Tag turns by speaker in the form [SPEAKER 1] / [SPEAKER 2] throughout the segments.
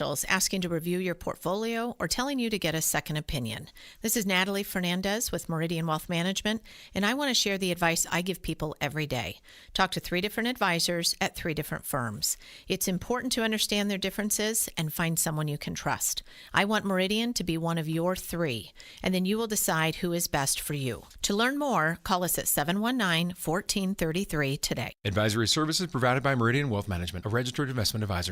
[SPEAKER 1] asking to review your portfolio or telling you to get a second opinion. This is Natalie Fernandez with Meridian Wealth Management, and I want to share the advice I give people every day. Talk to 3 different advisors at 3 different firms. It's important to understand their differences and find someone you can trust. I want Meridian to be one of your 3, and then you will decide who is best for you. To learn more, call us at 719-1433 today.
[SPEAKER 2] Advisory services provided by Meridian Wealth Management, a registered investment advisor.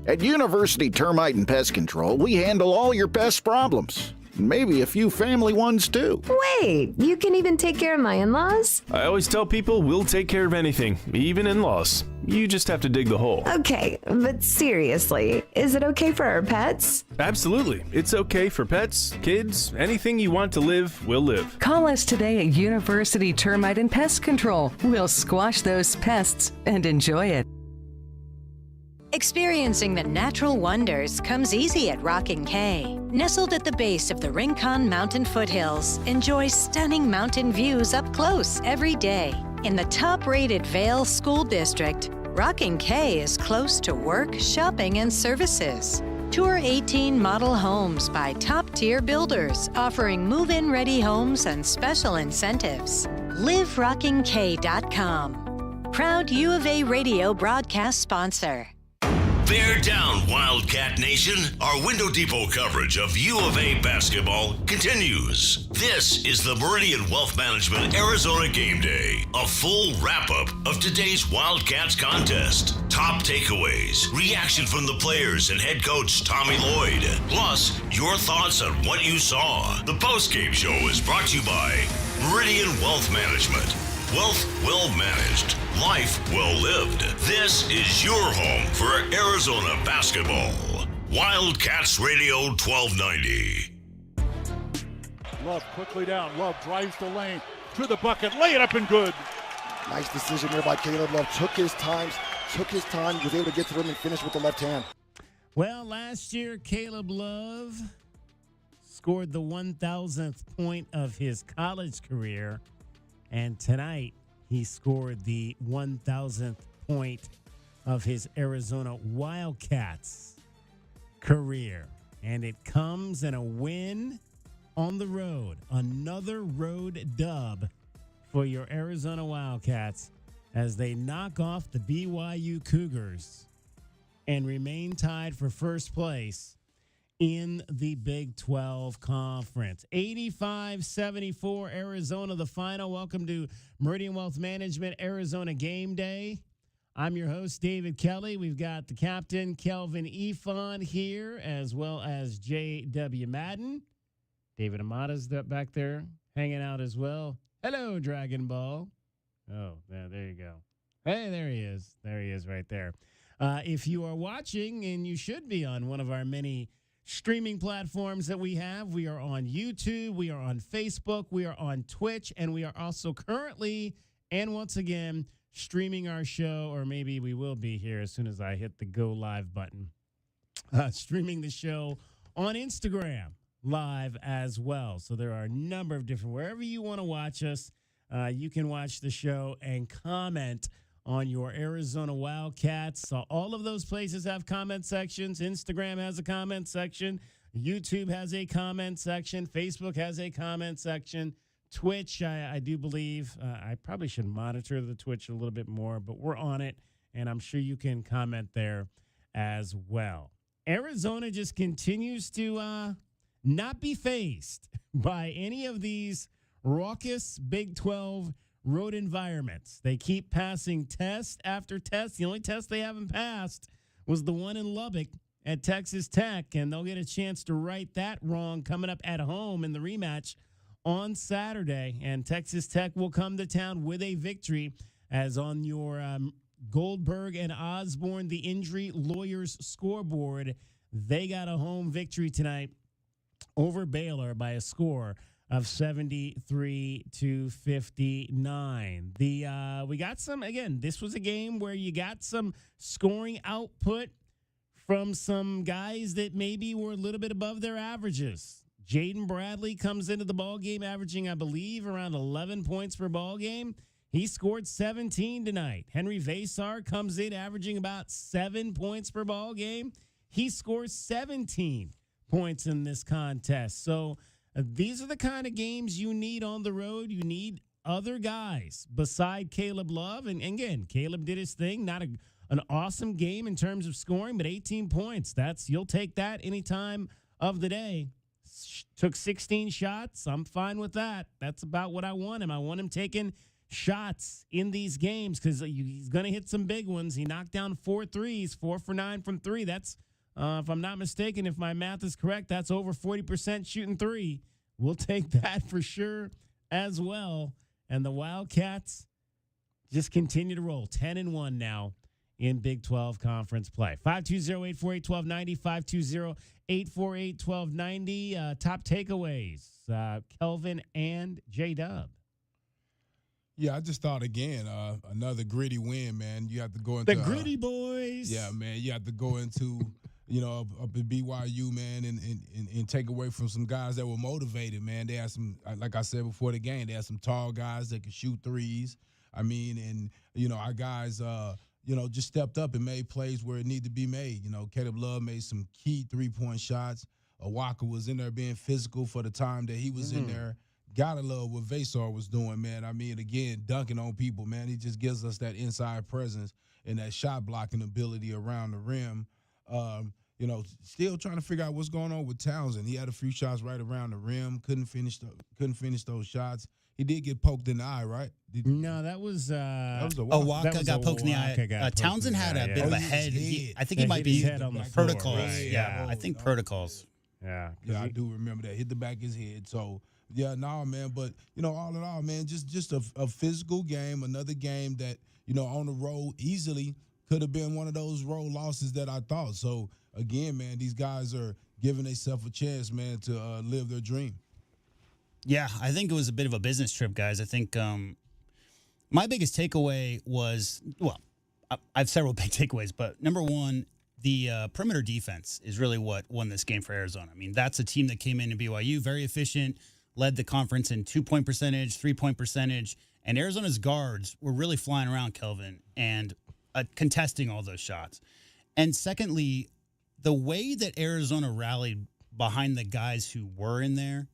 [SPEAKER 3] At University Termite and Pest Control, we handle all your pest problems. Maybe a few family ones, too.
[SPEAKER 4] Wait, you can even take care of my in-laws?
[SPEAKER 5] I always tell people we'll take care of anything, even in-laws. You just have to dig the hole.
[SPEAKER 4] Okay, but seriously, is it okay for our pets?
[SPEAKER 5] Absolutely. It's okay for pets, kids, anything you want to live, will live.
[SPEAKER 6] Call us today at University Termite and Pest Control. We'll squash those pests and enjoy it.
[SPEAKER 7] Experiencing the natural wonders comes easy at Rockin' K. Nestled at the base of the Rincon Mountain foothills, enjoy stunning mountain views up close every day. In the top-rated Vail School District, Rockin' K is close to work, shopping, and services. Tour 18 model homes by top-tier builders offering move-in ready homes and special incentives. LiveRockingK.com. Proud U of A radio broadcast sponsor.
[SPEAKER 8] Bear down, Wildcat Nation. Our Window Depot coverage of U of A basketball continues. This is the Meridian Wealth Management Arizona Game Day, a full wrap-up of today's Wildcats contest. Top takeaways, reaction from the players and head coach Tommy Lloyd, plus your thoughts on what you saw. The postgame show is brought to you by Meridian Wealth Management. Wealth well managed, life well lived. This is your home for Arizona basketball. Wildcats Radio 1290.
[SPEAKER 9] Love quickly down. Love drives the lane to the bucket. Lay it up and good.
[SPEAKER 10] Nice decision there by Caleb Love. Took his time, was able to get to him and finish with the left hand.
[SPEAKER 11] Well, last year, Caleb Love scored the 1,000th point of his college career. And tonight, he scored the 1,000th point of his Arizona Wildcats career. And it comes in a win on the road. Another road dub for your Arizona Wildcats as they knock off the BYU Cougars and remain tied for first place in the Big 12 Conference. 85-74, Arizona, the final. Welcome to Meridian Wealth Management, Arizona Game Day. I'm your host, David Kelly. We've got the captain, Kelvin Efon, here, as well as J.W. Madden. David Amata's back there hanging out as well. Hello, Dragon Ball. Oh, there you go. Hey, there he is. There he is right there. If you are watching, and you should be on one of our many streaming platforms that we have. We are on YouTube, we are on Facebook, we are on Twitch, and we are also currently, and once again, streaming our show, or maybe we will be here as soon as I hit the go live button. Streaming the show on Instagram live as well. So there are a number of different, wherever you want to watch us, you can watch the show and comment on your Arizona Wildcats. So all of those places have comment sections. Instagram has a comment section. YouTube has a comment section. Facebook has a comment section. Twitch, I do believe. I probably should monitor the Twitch a little bit more, but we're on it, and I'm sure you can comment there as well. Arizona just continues to not be fazed by any of these raucous Big 12 road environments. They keep passing test after test. The only test they haven't passed was the one in Lubbock at Texas Tech, and they'll get a chance to right that wrong coming up at home in the rematch on Saturday. And Texas Tech will come to town with a victory, as on your Goldberg and Osborne, the injury lawyers scoreboard, they got a home victory tonight over Baylor by a score of 73-59. We got some, again, this was a game where you got some scoring output from some guys that maybe were a little bit above their averages. Jaden Bradley comes into the ball game averaging, I believe, around 11 points per ball game. He scored 17 tonight. Henry Vasar comes in averaging about 7 points per ball game. He scores 17 points in this contest. So these are the kind of games you need on the road. You need other guys beside Caleb Love. And again, Caleb did his thing. Not an awesome game in terms of scoring, but 18 points. You'll take that any time of the day. Took 16 shots. I'm fine with that. That's about what I want him. I want him taking shots in these games because he's going to hit some big ones. He knocked down 4 threes, 4 for 9 from 3. That's, if I'm not mistaken, if my math is correct, that's over 40% shooting 3. We'll take that for sure as well. And the Wildcats just continue to roll. 10-1 now in Big 12 conference play. 520-848-1290, 520-848-1290. Top takeaways, Kelvin and J-Dub.
[SPEAKER 12] Yeah, I just thought, again, another gritty win, man. You have to go into
[SPEAKER 11] the gritty boys.
[SPEAKER 12] Yeah, man. You have to go into, up at BYU, man, and take away from some guys that were motivated, man. They had some, like I said before the game, they had some tall guys that could shoot threes. I mean, and, our guys, just stepped up and made plays where it needed to be made. Caleb Love made some key three-point shots. Walker was in there being physical for the time that he was in there. Gotta love what Vasar was doing, man. I mean, again, dunking on people, man. He just gives us that inside presence and that shot blocking ability around the rim. Still trying to figure out what's going on with Townsend. He had a few shots right around the rim, couldn't finish those shots. He did get poked in the eye, right?
[SPEAKER 11] No, that was
[SPEAKER 13] Waka got poked in the eye. Townsend had a bit of a head. I think he might be
[SPEAKER 11] head on the
[SPEAKER 13] protocols.
[SPEAKER 11] Right,
[SPEAKER 13] yeah, I think protocols.
[SPEAKER 11] Yeah,
[SPEAKER 12] I do remember that. Hit the back of his head. So, yeah, man. But, all in all, man, just a physical game, another game that, on the road easily could have been one of those road losses that I thought. So, again, man, these guys are giving themselves a chance, man, to live their dream.
[SPEAKER 13] Yeah, I think it was a bit of a business trip, guys. I think my biggest takeaway was, I have several big takeaways, but number one, the perimeter defense is really what won this game for Arizona. I mean, that's a team that came into BYU, very efficient, led the conference in 2-point percentage, 3-point percentage, and Arizona's guards were really flying around, Kelvin, and contesting all those shots. And secondly, the way that Arizona rallied behind the guys who were in there,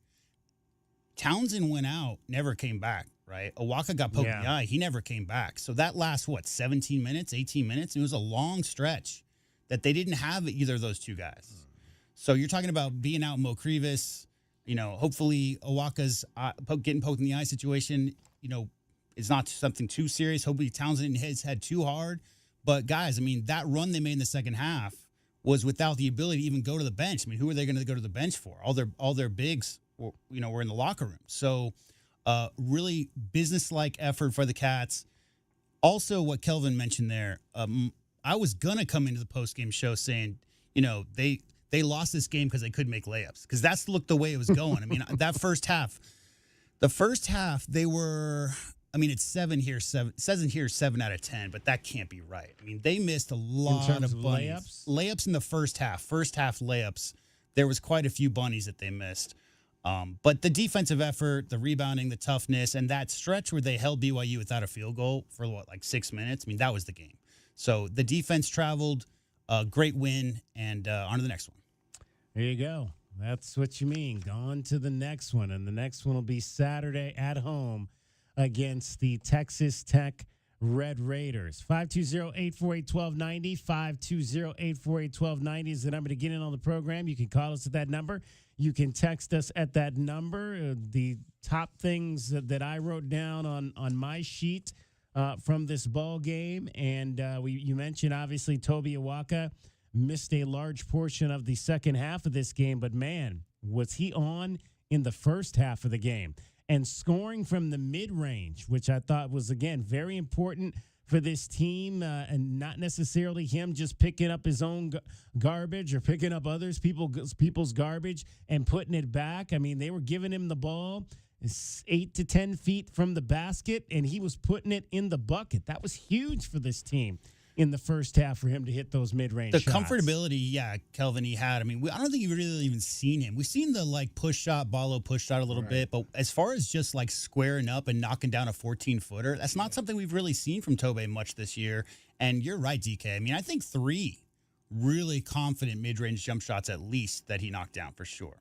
[SPEAKER 13] Townsend went out, never came back, right? Awaka got poked in the eye. He never came back. So that last, 17 minutes, 18 minutes? It was a long stretch that they didn't have either of those two guys. So you're talking about being out Mo Crevis, hopefully Awaka's getting poked in the eye situation, is not something too serious. Hopefully Townsend hit his head too hard. But, guys, I mean, that run they made in the second half was without the ability to even go to the bench. I mean, who are they going to go to the bench for? All their bigs were in the locker room. So really business-like effort for the Cats. Also, what Kelvin mentioned there, I was going to come into the post-game show saying, they lost this game because they couldn't make layups, because that's looked the way it was going. I mean, the first half, they were, it's 7 here, 7. It says in here 7 out of 10, but that can't be right. I mean, they missed a lot of bunnies. Layups in the first half layups. There was quite a few bunnies that they missed. But the defensive effort, the rebounding, the toughness, and that stretch where they held BYU without a field goal for 6 minutes, that was the game. So the defense traveled, great win, and on to the next one.
[SPEAKER 11] There you go. That's what you mean. On to the next one, and the next one will be Saturday at home against the Texas Tech Red Raiders. 520-848-1290, 520-848-1290 is the number to get in on the program. You can call us at that number. You can text us at that number. The top things that I wrote down on my sheet from this ball game, and you mentioned, obviously, Toby Awaka missed a large portion of the second half of this game, but, man, was he on in the first half of the game. And scoring from the mid-range, which I thought was, again, very important for this team, and not necessarily him just picking up his own garbage or picking up people's garbage and putting it back. I mean, they were giving him the ball 8 to 10 feet from the basket, and he was putting it in the bucket. That was huge for this team in the first half for him to hit those mid-range shots.
[SPEAKER 13] The comfortability, Kelvin, he had. I mean, I don't think you've really even seen him. We've seen the push shot, Ballo push shot a little bit, but as far as just squaring up and knocking down a 14-footer, that's not something we've really seen from Tobe much this year. And you're right, DK. I mean, I think 3 really confident mid-range jump shots at least that he knocked down for sure.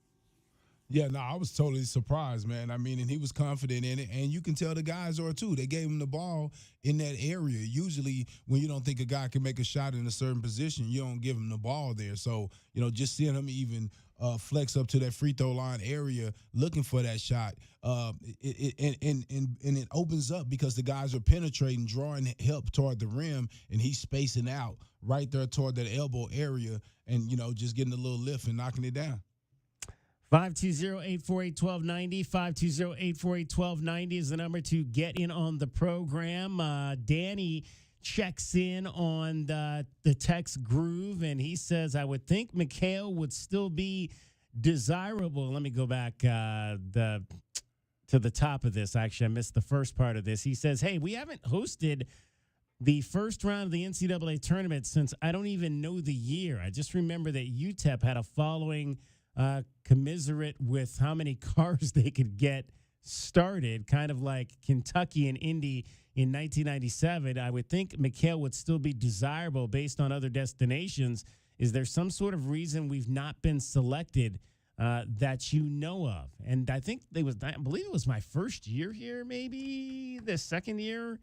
[SPEAKER 12] Yeah, no, I was totally surprised, man. I mean, and he was confident in it, and you can tell the guys are too. They gave him the ball in that area. Usually, when you don't think a guy can make a shot in a certain position, you don't give him the ball there. So, just seeing him even flex up to that free throw line area, looking for that shot, it opens up because the guys are penetrating, drawing help toward the rim, and he's spacing out right there toward that elbow area, and just getting a little lift and knocking it down.
[SPEAKER 11] 520-848-1290. 520-848-1290 is the number to get in on the program. Danny checks in on the text groove, and he says, I would think Mikhail would still be desirable. Let me go back to the top of this. Actually, I missed the first part of this. He says, hey, we haven't hosted the first round of the NCAA tournament since I don't even know the year. I just remember that UTEP had a following commiserate with how many cars they could get started, kind of like Kentucky and Indy in 1997. I would think Mikhail would still be desirable based on other destinations. Is there some sort of reason we've not been selected that you know of? And I believe it was my first year here, maybe the second year.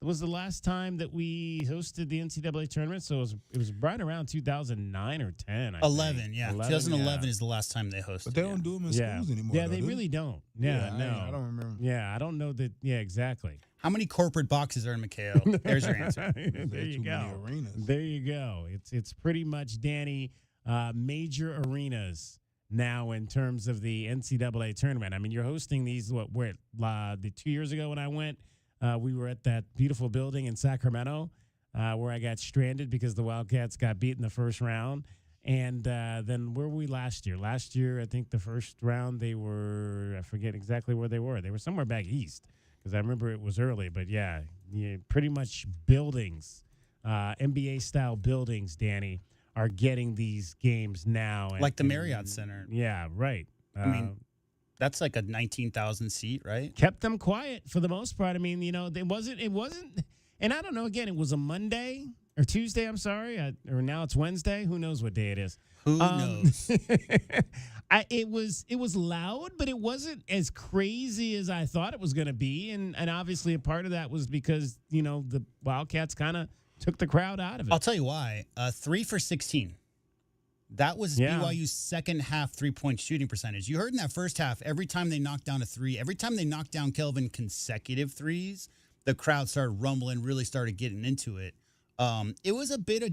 [SPEAKER 11] It was the last time that we hosted the NCAA tournament, so it was right around 2009 or 10.
[SPEAKER 13] 11, yeah. 2011 is the last time they hosted.
[SPEAKER 12] But they don't do them in schools anymore.
[SPEAKER 11] Yeah, they really don't. Yeah, no.
[SPEAKER 12] I don't remember.
[SPEAKER 11] Yeah, I don't know that. Yeah, exactly.
[SPEAKER 13] How many corporate boxes are in Mikhail? There's your answer.
[SPEAKER 11] There you go. There you go. It's pretty much, Danny, major arenas now in terms of the NCAA tournament. I mean, you're hosting these, the 2 years ago when I went, we were at that beautiful building in Sacramento where I got stranded because the Wildcats got beat in the first round. And then where were we last year? Last year, I think the first round I forget exactly where they were. They were somewhere back east because I remember it was early. But, yeah, pretty much buildings, NBA-style buildings, Danny, are getting these games now.
[SPEAKER 13] Like the Marriott Center.
[SPEAKER 11] Yeah, right.
[SPEAKER 13] I mean, that's like a 19,000 seat, right?
[SPEAKER 11] Kept them quiet for the most part. I mean, it wasn't, and I don't know, again, it was a Monday or Tuesday, I'm sorry, or now it's Wednesday. Who knows what day it is?
[SPEAKER 13] Who knows?
[SPEAKER 11] It was loud, but it wasn't as crazy as I thought it was going to be. And obviously a part of that was because, the Wildcats kind of took the crowd out of it.
[SPEAKER 13] I'll tell you why. 3 for 16. That was BYU's second half three-point shooting percentage. You heard in that first half, every time they knocked down a three, every time they knocked down Kelvin consecutive threes, the crowd started rumbling, really started getting into it. It was a bit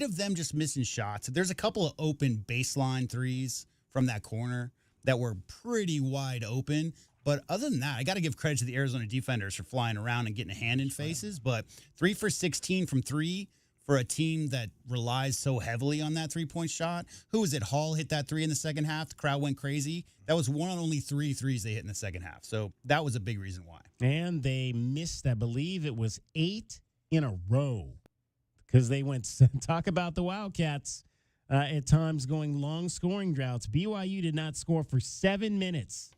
[SPEAKER 13] of them just missing shots. There's a couple of open baseline threes from that corner that were pretty wide open. But other than that, I got to give credit to the Arizona defenders for flying around and getting a hand in faces. But 3 for 16 from three for a team that relies so heavily on that three-point shot. Who was it? Hall hit that three in the second half. The crowd went crazy. That was one of only 3 threes they hit in the second half. So that was a big reason why.
[SPEAKER 11] And they missed, I believe it was 8 in a row because they went, talk about the Wildcats at times going long scoring droughts. BYU did not score for 7 minutes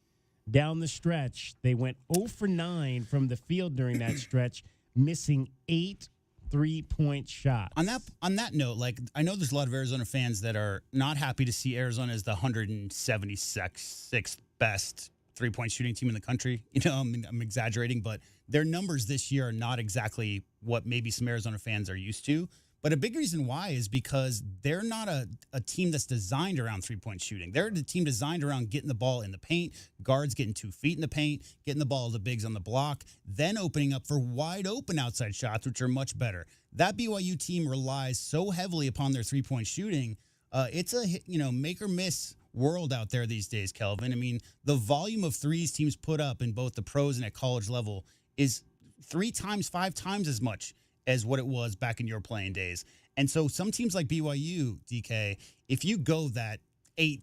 [SPEAKER 11] down the stretch. They went 0 for 9 from the field during that stretch, missing 8 3-point shots.
[SPEAKER 13] On that note, like, I know there's a lot of Arizona fans that are not happy to see Arizona as the 176th best three-point shooting team in the country. I'm exaggerating, but their numbers this year are not exactly what maybe some Arizona fans are used to. But a big reason why is because they're not a team that's designed around three-point shooting. They're the team designed around getting the ball in the paint, guards getting 2 feet in the paint, getting the ball to the bigs on the block, then opening up for wide open outside shots, which are much better. That BYU team relies so heavily upon their three-point shooting. It's a make or miss world out there these days, Kelvin. I mean, the volume of threes teams put up in both the pros and at college level is 3 times, 5 times as much as what it was back in your playing days. And so some teams like BYU, DK, if you go that 8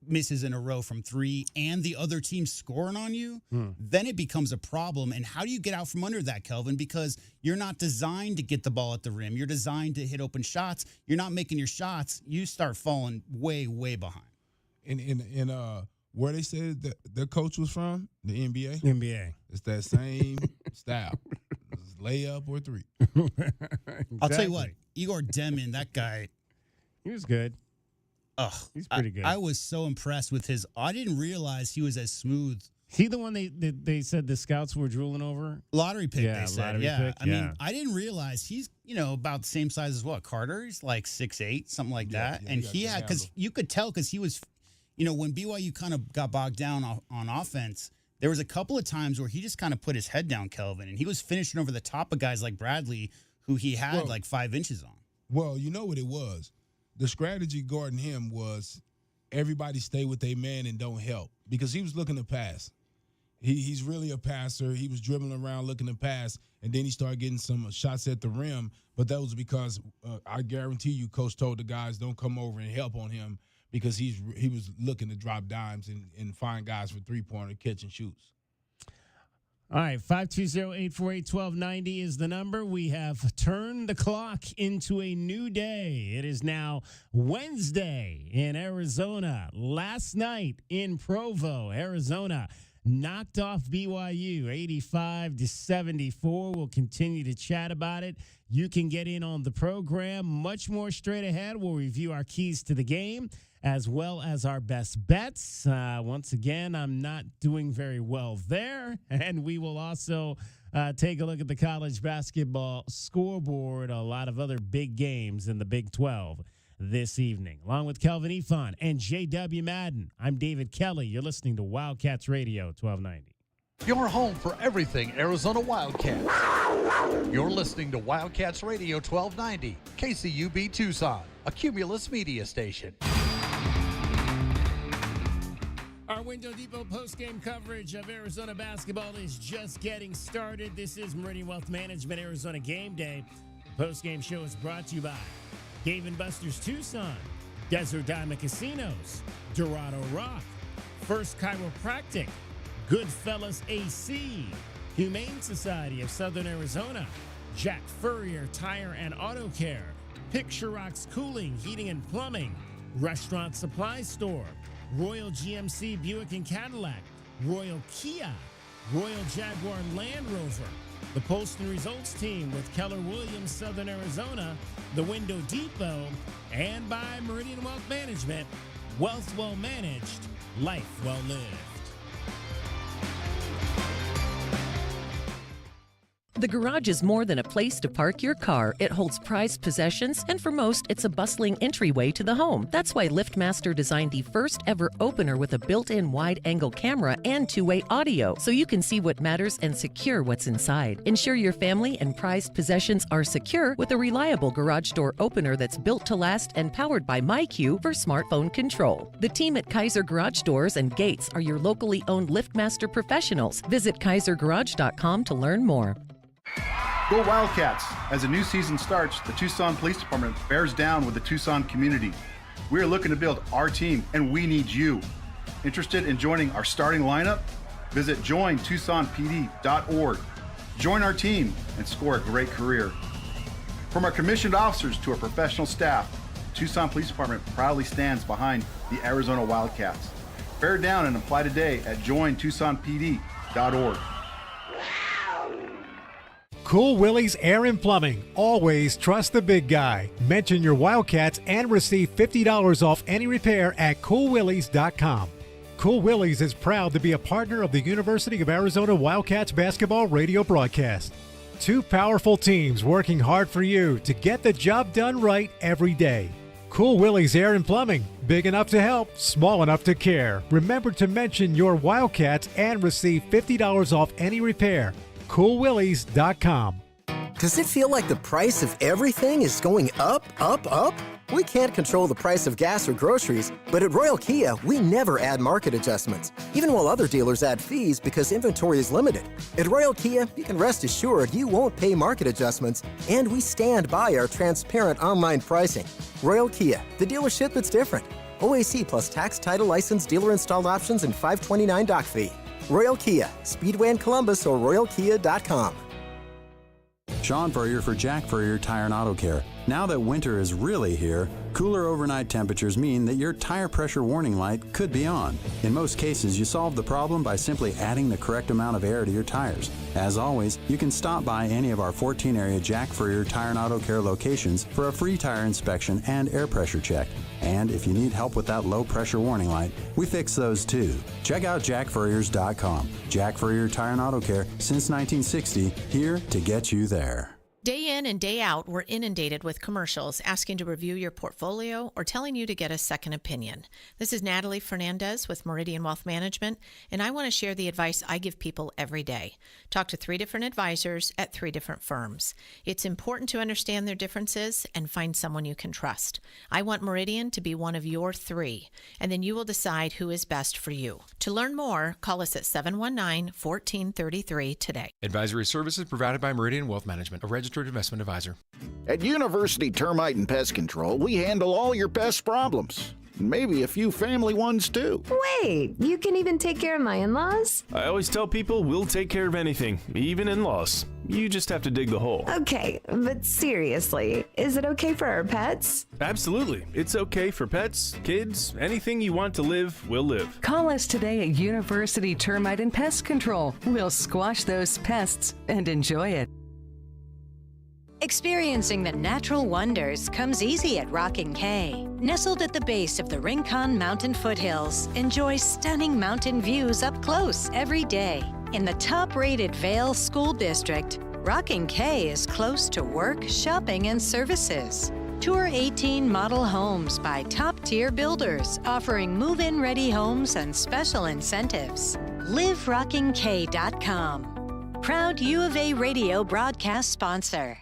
[SPEAKER 13] misses in a row from 3 and the other team scoring on you, then it becomes a problem. And how do you get out from under that, Kelvin? Because you're not designed to get the ball at the rim. You're designed to hit open shots. You're not making your shots. You start falling way, way behind.
[SPEAKER 12] In where they said that their coach was from, the NBA?
[SPEAKER 11] NBA.
[SPEAKER 12] It's that same style. Layup or 3.
[SPEAKER 13] Exactly. I'll tell you what, Igor Demin, that guy,
[SPEAKER 11] He was good.
[SPEAKER 13] Ugh,
[SPEAKER 11] He's pretty good.
[SPEAKER 13] I was so impressed with his. I didn't realize he was as smooth.
[SPEAKER 11] He the one they said the scouts were drooling over?
[SPEAKER 13] Lottery pick,
[SPEAKER 11] Yeah,
[SPEAKER 13] they said.
[SPEAKER 11] lottery
[SPEAKER 13] Yeah.
[SPEAKER 11] pick,
[SPEAKER 13] I mean,
[SPEAKER 11] yeah.
[SPEAKER 13] I didn't realize he's, about the same size as what? Carter? He's like 6'8", something like that.
[SPEAKER 12] yeah,
[SPEAKER 13] And
[SPEAKER 12] he
[SPEAKER 13] he
[SPEAKER 12] got
[SPEAKER 13] had,
[SPEAKER 12] good
[SPEAKER 13] because you could tell, because he was, when BYU kind of got bogged down on offense, there was a couple of times where he just kind of put his head down, Kelvin, and he was finishing over the top of guys like Bradley, who he had like 5 inches on.
[SPEAKER 12] Well, you know what it was? The strategy guarding him was everybody stay with their man and don't help, because he was looking to pass. He's really a passer. He was dribbling around looking to pass, and then he started getting some shots at the rim. But that was because I guarantee you, Coach told the guys don't come over and help on him, because he was looking to drop dimes and find guys for three-pointer catch and shoots.
[SPEAKER 11] All right, 520-848-1290 is the number. We have turned the clock into a new day. It is now Wednesday in Arizona. Last night in Provo, Arizona, knocked off BYU 85-74. We'll continue to chat about it. You can get in on the program. Much more straight ahead. We'll review our keys to the game as well as our best bets. Once again, I'm not doing very well there. And we will also take a look at the college basketball scoreboard, a lot of other big games in the Big 12 this evening. Along with Kelvin Ifan and J.W. Madden, I'm David Kelly. You're listening to Wildcats Radio 1290.
[SPEAKER 14] Your home for everything Arizona Wildcats. You're listening to Wildcats Radio 1290, KCUB Tucson, a Cumulus media station.
[SPEAKER 11] Our Window Depot postgame coverage of Arizona basketball is just getting started. This is Meridian Wealth Management Arizona Game Day. The postgame show is brought to you by Dave & Buster's Tucson, Desert Diamond Casinos, Dorado Rock, First Chiropractic, Goodfellas AC, Humane Society of Southern Arizona, Jack Furrier Tire and Auto Care, Picture Rocks Cooling, Heating and Plumbing, Restaurant Supply Store, Royal GMC Buick and Cadillac, Royal Kia, Royal Jaguar Land Rover, the Poston Results Team with Keller Williams, Southern Arizona, the Window Depot, and by Meridian Wealth Management. Wealth well managed, life well lived.
[SPEAKER 15] The garage is more than a place to park your car. It holds prized possessions, and for most, it's a bustling entryway to the home. That's why LiftMaster designed the first ever opener with a built-in wide-angle camera and two-way audio, so you can see what matters and secure what's inside. Ensure your family and prized possessions are secure with a reliable garage door opener that's built to last and powered by MyQ for smartphone control. The team at Kaiser Garage Doors and Gates are your locally owned LiftMaster professionals. Visit kaisergarage.com to learn more.
[SPEAKER 16] Go Wildcats! As a new season starts, the Tucson Police Department bears down with the Tucson community. We are looking to build our team, and we need you. Interested in joining our starting lineup? Visit jointucsonpd.org. Join our team and score a great career. From our commissioned officers to our professional staff, the Tucson Police Department proudly stands behind the Arizona Wildcats. Bear down and apply today at jointucsonpd.org.
[SPEAKER 17] Cool Willie's Air and Plumbing. Always trust the big guy. Mention your Wildcats and receive $50 off any repair at coolwillies.com. Cool Willie's is proud to be a partner of the University of Arizona Wildcats basketball radio broadcast. Two powerful teams working hard for you to get the job done right every day. Cool Willie's Air and Plumbing. Big enough to help, small enough to care. Remember to mention your Wildcats and receive $50 off any repair. coolwillies.com.
[SPEAKER 18] Does it feel like the price of everything is going up, up, up? We can't control the price of gas or groceries, but at Royal Kia, we never add market adjustments, even while other dealers add fees because inventory is limited. At Royal Kia, you can rest assured you won't pay market adjustments, and we stand by our transparent online pricing. Royal Kia, the dealership that's different. OAC plus tax, title, license, dealer installed options, and $529 doc fee. Royal Kia, Speedway in Columbus or royalkia.com.
[SPEAKER 19] Sean Furrier for Jack Furrier Tire and Auto Care. Now that winter is really here, cooler overnight temperatures mean that your tire pressure warning light could be on. In most cases, you solve the problem by simply adding the correct amount of air to your tires. As always, you can stop by any of our 14-area Jack Furrier Tire and Auto Care locations for a free tire inspection and air pressure check. And if you need help with that low pressure warning light, we fix those too. Check out jackfurriers.com. Jack Furrier Tire and Auto Care since 1960, here to get you there.
[SPEAKER 1] Day in and day out, we're inundated with commercials asking to review your portfolio or telling you to get a second opinion. This is Natalie Fernandez with Meridian Wealth Management, and I want to share the advice I give people every day. Talk to 3 different advisors at 3 different firms. It's important to understand their differences and find someone you can trust. I want Meridian to be one of your 3, and then you will decide who is best for you. To learn more, call us at 719-1433 today.
[SPEAKER 2] Advisory services provided by Meridian Wealth Management, a registered investment advisor.
[SPEAKER 3] At University Termite and Pest Control, we handle all your pest problems. Maybe a few family ones too.
[SPEAKER 4] Wait, you can even take care of my in-laws?
[SPEAKER 5] I always tell people we'll take care of anything, even in-laws. You just have to dig the hole.
[SPEAKER 4] Okay, but seriously, is it okay for our pets?
[SPEAKER 5] Absolutely. It's okay for pets, kids, anything you want to live, will live.
[SPEAKER 6] Call us today at University Termite and Pest Control. We'll squash those pests and enjoy it.
[SPEAKER 7] Experiencing the natural wonders comes easy at Rocking K. Nestled at the base of the Rincon Mountain foothills, enjoy stunning mountain views up close every day. In the top-rated Vail School District, Rocking K is close to work, shopping, and services. Tour 18 model homes by top-tier builders, offering move-in ready homes and special incentives. LiveRockingK.com. Proud U of A radio broadcast sponsor.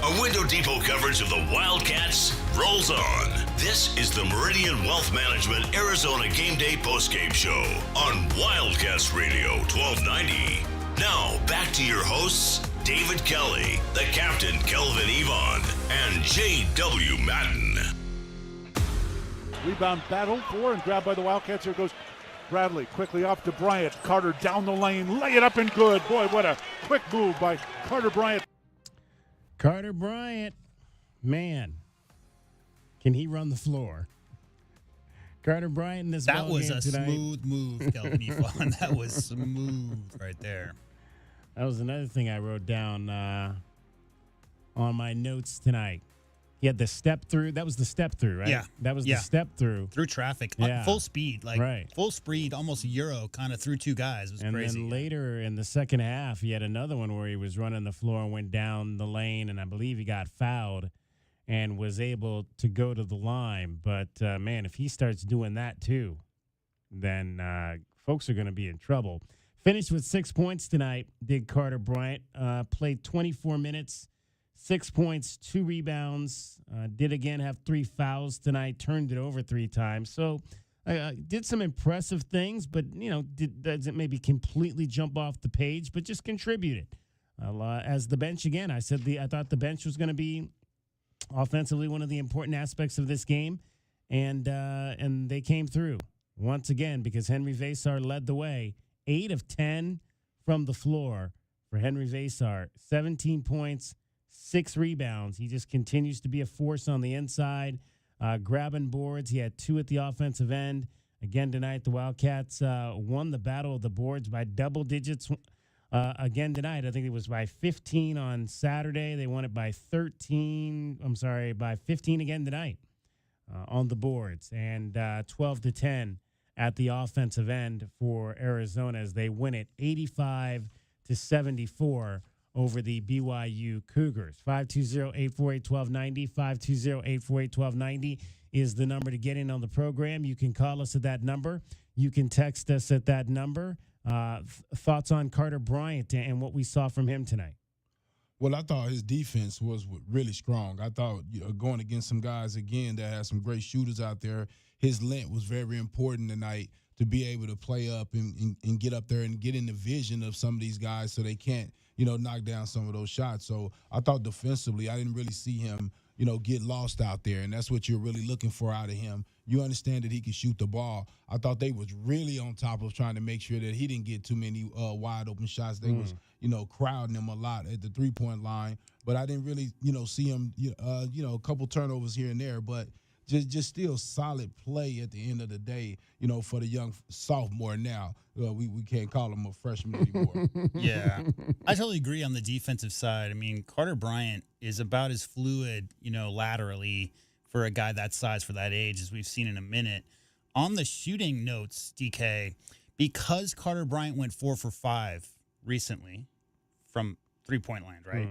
[SPEAKER 8] A Window Depot coverage of the Wildcats rolls on. This is the Meridian Wealth Management Arizona Game Day postgame show on Wildcats Radio 1290. Now, back to your hosts, David Kelly, the captain, Kelvin Yvonne, and J.W. Madden.
[SPEAKER 9] Rebound battle for and grabbed by the Wildcats. Here goes Bradley, quickly off to Bryant. Carter down the lane, lay it up and good. Boy, what a quick move by Carter Bryant.
[SPEAKER 11] Carter Bryant, man, can he run the floor? Carter Bryant in this
[SPEAKER 13] That was a
[SPEAKER 11] tonight.
[SPEAKER 13] smooth move, Kelvin Yvonne. That was smooth right there.
[SPEAKER 11] That was another thing I wrote down on my notes tonight. He had the step through. That was the step through, right?
[SPEAKER 13] Yeah.
[SPEAKER 11] That was the step through.
[SPEAKER 13] Through traffic.
[SPEAKER 11] Yeah.
[SPEAKER 13] Full speed.
[SPEAKER 11] Right.
[SPEAKER 13] Full speed, almost Euro, kind of through 2 guys. It was crazy.
[SPEAKER 11] And then later in the second half, he had another one where he was running the floor and went down the lane, and I believe he got fouled and was able to go to the line. But, man, if he starts doing that too, then folks are going to be in trouble. Finished with 6 points tonight, did Carter Bryant. Played 24 minutes. 6 points, 2 rebounds. Did again have 3 fouls tonight. Turned it over 3 times. So did some impressive things, but doesn't maybe completely jump off the page, but just contributed. As the bench again, I thought the bench was going to be offensively one of the important aspects of this game, and they came through once again because Henry Vasar led the way. 8 of 10 from the floor for Henry Vasar. 17 points. 6 rebounds. He just continues to be a force on the inside, grabbing boards. He had 2 at the offensive end. Again tonight, the Wildcats won the battle of the boards by double digits again tonight. I think it was by 15 on Saturday. They won it by 15 again tonight on the boards, and 12-10 at the offensive end for Arizona as they win it 85-74 over the BYU Cougars. 520-848-1290, 520-848-1290 is the number to get in on the program. You can call us at that number. You can text us at that number. Thoughts on Carter Bryant and what we saw from him tonight?
[SPEAKER 12] Well, I thought his defense was really strong. I thought going against some guys, again, that had some great shooters out there, his length was very important tonight to be able to play up and get up there and get in the vision of some of these guys so they can't, knock down some of those shots. So I thought defensively, I didn't really see him, get lost out there, and that's what you're really looking for out of him. You understand that he can shoot the ball. I thought they was really on top of trying to make sure that he didn't get too many wide open shots. They was, crowding him a lot at the 3-point line, but I didn't really, see him, a couple turnovers here and there, but just still solid play at the end of the day, for the young sophomore now. We can't call him a freshman anymore.
[SPEAKER 13] Yeah. I totally agree on the defensive side. I mean, Carter Bryant is about as fluid, laterally for a guy that size for that age as we've seen in a minute. On the shooting notes, DK, because Carter Bryant went 4 for 5 recently from 3-point land, right?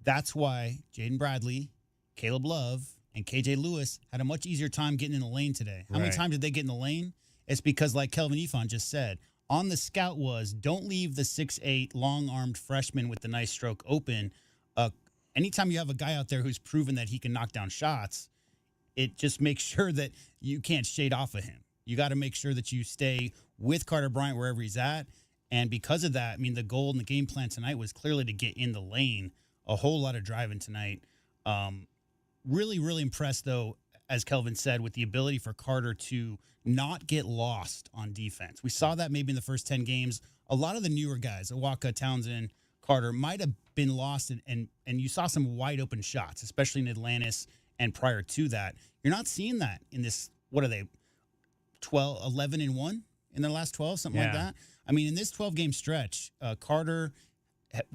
[SPEAKER 13] That's why Jaden Bradley, Caleb Love, and KJ Lewis had a much easier time getting in the lane today. How many times did they get in the lane? It's because, like Kelvin Ifan just said, on the scout was, don't leave the 6'8", long-armed freshman with the nice stroke open. Anytime you have a guy out there who's proven that he can knock down shots, it just makes sure that you can't shade off of him. You got to make sure that you stay with Carter Bryant wherever he's at. And because of that, I mean, the goal and the game plan tonight was clearly to get in the lane. A whole lot of driving tonight. Really, really impressed, though, as Kelvin said, with the ability for Carter to not get lost on defense. We saw that maybe in the first 10 games. A lot of the newer guys, Awaka, Townsend, Carter, might have been lost, and you saw some wide open shots, especially in Atlantis and prior to that. You're not seeing that in this, what are they, 11-1 in their last 12, something like that? I mean, in this 12-game stretch, Carter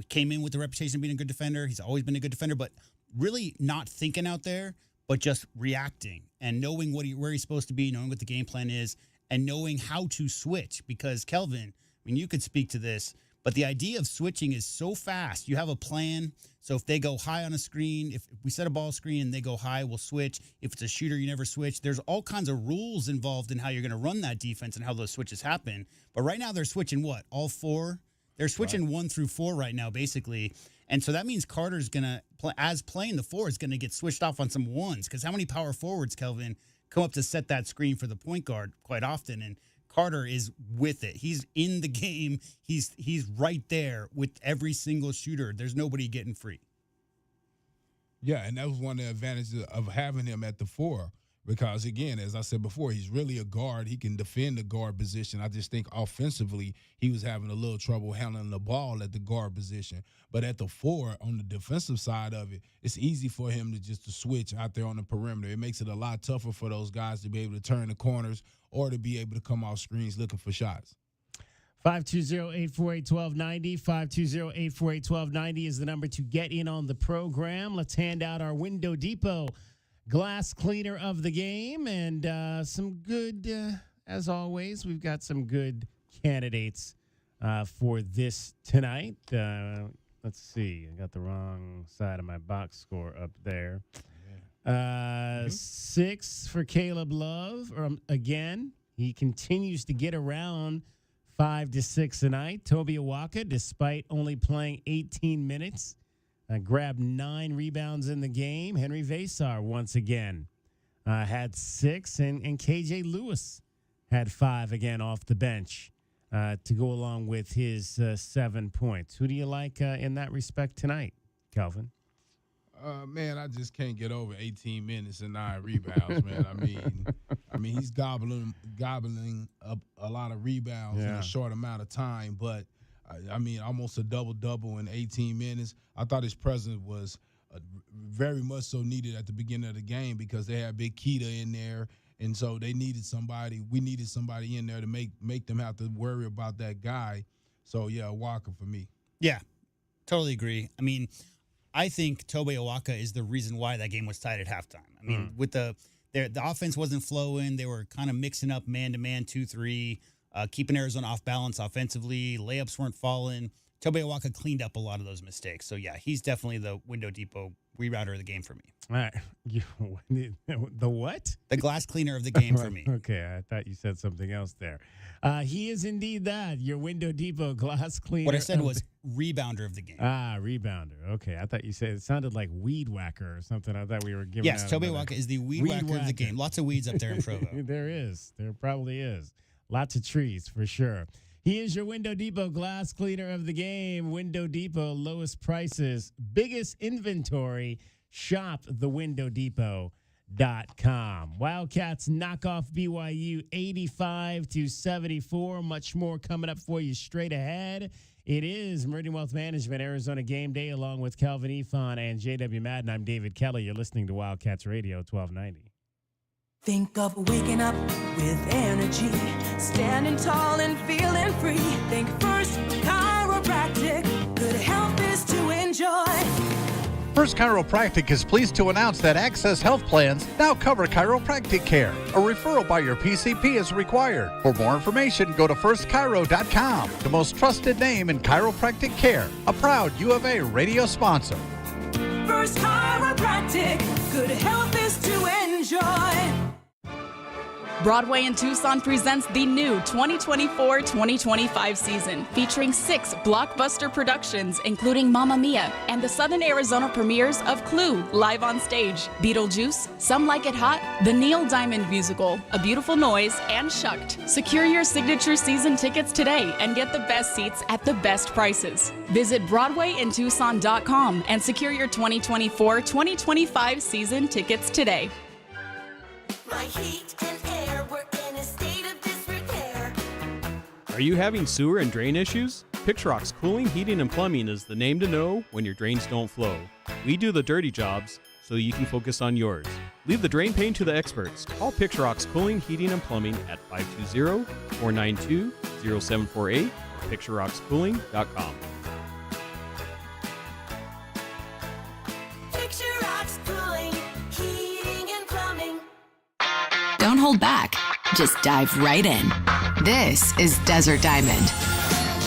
[SPEAKER 13] came in with the reputation of being a good defender. He's always been a good defender, but really not thinking out there, but just reacting and knowing where he's supposed to be, knowing what the game plan is, and knowing how to switch. Because, Kelvin, I mean, you could speak to this, but the idea of switching is so fast. You have a plan. So if they go high on a screen, if we set a ball screen and they go high, we'll switch. If it's a shooter, you never switch. There's all kinds of rules involved in how you're going to run that defense and how those switches happen. But right now they're switching what? All 4? They're switching 1 through 4 right now, basically. And so that means Carter's going to, as playing the 4, is going to get switched off on some 1s. Because how many power forwards, Kelvin, come up to set that screen for the point guard quite often? And Carter is with it. He's in the game. He's right there with every single shooter. There's nobody getting free.
[SPEAKER 12] Yeah, and that was one of the advantages of having him at the 4. Because, again, as I said before, he's really a guard. He can defend the guard position. I just think offensively he was having a little trouble handling the ball at the guard position. But at the 4, on the defensive side of it, it's easy for him to switch out there on the perimeter. It makes it a lot tougher for those guys to be able to turn the corners or to be able to come off screens looking for shots.
[SPEAKER 11] 520-848-1290. 520-848-1290 is the number to get in on the program. Let's hand out our Window Depot glass cleaner of the game, and some good, as always, we've got some good candidates for this tonight. Let's see. I got the wrong side of my box score up there. 6 for Caleb Love. Again, he continues to get around 5 to 6 tonight. Toby Awaka, despite only playing 18 minutes, grabbed 9 rebounds in the game. Henry Vasar, once again, had 6, and KJ Lewis had 5 again off the bench to go along with his 7 points. Who do you like in that respect tonight, Kelvin?
[SPEAKER 12] Man, I just can't get over 18 minutes and 9 rebounds, man. I mean, he's gobbling up a lot of rebounds in a short amount of time, but I mean, almost a double-double in 18 minutes. I thought his presence was very much so needed at the beginning of the game because they had Big Keita in there, and so they needed somebody. We needed somebody in there to make them have to worry about that guy. So, yeah, Walker for me.
[SPEAKER 13] Yeah, totally agree. I mean, I think Tobe Awaka is the reason why that game was tied at halftime. I mean, with the offense wasn't flowing. They were kind of mixing up man-to-man 2-3, keeping Arizona off balance offensively. Layups weren't falling. Tobe Awaka cleaned up a lot of those mistakes. So, yeah, he's definitely the Window Depot rerouter of the game for me.
[SPEAKER 11] All right. The what?
[SPEAKER 13] The glass cleaner of the game for me.
[SPEAKER 11] Okay, I thought you said something else there. He is indeed that, your Window Depot glass cleaner.
[SPEAKER 13] What I said was rebounder of the game.
[SPEAKER 11] Rebounder. Okay, I thought you said it sounded like weed whacker or something. I thought we were giving
[SPEAKER 13] Yes, Tobe Awaka is the weed whacker of the game. Lots of weeds up there in Provo.
[SPEAKER 11] There probably is. Lots of trees for sure. He is your Window Depot glass cleaner of the game. Window Depot, lowest prices, biggest inventory, Shop thewindowdepot.com. Wildcats knock off BYU 85-74. Much more coming up for you straight ahead. It is Meridian Wealth Management, Arizona Game Day, along with Calvin Efon and J.W. Madden. I'm David Kelly. You're listening to Wildcats Radio 1290.
[SPEAKER 20] Think of waking up with energy, standing tall and feeling free. Think First Chiropractic, good health is to enjoy.
[SPEAKER 14] First Chiropractic is pleased to announce that Access Health Plans now cover chiropractic care. A referral by your PCP is required. For more information, go to firstchiro.com, the most trusted name in chiropractic care. A proud U of A radio sponsor.
[SPEAKER 20] First Chiropractic, good health is to enjoy.
[SPEAKER 21] Broadway in Tucson presents the new 2024-2025 season, featuring 6 blockbuster productions, including Mamma Mia and the Southern Arizona premieres of Clue, live on stage, Beetlejuice, Some Like It Hot, the Neil Diamond Musical, A Beautiful Noise, and Shucked. Secure your signature season tickets today and get the best seats at the best prices. Visit BroadwayInTucson.com and secure your 2024-2025 season tickets today.
[SPEAKER 20] My heat and air were in a state of disrepair.
[SPEAKER 22] Are you having sewer and drain issues? Pixrock's Cooling, Heating, and Plumbing is the name to know when your drains don't flow. We do the dirty jobs so you can focus on yours. Leave the drain pain to the experts. Call Pixrock's Cooling, Heating, and Plumbing at 520-492-0748 or pixrockscooling.com.
[SPEAKER 23] Don't hold back. Just dive right in. This is Desert Diamond.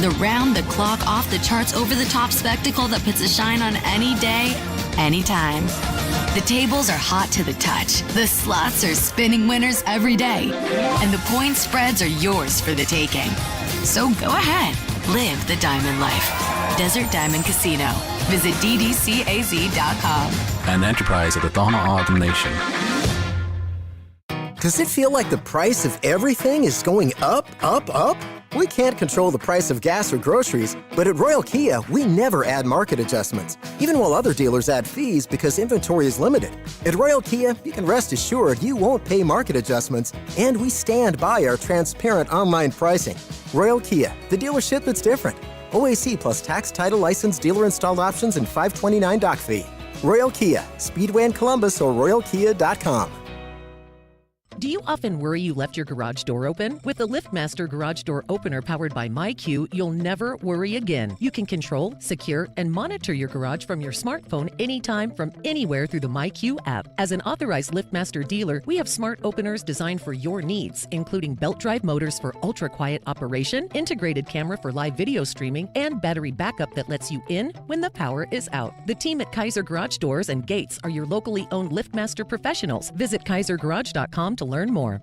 [SPEAKER 23] The round-the-clock, off-the-charts, over-the-top spectacle that puts a shine on any day, anytime. The tables are hot to the touch. The slots are spinning winners every day. And the point spreads are yours for the taking. So go ahead. Live the diamond life. Desert Diamond Casino. Visit ddcaz.com.
[SPEAKER 24] An enterprise of the Donna Autumn Nation.
[SPEAKER 18] Does it feel like the price of everything is going up, up, up? We can't control the price of gas or groceries, but at Royal Kia, we never add market adjustments, even while other dealers add fees because inventory is limited. At Royal Kia, you can rest assured you won't pay market adjustments, and we stand by our transparent online pricing. Royal Kia, the dealership that's different. OAC plus tax, title, license, dealer installed options, and $529 doc fee. Royal Kia, Speedway in Columbus or royalkia.com.
[SPEAKER 15] Do you often worry you left your garage door open? With the LiftMaster Garage Door Opener powered by MyQ, you'll never worry again. You can control, secure, and monitor your garage from your smartphone anytime from anywhere through the MyQ app. As an authorized LiftMaster dealer, we have smart openers designed for your needs, including belt drive motors for ultra-quiet operation, integrated camera for live video streaming, and battery backup that lets you in when the power is out. The team at Kaiser Garage Doors and Gates are your locally owned LiftMaster professionals. Visit kaisergarage.com to learn more.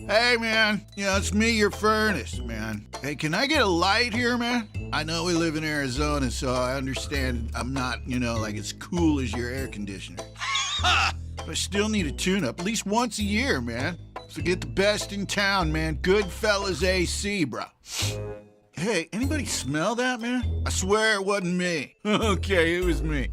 [SPEAKER 3] Hey, man. Yeah, it's me, your furnace, man. Hey, can I get a light here, man? I know we live in Arizona, so I understand I'm not, like as cool as your air conditioner. But I still need a tune-up at least once a year, man. So get the best in town, man. Goodfellas AC, bro. Hey, anybody smell that, man? I swear it wasn't me. Okay, it was me.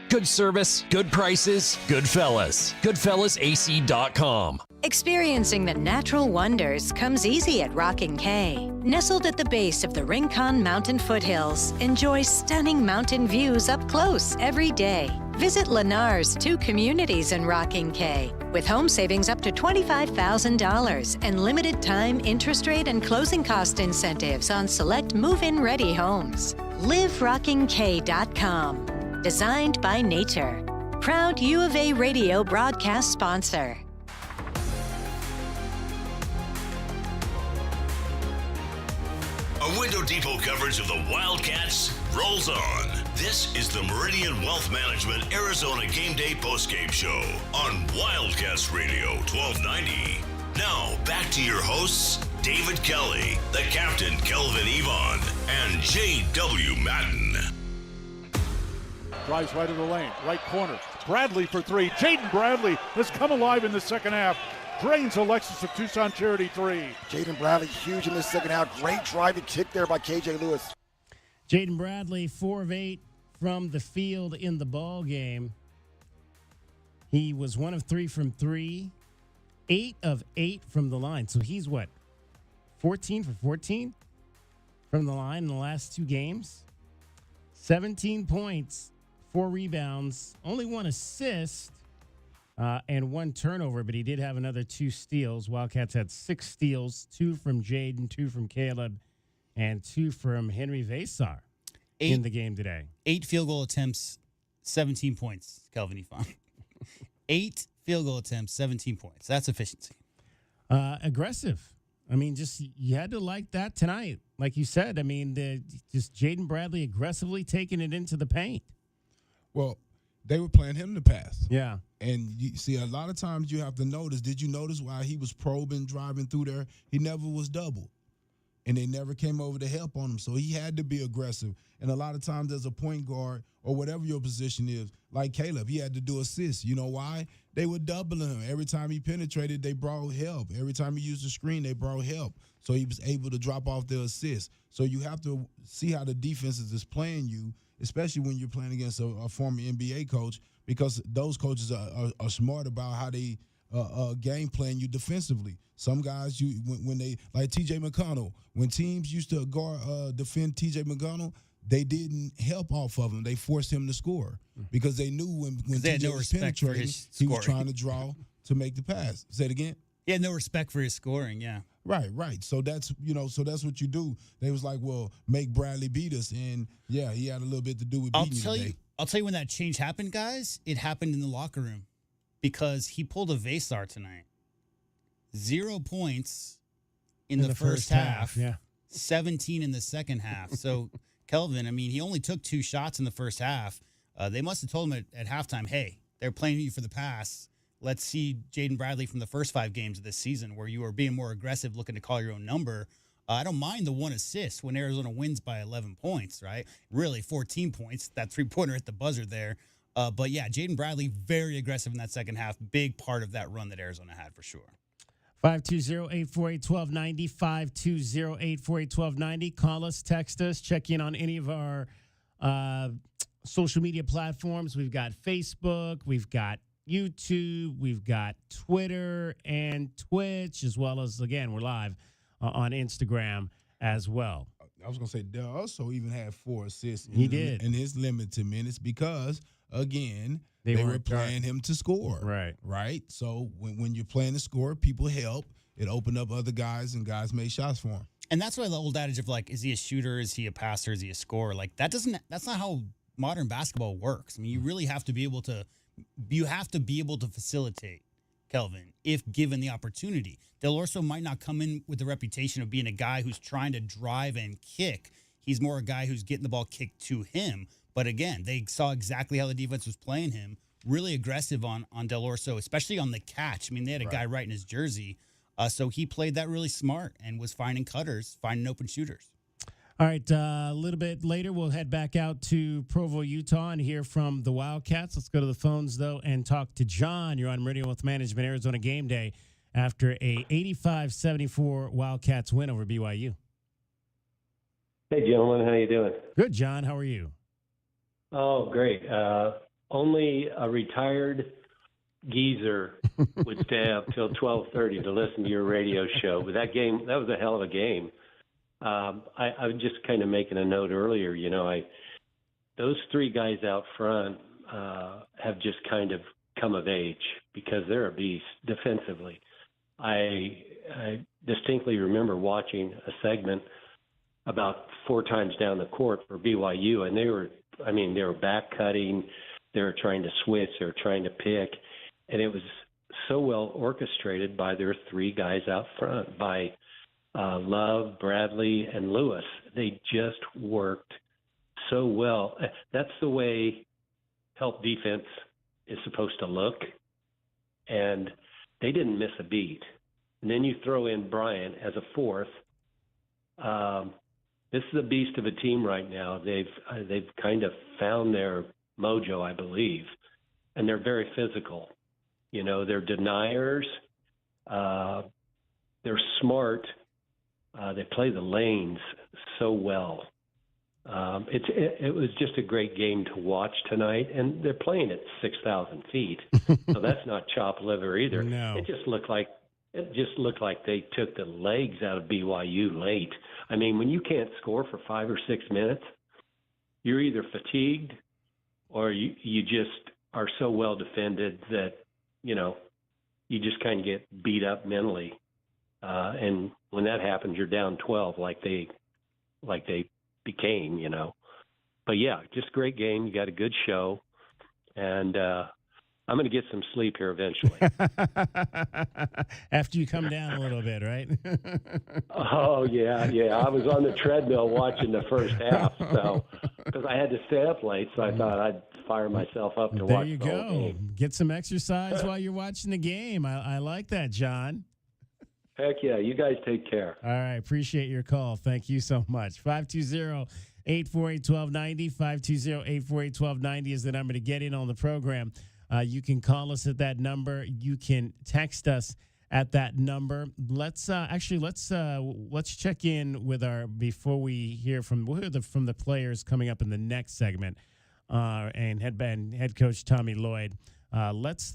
[SPEAKER 25] Good service, good prices, Goodfellas. GoodfellasAC.com.
[SPEAKER 7] Experiencing the natural wonders comes easy at Rockin' K. Nestled at the base of the Rincon Mountain foothills, enjoy stunning mountain views up close every day. Visit Lennar's 2 communities in Rockin' K, with home savings up to $25,000 and limited time interest rate and closing cost incentives on select move-in ready homes. LiveRockingK.com. Designed by nature. Proud U of A radio broadcast sponsor.
[SPEAKER 8] A Window Depot coverage of the Wildcats rolls on. This is the Meridian Wealth Management Arizona Game Day postgame show on Wildcats Radio 1290. Now, back to your hosts, David Kelly, the captain, Kelvin Evon, and J.W. Madden.
[SPEAKER 9] Drives right in the lane, right corner. Bradley for 3. Jaden Bradley has come alive in the second half. Drains Alexis of Tucson Charity 3.
[SPEAKER 10] Jaden Bradley huge in the second half. Great driving kick there by KJ Lewis.
[SPEAKER 11] Jaden Bradley, 4 of 8 from the field in the ball game. He was 1 of 3 from 3, 8 of 8 from the line. So he's what, 14 for 14 from the line in the last 2 games? 17 points, 4 rebounds, only 1 assist, and 1 turnover, but he did have another 2 steals. Wildcats had 6 steals, 2 from Jaden, 2 from Caleb, and 2 from Henry Vasar in the game today.
[SPEAKER 13] 8 field goal attempts, 17 points, Kelvin Ifan. 8 field goal attempts, 17 points. That's efficiency.
[SPEAKER 11] Aggressive. I mean, just you had to like that tonight. Like you said, I mean, just Jaden Bradley aggressively taking it into the paint.
[SPEAKER 12] Well, they were playing him to pass.
[SPEAKER 11] Yeah.
[SPEAKER 12] And you see, a lot of times you have to notice, did you notice while he was probing, driving through there, he never was doubled. And they never came over to help on him. So he had to be aggressive. And a lot of times as a point guard or whatever your position is, like Caleb, he had to do assists. You know why? They were doubling him. Every time he penetrated, they brought help. Every time he used the screen, they brought help. So he was able to drop off the assist. So you have to see how the defenses is playing you, especially when you're playing against a former NBA coach, because those coaches are smart about how they game plan you defensively. Some guys, when they, like T.J. McConnell, when teams used to defend T.J. McConnell, they didn't help off of him. They forced him to score because they knew when T.J. was penetrating, he was trying to draw to make the pass. Say it again?
[SPEAKER 13] He had no respect for his scoring, yeah.
[SPEAKER 12] Right. So that's what you do. They was like, well, make Bradley beat us, and yeah, he had a little bit to do with beating today.
[SPEAKER 13] I'll tell you when that change happened, guys. It happened in the locker room because he pulled a Vasar tonight. 0 points in the first half.
[SPEAKER 11] Yeah.
[SPEAKER 13] 17 in the second half. So, Kelvin, I mean, he only took 2 shots in the first half. They must have told him at halftime, hey, they're playing you for the pass. Let's see Jaden Bradley from the first 5 games of this season where you are being more aggressive, looking to call your own number. I don't mind the 1 assist when Arizona wins by 11 points, right? Really, 14 points, that 3-pointer at the buzzer there. But, yeah, Jaden Bradley, very aggressive in that second half. Big part of that run that Arizona had for sure.
[SPEAKER 11] 520-848-1290, 520-848-1290. Call us, text us, check in on any of our social media platforms. We've got Facebook, we've got YouTube, we've got Twitter and Twitch, as well as, again, we're live on Instagram as well.
[SPEAKER 12] I was going to say, Dell also even had 4 assists
[SPEAKER 11] he did
[SPEAKER 12] in his limited minutes because, again, they were playing him to score. Right? So when you're playing to score, people help. It opened up other guys, and guys made shots for him.
[SPEAKER 13] And that's why the old adage of, like, is he a shooter, is he a passer, is he a scorer? Like, that's not how modern basketball works. I mean, you really have to be able to facilitate, Kelvin, if given the opportunity. Del Orso might not come in with the reputation of being a guy who's trying to drive and kick. He's more a guy who's getting the ball kicked to him. But again, they saw exactly how the defense was playing him. Really aggressive on Del Orso, especially on the catch. I mean, they had a guy right in his jersey. So he played that really smart and was finding cutters, finding open shooters.
[SPEAKER 11] All right, a little bit later, we'll head back out to Provo, Utah, and hear from the Wildcats. Let's go to the phones, though, and talk to John. You're on Meridian Wealth Management, Arizona Game Day, after a 85-74 Wildcats win over BYU.
[SPEAKER 1] Hey, gentlemen, how you doing?
[SPEAKER 11] Good, John. How are you?
[SPEAKER 1] Oh, great. Only a retired geezer would stay up till 12:30 to listen to your radio show. But that was a hell of a game. I was just kind of making a note earlier. Those 3 guys out front have just kind of come of age because they're a beast defensively. I distinctly remember watching a segment about 4 times down the court for BYU, and they were back cutting, they were trying to switch, they were trying to pick, and it was so well orchestrated by their 3 guys out front, by Love, Bradley, and Lewis. They just worked so well. That's the way help defense is supposed to look, and they didn't miss a beat. And then you throw in Brian as a 4th. This is a beast of a team right now. They've kind of found their mojo, I believe, and they're very physical. They're deniers. They're smart. They play the lanes so well. It was just a great game to watch tonight, and they're playing at 6,000 feet, so that's not chopped liver either.
[SPEAKER 11] No.
[SPEAKER 1] It just looked like they took the legs out of BYU late. I mean, when you can't score for 5 or 6 minutes, you're either fatigued or you just are so well defended that you just kind of get beat up mentally. And when that happens, you're down 12 like they became, But yeah, just a great game. You got a good show, and I'm going to get some sleep here eventually.
[SPEAKER 11] After you come down a little bit, right?
[SPEAKER 1] Oh yeah. I was on the treadmill watching the first half, so because I had to stay up late, so I thought I'd fire myself up to watch
[SPEAKER 11] There you
[SPEAKER 1] the whole
[SPEAKER 11] go.
[SPEAKER 1] game.
[SPEAKER 11] Get some exercise while you're watching the game. I like that, John.
[SPEAKER 1] Heck yeah, you guys take care.
[SPEAKER 11] All right, appreciate your call. Thank you so much. 520-848-1290. 520-848-1290 is the number to get in on the program. You can call us at that number. You can text us at that number. Let's check in with before we hear from the players coming up in the next segment. And head coach Tommy Lloyd. Let's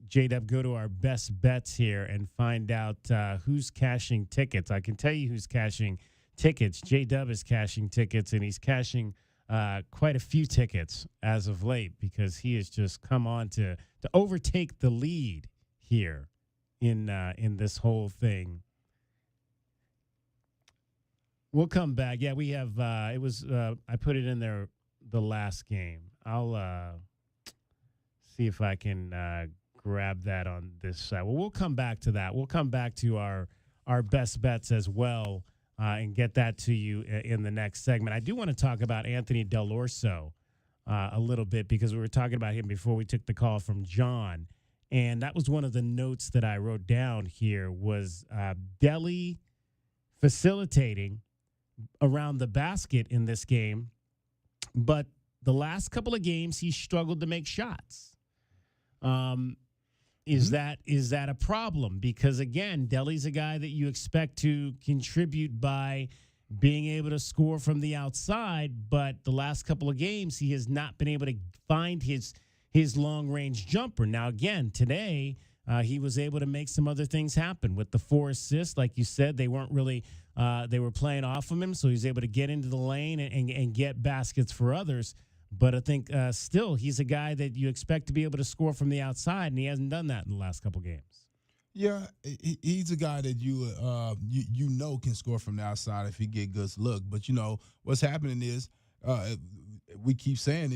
[SPEAKER 11] J-Dub, go to our best bets here and find out who's cashing tickets. I can tell you who's cashing tickets. J-Dub is cashing tickets, and he's cashing quite a few tickets as of late because he has just come on to overtake the lead here in this whole thing. We'll come back. Yeah, we have. I put it in there the last game. I'll see if I can grab that on this side. Well, we'll come back to that. We'll come back to our best bets as well and get that to you in the next segment. I do want to talk about Anthony Del Orso a little bit because we were talking about him before we took the call from John. And that was one of the notes that I wrote down here was Delhi facilitating around the basket in this game. But the last couple of games, he struggled to make shots. Is that a problem? Because, again, Delhi's a guy that you expect to contribute by being able to score from the outside, but the last couple of games he has not been able to find his long-range jumper. Now, again, today he was able to make some other things happen with the 4 assists. Like you said, they weren't really they were playing off of him, so he was able to get into the lane and get baskets for others. But I think still he's a guy that you expect to be able to score from the outside, and he hasn't done that in the last couple games.
[SPEAKER 12] Yeah, he's a guy that you can score from the outside if he get good look. But, what's happening is we keep saying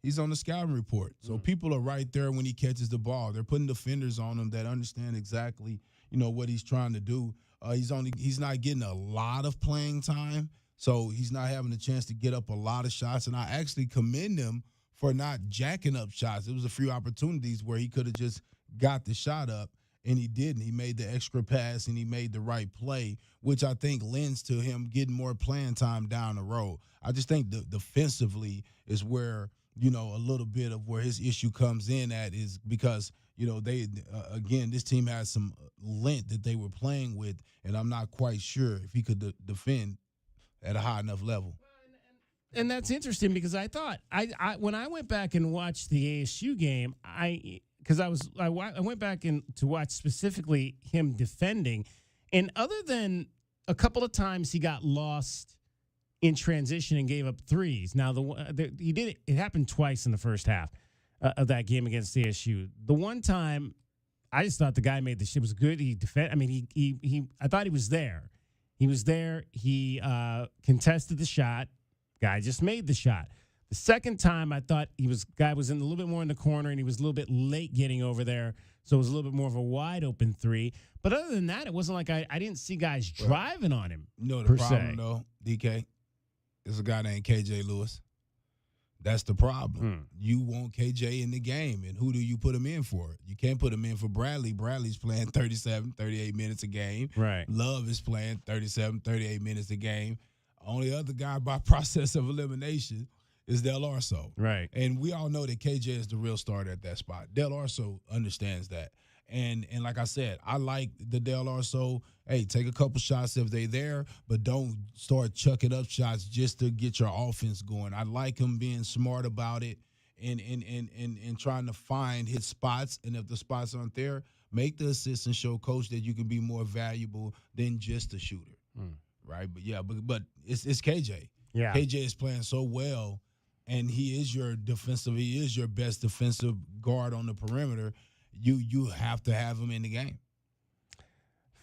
[SPEAKER 12] he's on the scouting report. So people are right there when he catches the ball. They're putting defenders on him that understand exactly, what he's trying to do. He's not getting a lot of playing time. So he's not having a chance to get up a lot of shots. And I actually commend him for not jacking up shots. There was a few opportunities where he could have just got the shot up, and he didn't. He made the extra pass, and he made the right play, which I think lends to him getting more playing time down the road. I just think defensively is where, a little bit of where his issue comes in at is because, this team has some length that they were playing with, and I'm not quite sure if he could defend at a high enough level.
[SPEAKER 11] And that's interesting because I thought I when I went back and watched the ASU game, I went back to watch specifically him defending, and other than a couple of times he got lost in transition and gave up threes. Now it happened twice in the first half of that game against ASU. The one time I just thought the guy made the shit was good. He defended. I mean, I thought he was there. He was there. He contested the shot. Guy just made the shot. The second time, I thought guy was in a little bit more in the corner, and he was a little bit late getting over there, so it was a little bit more of a wide open three. But other than that, it wasn't like I didn't see guys driving on him.
[SPEAKER 12] The problem though, DK, is a guy named KJ Lewis. That's the problem. You want KJ in the game, and who do you put him in for? You can't put him in for Bradley. Bradley's playing 37, 38 minutes a game.
[SPEAKER 11] Right.
[SPEAKER 12] Love is playing 37, 38 minutes a game. Only other guy by process of elimination is Del Orso.
[SPEAKER 11] Right.
[SPEAKER 12] And we all know that KJ is the real starter at that spot. Del Orso understands that. And like I said, I like the Dale Arceau. Hey, take a couple shots if they there, but don't start chucking up shots just to get your offense going. I like him being smart about it and trying to find his spots. And if the spots aren't there, make the assistant show coach that you can be more valuable than just a shooter. Right? But yeah, but it's KJ.
[SPEAKER 11] Yeah.
[SPEAKER 12] KJ is playing so well, and he is your best defensive guard on the perimeter. You have to have him in the game.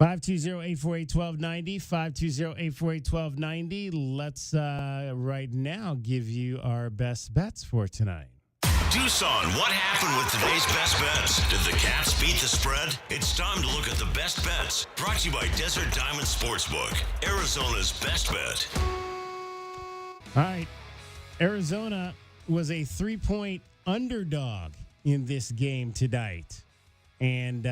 [SPEAKER 11] 520-848-1290, 520-848-1290. Let's right now give you our best bets for tonight.
[SPEAKER 8] Tucson, what happened with today's best bets? Did the Cats beat the spread? It's time to look at the best bets. Brought to you by Desert Diamond Sportsbook, Arizona's best bet.
[SPEAKER 11] All right. Arizona was a 3-point underdog in this game tonight. And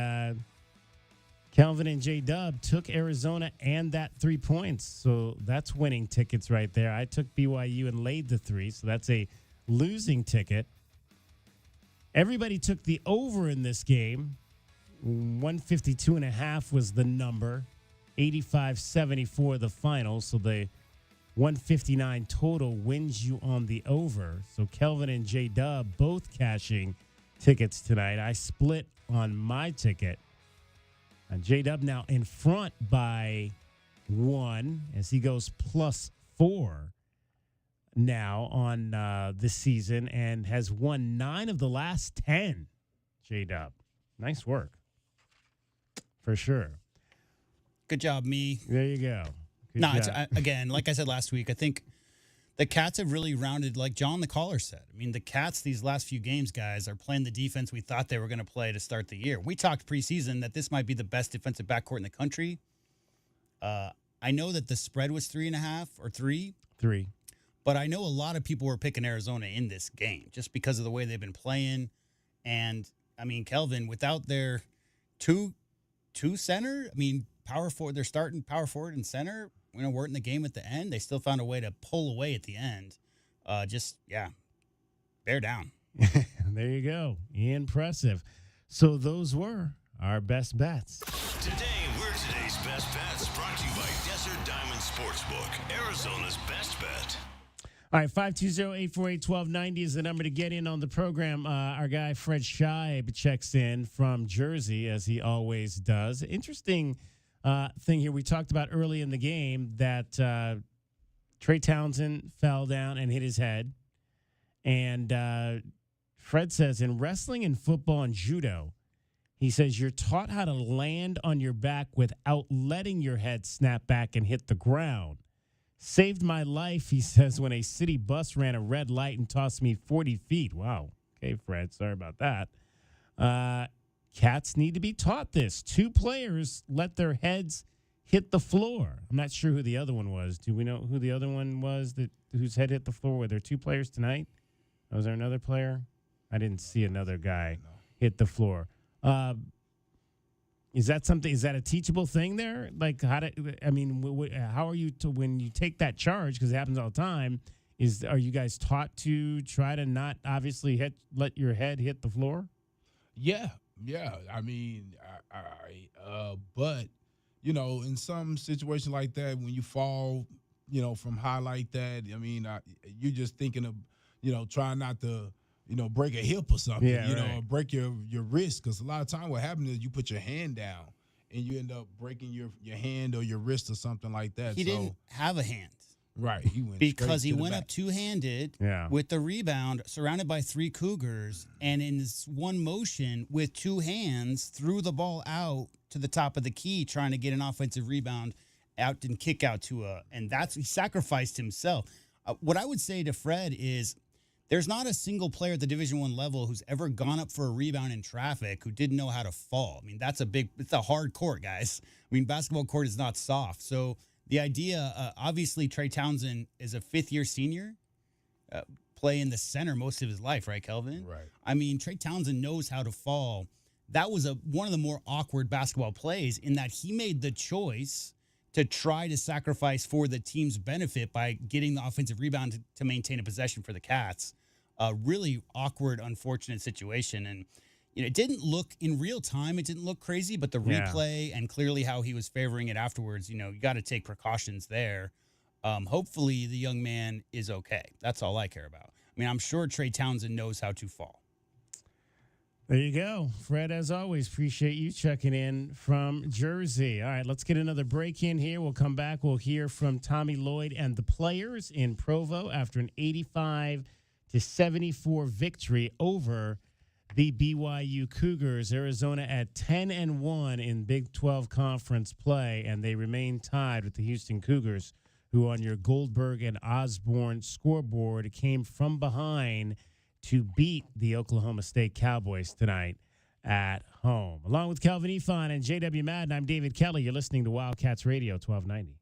[SPEAKER 11] Kelvin and J-Dub took Arizona and that 3 points. So that's winning tickets right there. I took BYU and laid the 3, so that's a losing ticket. Everybody took the over in this game. 152.5 was the number. 85-74 the final. So the 159 total wins you on the over. So Kelvin and J-Dub both cashing tickets tonight. I split on my ticket. And J-Dub now in front by 1 as he goes +4 now on this season and has won 9 of the last 10. J-Dub. Nice work. For sure.
[SPEAKER 13] Good job, me.
[SPEAKER 11] There you go. Good
[SPEAKER 13] No,
[SPEAKER 11] job.
[SPEAKER 13] again, like I said last week, I think the Cats have really rounded, like John the caller said. I mean, the Cats these last few games, guys, are playing the defense we thought they were going to play to start the year. We talked preseason that this might be the best defensive backcourt in the country. I know that the spread was 3.5 or 3.
[SPEAKER 11] 3.
[SPEAKER 13] But I know a lot of people were picking Arizona in this game just because of the way they've been playing. And, I mean, Kelvin, without their two center, I mean, power forward, they're starting power forward and center. We're in the game at the end. They still found a way to pull away at the end. Bear down.
[SPEAKER 11] There you go. Impressive. So those were our best bets.
[SPEAKER 8] Today, we're today's best bets, brought to you by Desert Diamond Sportsbook, Arizona's best bet.
[SPEAKER 11] All right, 520-848-1290 is the number to get in on the program. Our guy Fred Scheib checks in from Jersey, as he always does. Interesting thing here. We talked about early in the game that Trey Townsend fell down and hit his head. And Fred says, in wrestling and football and judo, he says, you're taught how to land on your back without letting your head snap back and hit the ground. Saved my life, he says, when a city bus ran a red light and tossed me 40 feet. Wow. Okay, Fred, sorry about that. Cats need to be taught this. 2 players let their heads hit the floor. I'm not sure who the other one was. Do we know who the other one was whose head hit the floor? Were there 2 players tonight? Was there another player? I didn't see another guy hit the floor. Is that something? Is that a teachable thing there? Like, how are you when you take that charge? Because it happens all the time. Are you guys taught to try to not obviously let your head hit the floor?
[SPEAKER 12] Yeah. I mean, but in some situation like that, when you fall, from high like that, I mean, you're just thinking of, trying not to, break a hip or something, or break your wrist. Because a lot of time what happens is you put your hand down and you end up breaking your hand or your wrist or something like that.
[SPEAKER 13] He didn't have a hand.
[SPEAKER 12] Right. He went
[SPEAKER 13] because he went up two-handed with the rebound, surrounded by 3 Cougars, and in this one motion with 2 hands threw the ball out to the top of the key, trying to get an offensive rebound out and kick out and he sacrificed himself. What I would say to Fred is there's not a single player at the Division I level who's ever gone up for a rebound in traffic who didn't know how to fall. I mean, it's a hard court, guys. I mean, basketball court is not soft. So the idea, obviously, Trey Townsend is a 5th-year senior, play in the center most of his life, right, Kelvin?
[SPEAKER 12] Right.
[SPEAKER 13] I mean, Trey Townsend knows how to fall. That was one of the more awkward basketball plays in that he made the choice to try to sacrifice for the team's benefit by getting the offensive rebound to maintain a possession for the Cats. A really awkward, unfortunate situation. And, it didn't look in real time. It didn't look crazy, but the replay and clearly how he was favoring it afterwards, you got to take precautions there. Hopefully the young man is okay. That's all I care about. I mean, I'm sure Trey Townsend knows how to fall.
[SPEAKER 11] There you go. Fred, as always, appreciate you checking in from Jersey. All right, let's get another break in here. We'll come back. We'll hear from Tommy Lloyd and the players in Provo after an 85-74 victory over the BYU Cougars. Arizona at 10-1 in Big 12 conference play, and they remain tied with the Houston Cougars, who on your Goldberg and Osborne scoreboard came from behind to beat the Oklahoma State Cowboys tonight at home. Along with Calvin Efon and J.W. Madden, I'm David Kelly. You're listening to Wildcats Radio 1290.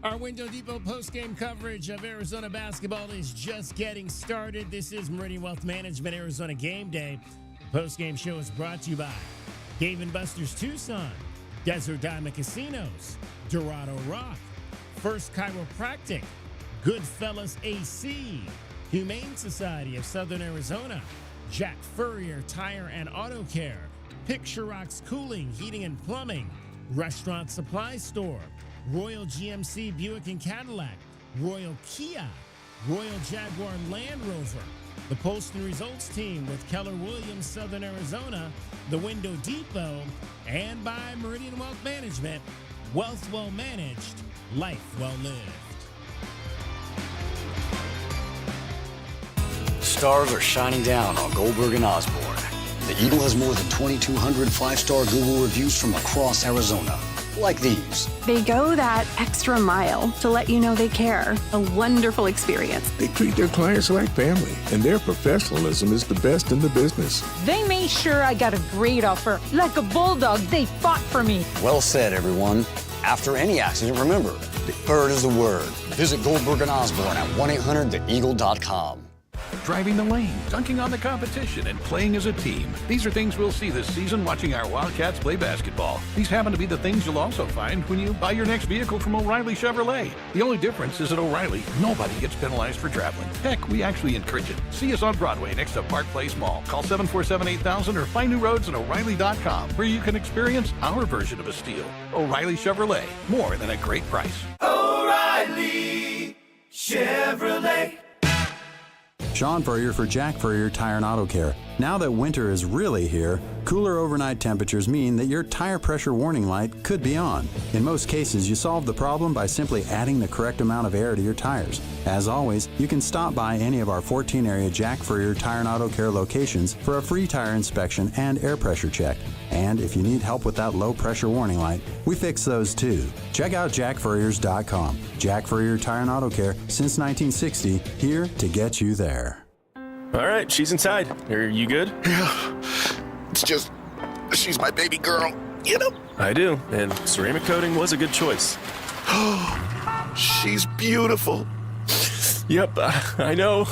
[SPEAKER 11] Our Window Depot postgame coverage of Arizona basketball is just getting started. This is Meridian Wealth Management Arizona Game Day. The postgame show is brought to you by Dave & Buster's Tucson, Desert Diamond Casinos, Dorado Rock, First Chiropractic, Goodfellas AC, Humane Society of Southern Arizona, Jack Furrier Tire and Auto Care, Picture Rocks Cooling, Heating and Plumbing, Restaurant Supply Store, Royal GMC Buick and Cadillac, Royal Kia, Royal Jaguar Land Rover, the Post and Results Team with Keller Williams, Southern Arizona, the Window Depot, and by Meridian Wealth Management, wealth well managed, life well lived.
[SPEAKER 2] Stars are shining down on Goldberg and Osborne. The Eagle has more than 2,200 five-star Google reviews from across Arizona, like these.
[SPEAKER 4] They go that extra mile to let you know they care. A wonderful experience.
[SPEAKER 16] They treat their clients like family, and their professionalism is the best in the business.
[SPEAKER 17] They made sure I got a great offer. Like a bulldog, they fought for me.
[SPEAKER 2] Well said, everyone. After any accident, remember, the bird is the word. Visit Goldberg and Osborne at 1-800-THEEAGLE.com.
[SPEAKER 19] Driving the lane, dunking on the competition, and playing as a team. These are things we'll see this season watching our Wildcats play basketball. These happen to be the things you'll also find when you buy your next vehicle from O'Reilly Chevrolet. The only difference is at O'Reilly, nobody gets penalized for traveling. Heck, we actually encourage it. See us on Broadway next to Park Place Mall. Call 747-8000 or find new roads at O'Reilly.com, where you can experience our version of a steal. O'Reilly Chevrolet, more than a great price.
[SPEAKER 20] O'Reilly Chevrolet.
[SPEAKER 26] Sean Furrier for Jack Furrier Tire and Auto Care. Now that winter is really here, cooler overnight temperatures mean that your tire pressure warning light could be on. In most cases, you solve the problem by simply adding the correct amount of air to your tires. As always, you can stop by any of our 14-area Jack Furrier Tire and Auto Care locations for a free tire inspection and air pressure check. And if you need help with that low-pressure warning light, we fix those too. Check out jackfurriers.com. Jack Furrier Tire and Auto Care, since 1960, here to get you there.
[SPEAKER 5] All right, she's inside. Are you good?
[SPEAKER 3] Yeah. It's just, she's my baby girl, you know?
[SPEAKER 5] I do, and ceramic coating was a good choice.
[SPEAKER 3] Oh, she's beautiful.
[SPEAKER 5] Yep, I know.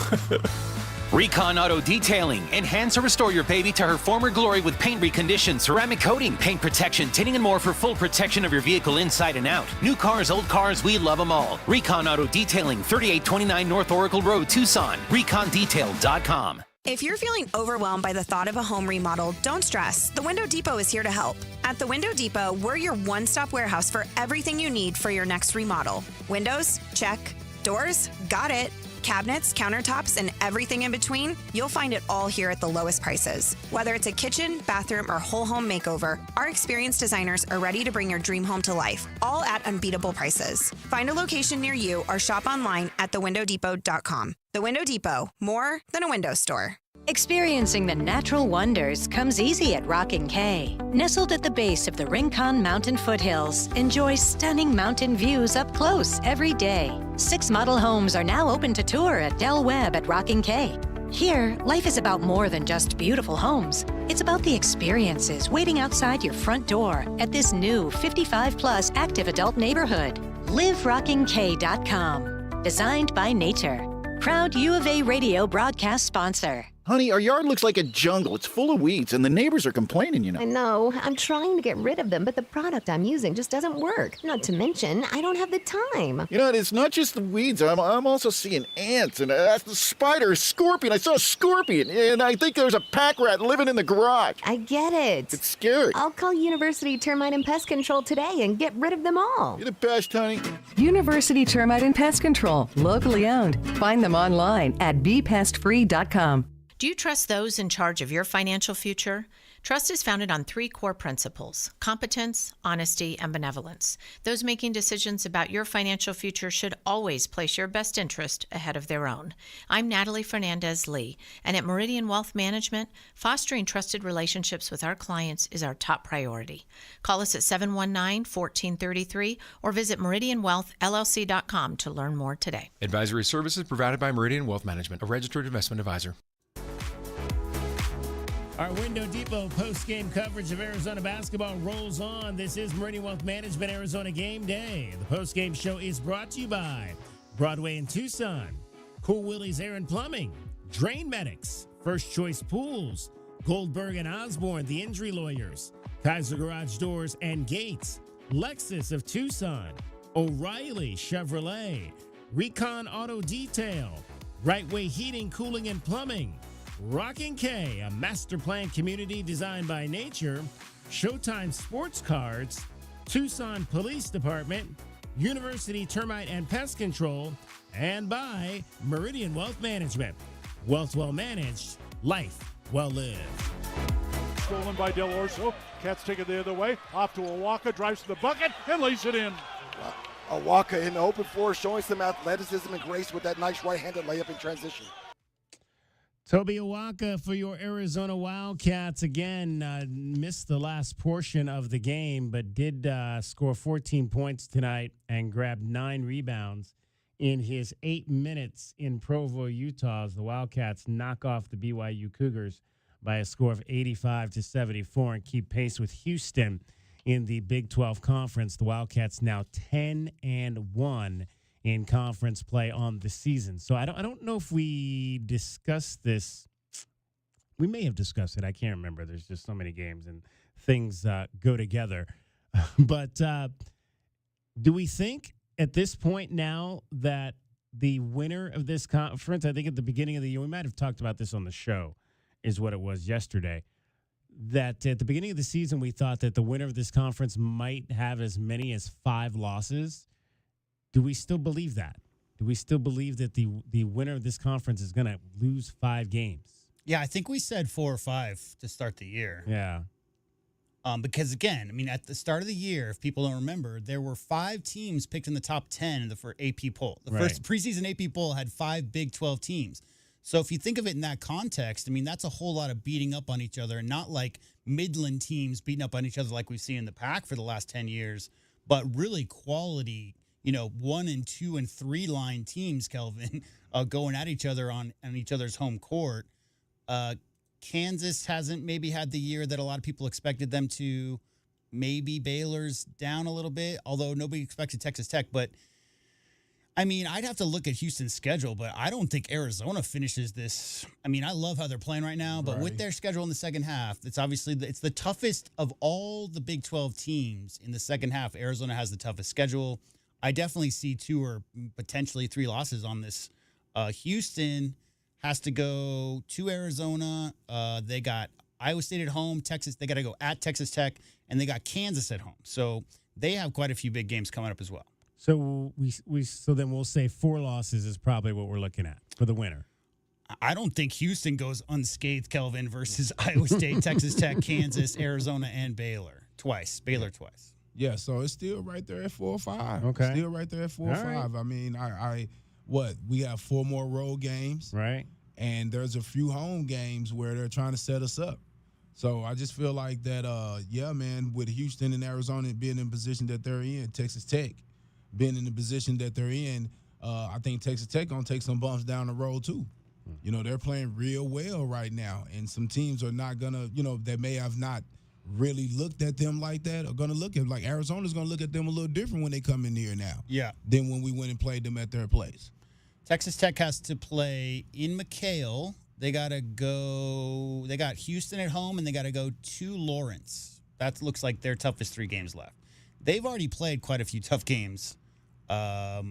[SPEAKER 27] Recon Auto Detailing. Enhance or restore your baby to her former glory with paint recondition, ceramic coating, paint protection, tinting, and more for full protection of your vehicle inside and out. New cars, old cars, we love them all. Recon Auto Detailing, 3829 North Oracle Road, Tucson. ReconDetail.com.
[SPEAKER 28] If you're feeling overwhelmed by the thought of a home remodel, don't stress. The Window Depot is here to help. At the Window Depot, we're your one-stop warehouse for everything you need for your next remodel. Windows? Check. Doors? Got it. Cabinets, countertops, and everything in between, you'll find it all here at the lowest prices. Whether it's a kitchen, bathroom, or whole home makeover, our experienced designers are ready to bring your dream home to life, all at unbeatable prices. Find a location near you or shop online at thewindowdepot.com. The Window Depot, more than a window store.
[SPEAKER 7] Experiencing the natural wonders comes easy at Rockin' K. Nestled at the base of the Rincon Mountain foothills, enjoy stunning mountain views up close every day. 6 model homes are now open to tour at Del Webb at Rockin' K. Here, life is about more than just beautiful homes. It's about the experiences waiting outside your front door at this new 55-plus active adult neighborhood. LiveRockingK.com. Designed by nature. Proud U of A radio broadcast sponsor.
[SPEAKER 3] Honey, our yard looks like a jungle. It's full of weeds, and the neighbors are complaining, you know.
[SPEAKER 6] I know. I'm trying to get rid of them, but the product I'm using just doesn't work. Not to mention, I don't have the time.
[SPEAKER 3] You know, it's not just the weeds. I'm also seeing ants and the spider, a scorpion. I saw a scorpion, and I think there's a pack rat living in the garage.
[SPEAKER 6] I get it.
[SPEAKER 3] It's scary.
[SPEAKER 6] I'll call University Termite and Pest Control today and get rid of them all.
[SPEAKER 3] You're the best, honey.
[SPEAKER 14] University Termite and Pest Control, locally owned. Find them online at bepestfree.com.
[SPEAKER 15] Do you trust those in charge of your financial future? Trust is founded on 3 core principles: competence, honesty, and benevolence. Those making decisions about your financial future should always place your best interest ahead of their own. I'm Natalie Fernandez-Lee, and at Meridian Wealth Management, fostering trusted relationships with our clients is our top priority. Call us at 719-1433 or visit meridianwealthllc.com to learn more today.
[SPEAKER 18] Advisory services provided by Meridian Wealth Management, a registered investment advisor.
[SPEAKER 11] Our Window Depot post-game coverage of Arizona basketball rolls on. This is Meridian Wealth Management Arizona Game Day. The post-game show is brought to you by Broadway in Tucson, Cool Willie's Air and Plumbing, Drain Medics, First Choice Pools, Goldberg and Osborne, the Injury Lawyers, Kaiser Garage Doors and Gates, Lexus of Tucson, O'Reilly Chevrolet, Recon Auto Detail, Right Way Heating, Cooling, and Plumbing, Rockin' K, a master plan community designed by nature, Showtime Sports Cards, Tucson Police Department, University Termite and Pest Control, and by Meridian Wealth Management. Wealth well managed, life well lived.
[SPEAKER 9] Stolen by Del Orso. Cats take it the other way. Off to Awaka, drives to the bucket, and lays it in.
[SPEAKER 10] Awaka in the open floor, showing some athleticism and grace with that nice right-handed layup in transition.
[SPEAKER 11] Toby Awaka for your Arizona Wildcats. Again, missed the last portion of the game, but did score 14 points tonight and grabbed 9 rebounds in his 8 minutes in Provo, Utah, as the Wildcats knock off the BYU Cougars by a score of 85-74 and keep pace with Houston in the Big 12 Conference. The Wildcats now 10-1 in conference play on the season. So I don't know if we discussed this. We may have discussed it. I can't remember. There's just so many games and things go together. But do we think at this point now that the winner of this conference, I think at the beginning of the year, we might have talked about this on the show, is what it was yesterday, that at the beginning of the season we thought that the winner of this conference might have as many as 5 losses. Do we still believe that? Do we still believe that the winner of this conference is going to lose 5 games?
[SPEAKER 13] Yeah, I think we said 4 or 5 to start the year.
[SPEAKER 11] Yeah.
[SPEAKER 13] Because, again, I mean, at the start of the year, if people don't remember, there were 5 teams picked in the top 10 in the AP poll. The first preseason AP poll had 5 Big 12 teams. So if you think of it in that context, I mean, that's a whole lot of beating up on each other, and not like Midland teams beating up on each other like we've seen in the Pac for the last 10 years, but really quality, 1 and 2 and 3 line teams, Kelvin, going at each other on each other's home court. Kansas hasn't maybe had the year that a lot of people expected them to. Maybe Baylor's down a little bit, although nobody expected Texas Tech. But, I mean, I'd have to look at Houston's schedule, but I don't think Arizona finishes this. I mean, I love how they're playing right now, but with their schedule in the second half, it's obviously it's the toughest of all the Big 12 teams in the second half. Arizona has the toughest schedule. I definitely see 2 or potentially 3 losses on this. Houston has to go to Arizona. They got Iowa State at home. Texas, they got to go at Texas Tech, and they got Kansas at home. So they have quite a few big games coming up as well.
[SPEAKER 11] So so then we'll say 4 losses is probably what we're looking at for the winner.
[SPEAKER 13] I don't think Houston goes unscathed, Kelvin, versus Iowa State, Texas Tech, Kansas, Arizona, and Baylor twice.
[SPEAKER 12] Yeah, so it's still right there at 4 or 5.
[SPEAKER 11] Okay.
[SPEAKER 12] Still right there at 4 or 5. Right. I mean, we have 4 more road games.
[SPEAKER 11] Right.
[SPEAKER 12] And there's a few home games where they're trying to set us up. So I just feel like that, with Houston and Arizona being in the position that they're in, Texas Tech being in the position that they're in, I think Texas Tech going to take some bumps down the road too. They're playing real well right now, and some teams are not going to, that may have not really looked at them like that are going to look at, like Arizona's going to look at them a little different when they come in here now.
[SPEAKER 13] Yeah.
[SPEAKER 12] Than when we went and played them at their place.
[SPEAKER 13] Texas Tech has to play in McHale. They got Houston at home, and they got to go to Lawrence. That looks like their toughest 3 games left. They've already played quite a few tough games. But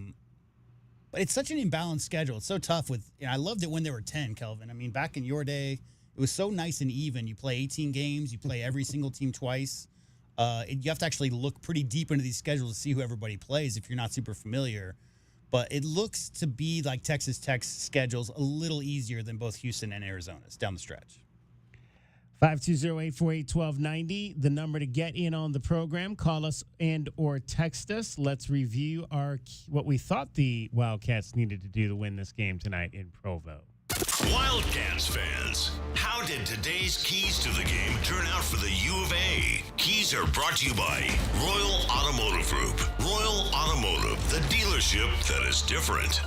[SPEAKER 13] it's such an imbalanced schedule. It's so tough I loved it when there were 10, Kelvin. I mean, back in your day, it was so nice and even. You play 18 games. You play every single team twice. You have to actually look pretty deep into these schedules to see who everybody plays if you're not super familiar. But it looks to be like Texas Tech's schedule's a little easier than both Houston and Arizona's down the stretch.
[SPEAKER 11] 520-848-1290, the number to get in on the program. Call us and or text us. Let's review what we thought the Wildcats needed to do to win this game tonight in Provo.
[SPEAKER 1] Wildcats fans, how did today's keys to the game turn out for the U of A? Keys are brought to you by Royal Automotive Group. Royal Automotive, the dealership that is different.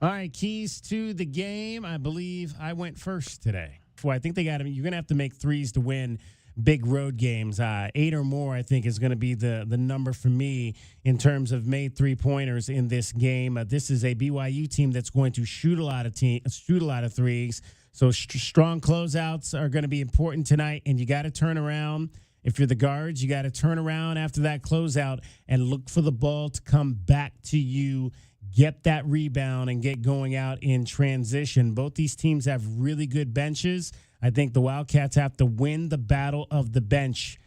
[SPEAKER 11] All right, keys to the game. I believe I went first today. I think you're going to have to make threes to win big road games. 8 or more, I think, is going to be the number for me in terms of made 3-pointers in this game. This is a BYU team that's going to shoot a lot of threes. So strong closeouts are going to be important tonight, and you got to turn around. If you're the guards, you got to turn around after that closeout and look for the ball to come back to you. Get that rebound and get going out in transition. Both these teams have really good benches. I think the Wildcats have to win the battle of the bench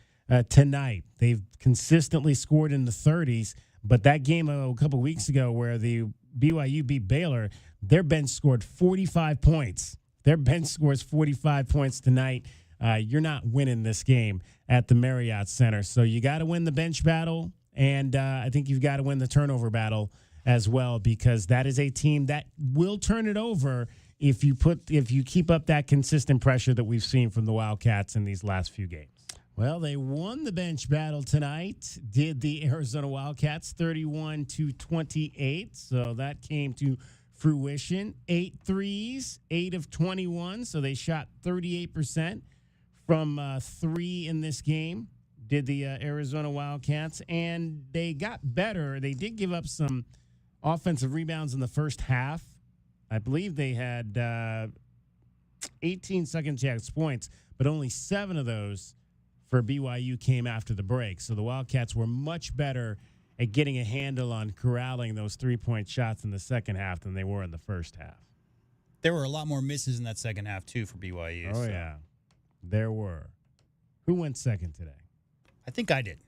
[SPEAKER 11] tonight. They've consistently scored in the 30s, but that game a couple weeks ago where the BYU beat Baylor, their bench scored 45 points. Their bench scores 45 points tonight. You're not winning this game at the Marriott Center. So you got to win the bench battle, and I think you've got to win the turnover battle as well, because that is a team that will turn it over if you keep up that consistent pressure that we've seen from the Wildcats in these last few games. Well, they won the bench battle tonight, did the Arizona Wildcats, 31-28. So that came to fruition. 8 threes, 8 of 21. So they shot 38% from 3 in this game, did the Arizona Wildcats. And they got better. They did give up some offensive rebounds in the first half. I believe they had 18 second chance points, but only 7 of those for BYU came after the break. So the Wildcats were much better at getting a handle on corralling those 3-point shots in the second half than they were in the first half.
[SPEAKER 13] There were a lot more misses in that second half, too, for BYU.
[SPEAKER 11] Oh, yeah. There were. Who went second today?
[SPEAKER 13] I think I did.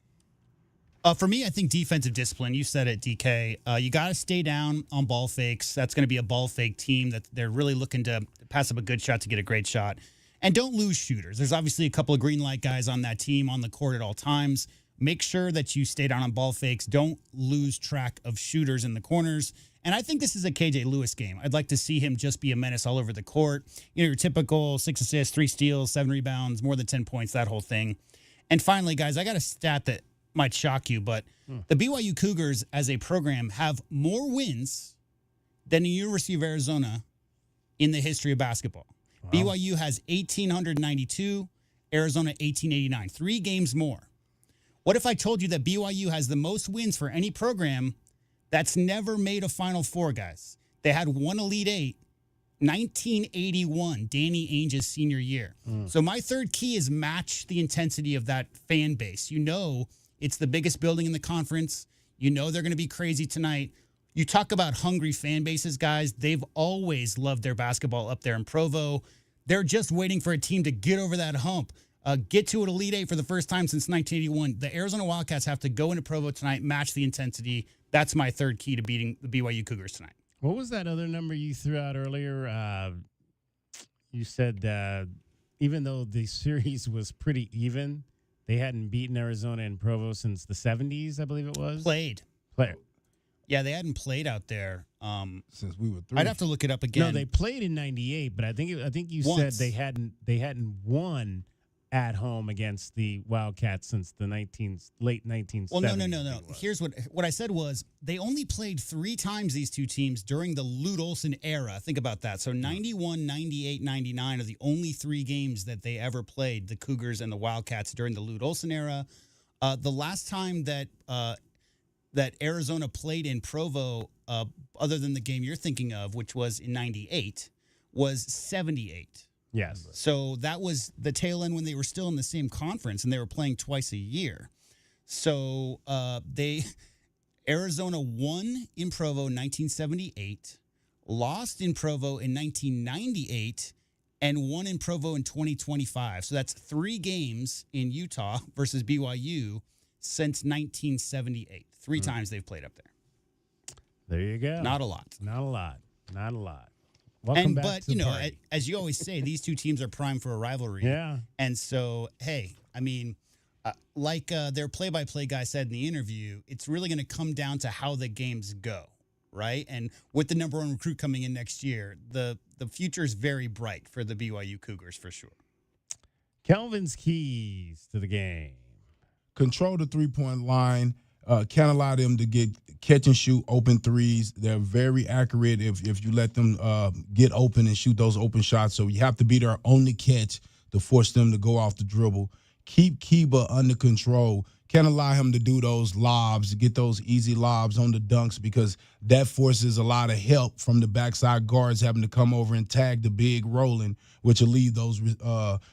[SPEAKER 13] For me, I think defensive discipline. You said it, DK. You got to stay down on ball fakes. That's going to be a ball fake team that they're really looking to pass up a good shot to get a great shot. And don't lose shooters. There's obviously a couple of green light guys on that team on the court at all times. Make sure that you stay down on ball fakes. Don't lose track of shooters in the corners. And I think this is a KJ Lewis game. I'd like to see him just be a menace all over the court. You know, your typical 6 assists, 3 steals, 7 rebounds, more than 10 points, that whole thing. And finally, guys, I got a stat that might shock you, but the BYU Cougars as a program have more wins than the University of Arizona in the history of basketball. Wow. BYU has 1,892, Arizona 1,889, 3 games more. What if I told you that BYU has the most wins for any program that's never made a Final Four, guys? They had one Elite Eight, 1981, Danny Ainge's senior year. So my third key is match the intensity of that fan base. You know it's the biggest building in the conference. You know they're going to be crazy tonight. You talk about hungry fan bases, guys. They've always loved their basketball up there in Provo. They're just waiting for a team to get over that hump, get to an Elite Eight for the first time since 1981. The Arizona Wildcats have to go into Provo tonight, match the intensity. That's my third key to beating the BYU Cougars tonight.
[SPEAKER 11] What was that other number you threw out earlier? You said even though the series was pretty even, they hadn't beaten Arizona in Provo since the 70s, I believe it was.
[SPEAKER 13] Played. Yeah, they hadn't played out there
[SPEAKER 12] since we were 3.
[SPEAKER 13] I'd have to look it up again.
[SPEAKER 11] No, they played in '98, but I think you
[SPEAKER 13] Once.
[SPEAKER 11] said they hadn't won at home against the Wildcats since the late 1970s.
[SPEAKER 13] Well, no. Here's what I said was they only played 3 times, these two teams, during the Lute Olson era. Think about that. So 91, 98, 99 are the only 3 games that they ever played, the Cougars and the Wildcats, during the Lute Olson era. The last time that Arizona played in Provo, other than the game you're thinking of, which was in 98, was 78.
[SPEAKER 11] Yes.
[SPEAKER 13] So that was the tail end when they were still in the same conference and they were playing twice a year. So Arizona won in Provo in 1978, lost in Provo in 1998, and won in Provo in 2025. So that's 3 games in Utah versus BYU since 1978. 3 times they've played up there.
[SPEAKER 11] There you go.
[SPEAKER 13] Not a lot.
[SPEAKER 11] Not a lot. Welcome back
[SPEAKER 13] but
[SPEAKER 11] to the
[SPEAKER 13] you know,
[SPEAKER 11] party.
[SPEAKER 13] as you always say, these two teams are primed for a rivalry.
[SPEAKER 11] Yeah.
[SPEAKER 13] And so, hey, I mean, like their play-by-play guy said in the interview, it's really going to come down to how the games go, right? And with the number 1 recruit coming in next year, the future is very bright for the BYU Cougars for sure.
[SPEAKER 11] Kelvin's keys to the game.
[SPEAKER 12] Control the three-point line. Can't allow them to get catch and shoot open threes. They're very accurate if you let them get open and shoot those open shots. So you have to be there on the catch to force them to go off the dribble. Keep Kiba under control. Can't allow him to do those lobs, get those easy lobs on the dunks, because that forces a lot of help from the backside guards having to come over and tag the big rolling, which will leave those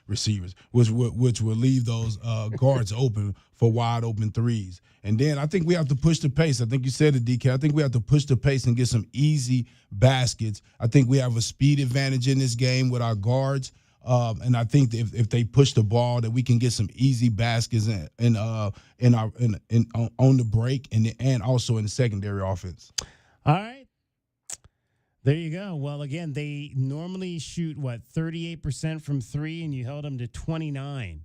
[SPEAKER 12] receivers, which will leave those guards open for wide open threes. And then I think we have to push the pace. I think you said it, DK. I think we have to push the pace and get some easy baskets. I think we have a speed advantage in this game with our guards. And I think that if they push the ball, that we can get some easy baskets on the break and also in the secondary offense.
[SPEAKER 11] All right. There you go. Well, again, they normally shoot 38% from 3, and you held them to 29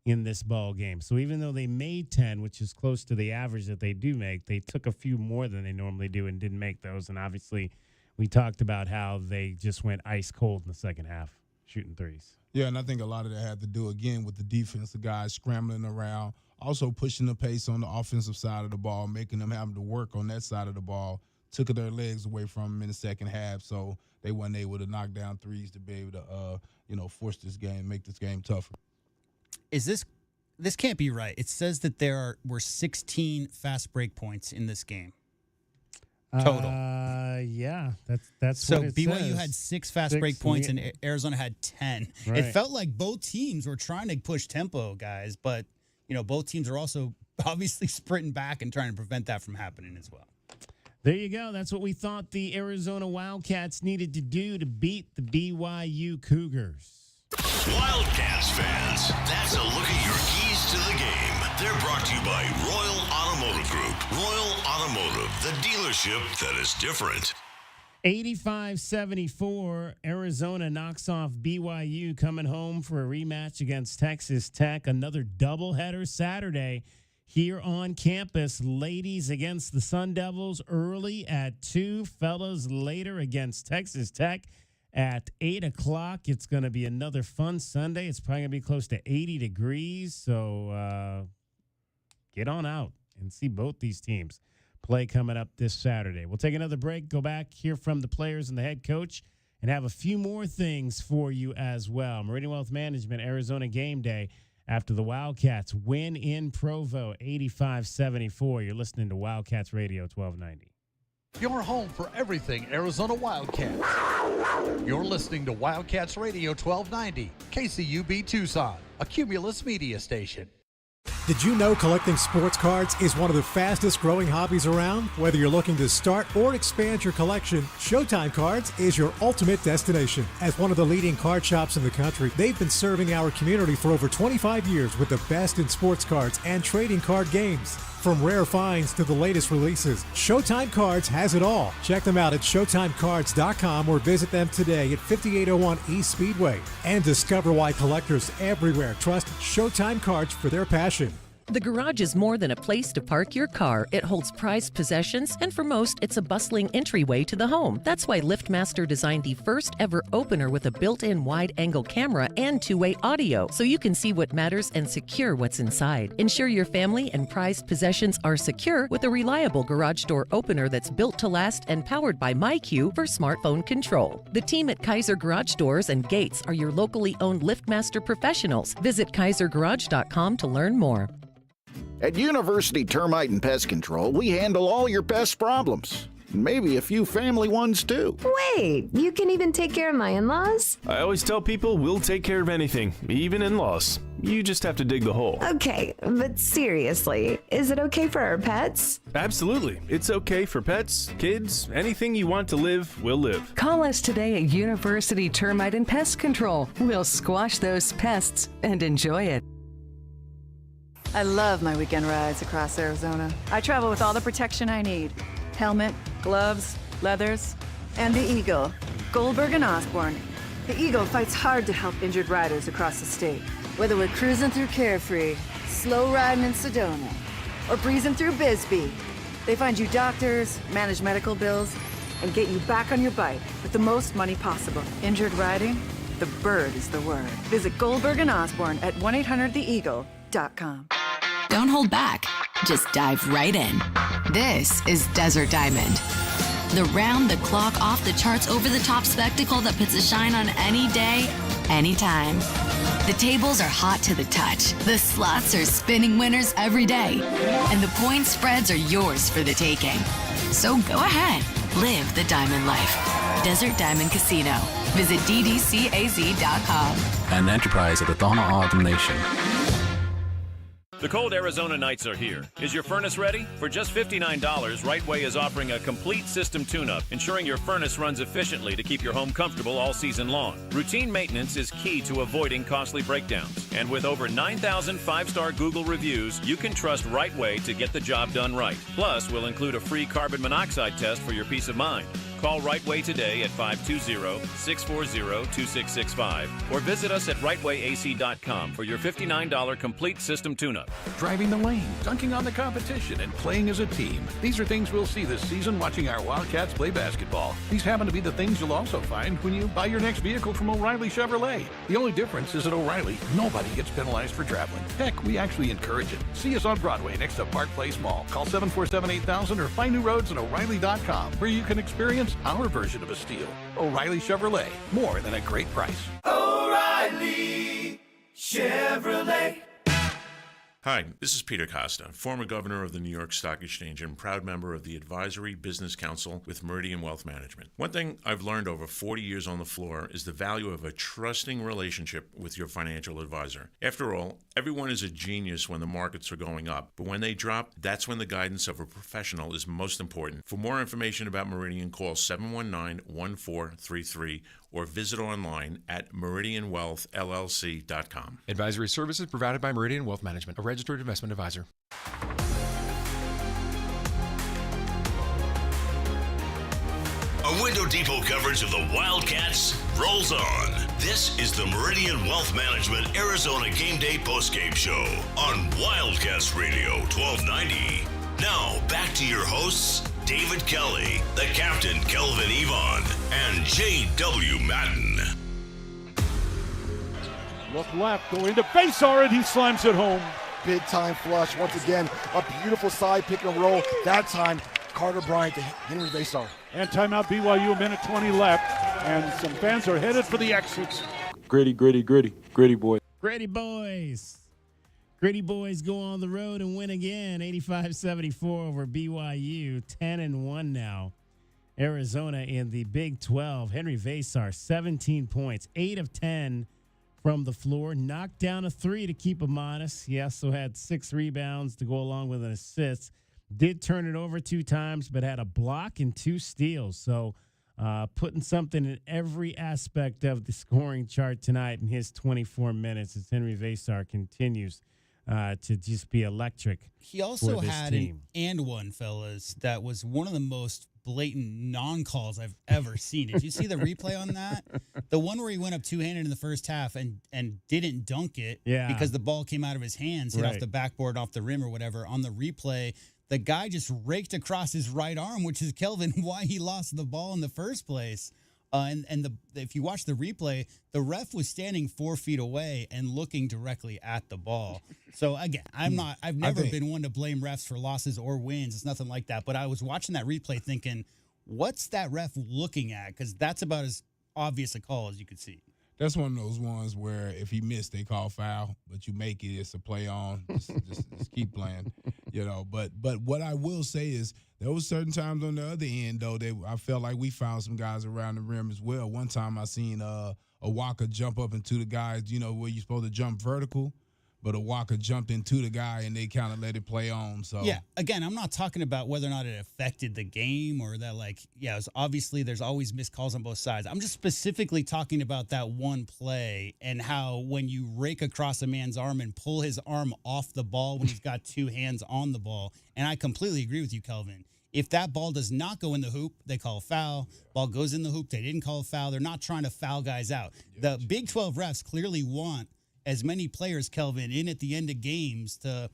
[SPEAKER 11] in this ball game. So even though they made 10, which is close to the average that they do make, they took a few more than they normally do and didn't make those. And obviously, we talked about how they just went ice cold in the second half, shooting threes.
[SPEAKER 12] Yeah, and I think a lot of that had to do, again, with the defensive guys scrambling around, also pushing the pace on the offensive side of the ball, making them having to work on that side of the ball, took their legs away from them in the second half, so they weren't able to knock down threes to be able to, force this game, make this game tougher.
[SPEAKER 13] This can't be right. It says that there were 16 fast break points in this game. Total.
[SPEAKER 11] Yeah, that's
[SPEAKER 13] so
[SPEAKER 11] what it
[SPEAKER 13] BYU
[SPEAKER 11] says.
[SPEAKER 13] had 6 fast break points and Arizona had 10.
[SPEAKER 11] Right.
[SPEAKER 13] It felt like both teams were trying to push tempo, guys, but both teams are also obviously sprinting back and trying to prevent that from happening as well.
[SPEAKER 11] There you go. That's what we thought the Arizona Wildcats needed to do to beat the BYU Cougars.
[SPEAKER 1] Wildcats fans, that's a look at your keys to the game. They're brought to you by Royal Automotive Group. Royal Automotive, the dealership that is different.
[SPEAKER 11] 85-74, Arizona knocks off BYU, coming home for a rematch against Texas Tech. Another doubleheader Saturday here on campus. Ladies against the Sun Devils early at 2, fellas later against Texas Tech at 8 o'clock. It's going to be another fun Sunday. It's probably going to be close to 80 degrees, so get on out and see both these teams play coming up this Saturday. We'll take another break, go back, hear from the players and the head coach, and have a few more things for you as well. Meridian Wealth Management, Arizona Gameday, after the Wildcats win in Provo, 85-74. You're listening to Wildcats Radio 1290.
[SPEAKER 4] Your home for everything Arizona Wildcats. You're listening to Wildcats Radio 1290, KCUB Tucson, a Cumulus media station.
[SPEAKER 8] Did you know collecting sports cards is one of the fastest growing hobbies around? Whether you're looking to start or expand your collection, Showtime Cards is your ultimate destination. As one of the leading card shops in the country, they've been serving our community for over 25 years with the best in sports cards and trading card games. From rare finds to the latest releases, Showtime Cards has it all. Check them out at ShowtimeCards.com or visit them today at 5801 East Speedway. And discover why collectors everywhere trust Showtime Cards for their passion.
[SPEAKER 16] The garage is more than a place to park your car. It holds prized possessions, and for most, it's a bustling entryway to the home. That's why LiftMaster designed the first ever opener with a built-in wide-angle camera and two-way audio, so you can see what matters and secure what's inside. Ensure your family and prized possessions are secure with a reliable garage door opener that's built to last and powered by MyQ for smartphone control. The team at Kaiser Garage Doors and Gates are your locally owned LiftMaster professionals. Visit KaiserGarage.com to learn more.
[SPEAKER 21] At University Termite and Pest Control, we handle all your pest problems.
[SPEAKER 3] and maybe a few family ones too.
[SPEAKER 6] Wait, you can even take care of my in-laws?
[SPEAKER 5] I always tell people we'll take care of anything, even in-laws. You just have to dig the hole.
[SPEAKER 6] Okay, but seriously, is it okay for our pets?
[SPEAKER 5] Absolutely. It's okay for pets, kids, anything you want to live, will live.
[SPEAKER 14] Call us today at University Termite and Pest Control. We'll squash those pests and enjoy it.
[SPEAKER 2] I love my weekend rides across Arizona. I travel with all the protection I need. Helmet, gloves, leathers, and the Eagle. Goldberg and Osborne. The Eagle fights hard to help injured riders across the state. Whether we're cruising through Carefree, slow riding in Sedona, or breezing through Bisbee, they find you doctors, manage medical bills, and get you back on your bike with the most money possible. Injured riding? The bird is the word. Visit Goldberg and Osborne at 1-800-THE-EAGLE.com.
[SPEAKER 17] Don't hold back. Just dive right in. This is Desert Diamond. The round-the-clock, off-the-charts, over-the-top spectacle that puts a shine on any day, anytime. The tables are hot to the touch. The slots are spinning winners every day. And the point spreads are yours for the taking. So go ahead. Live the diamond life. Desert Diamond Casino. Visit ddcaz.com.
[SPEAKER 19] An enterprise of the Tohono O'odham Nation.
[SPEAKER 21] The cold Arizona nights are here. Is your furnace ready? For just $59, Rightway is offering a complete system tune-up, ensuring your furnace runs efficiently to keep your home comfortable all season long. Routine maintenance is key to avoiding costly breakdowns. And with over 9,000 five-star Google reviews, you can trust Rightway to get the job done right. Plus, we'll include a free carbon monoxide test for your peace of mind. Call Rightway today at 520-640-2665 or visit us at rightwayac.com for your $59 complete system tune-up.
[SPEAKER 22] Driving the lane, dunking on the competition, and playing as a team. These are things we'll see this season watching our Wildcats play basketball. These happen to be the things you'll also find when you buy your next vehicle from O'Reilly Chevrolet. The only difference is at O'Reilly, nobody gets penalized for traveling. Heck, we actually encourage it. See us on Broadway next to Park Place Mall. Call 747-8000 or find new roads at O'Reilly.com where you can experience our version of a steal. O'Reilly Chevrolet, more than a great price.
[SPEAKER 20] O'Reilly Chevrolet.
[SPEAKER 23] Hi, this is Peter Costa, former governor of the New York Stock Exchange and proud member of the Advisory Business Council with Meridian Wealth Management. One thing I've learned over 40 years on the floor is the value of a trusting relationship with your financial advisor. After all, everyone is a genius when the markets are going up, but when they drop, that's when the guidance of a professional is most important. For more information about Meridian, call 719-1433 or visit online at meridianwealthllc.com.
[SPEAKER 18] Advisory services provided by Meridian Wealth Management, a registered investment advisor.
[SPEAKER 1] A Window Depot coverage of the Wildcats rolls on. This is the Meridian Wealth Management Arizona Game Day postgame show on Wildcats Radio 1290. Now, back to your hosts, David Kelly, the captain, Kelvin Yvonne, and J.W. Madden.
[SPEAKER 9] Look left, go into Basar, and he slams it home.
[SPEAKER 10] Big time flush. Once again, a beautiful side pick and roll. That time, Carter Bryant to Henry Basar.
[SPEAKER 9] And timeout BYU, a minute 20 left. And some fans are headed for the exits.
[SPEAKER 24] Gritty boy.
[SPEAKER 11] Gritty boys. Gritty boys go on the road and win again. 85-74 over BYU. 10-1 now. Arizona in the Big 12. Henry Vasar, 17 points. 8 of 10 from the floor. Knocked down a 3 to keep him honest. He also had 6 rebounds to go along with an assist. Did turn it over 2 times, but had a block and 2 steals. So putting something in every aspect of the scoring chart tonight in his 24 minutes as Henry Vasar continues to just be electric.
[SPEAKER 13] He also
[SPEAKER 11] for this
[SPEAKER 13] had
[SPEAKER 11] team.
[SPEAKER 13] an and one, fellas, that was one of the most blatant non-calls I've ever seen. Did you see the replay on that? The one where he went up two-handed in the first half and didn't dunk it because the ball came out of his hands, hit off the backboard, off the rim or whatever. On the replay, the guy just raked across his right arm, which is, Kelvin, why he lost the ball in the first place. If you watch the replay, the ref was standing 4 feet away and looking directly at the ball. So again, I've never been one to blame refs for losses or wins. It's nothing like that. But I was watching that replay thinking, what's that ref looking at? Because that's about as obvious a call as you could see.
[SPEAKER 7] that's one of those ones where if he missed, they call foul, but you make it, it's a play on. Just keep playing, But what I will say is there was certain times on the other end, though, I felt like we found some guys around the rim as well. One time I seen a Walker jump up into the guys, where you're supposed to jump vertical. But a Walker jumped into the guy, and they kind of let it play on. So
[SPEAKER 13] yeah, again, I'm not talking about whether or not it affected the game or that, it was obviously there's always missed calls on both sides. I'm just specifically talking about that one play and how when you rake across a man's arm and pull his arm off the ball when he's got two hands on the ball. And I completely agree with you, Kelvin. If that ball does not go in the hoop, they call a foul. Ball goes in the hoop, they didn't call a foul. They're not trying to foul guys out. The Big 12 refs clearly want as many players, Kelvin, in at the end of games to,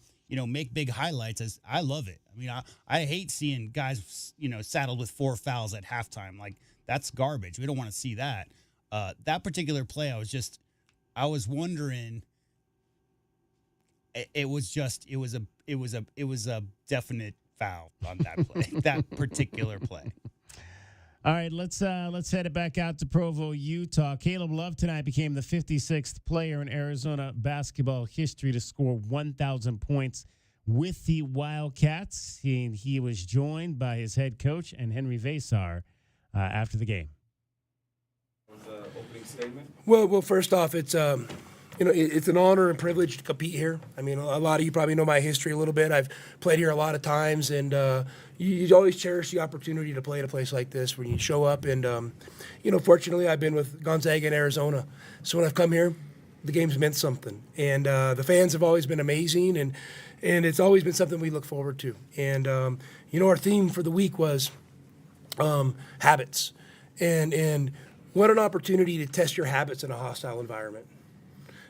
[SPEAKER 13] make big highlights. As I love it. I mean, I hate seeing guys, saddled with 4 fouls at halftime. Like, that's garbage. We don't want to see that. That particular play, I was wondering. It was a definite foul on that play, that particular play.
[SPEAKER 11] All right, let's head it back out to Provo, Utah. Caleb Love tonight became the 56th player in Arizona basketball history to score 1,000 points with the Wildcats. He was joined by his head coach and Henry Vasar after the game.
[SPEAKER 12] What was the opening statement?
[SPEAKER 15] Well, first off, it's it's an honor and privilege to compete here. I mean, a lot of you probably know my history a little bit. I've played here a lot of times, and you always cherish the opportunity to play at a place like this when you show up. And, fortunately, I've been with Gonzaga in Arizona. So when I've come here, the game's meant something. And the fans have always been amazing, and it's always been something we look forward to. And, our theme for the week was habits. And what an opportunity to test your habits in a hostile environment.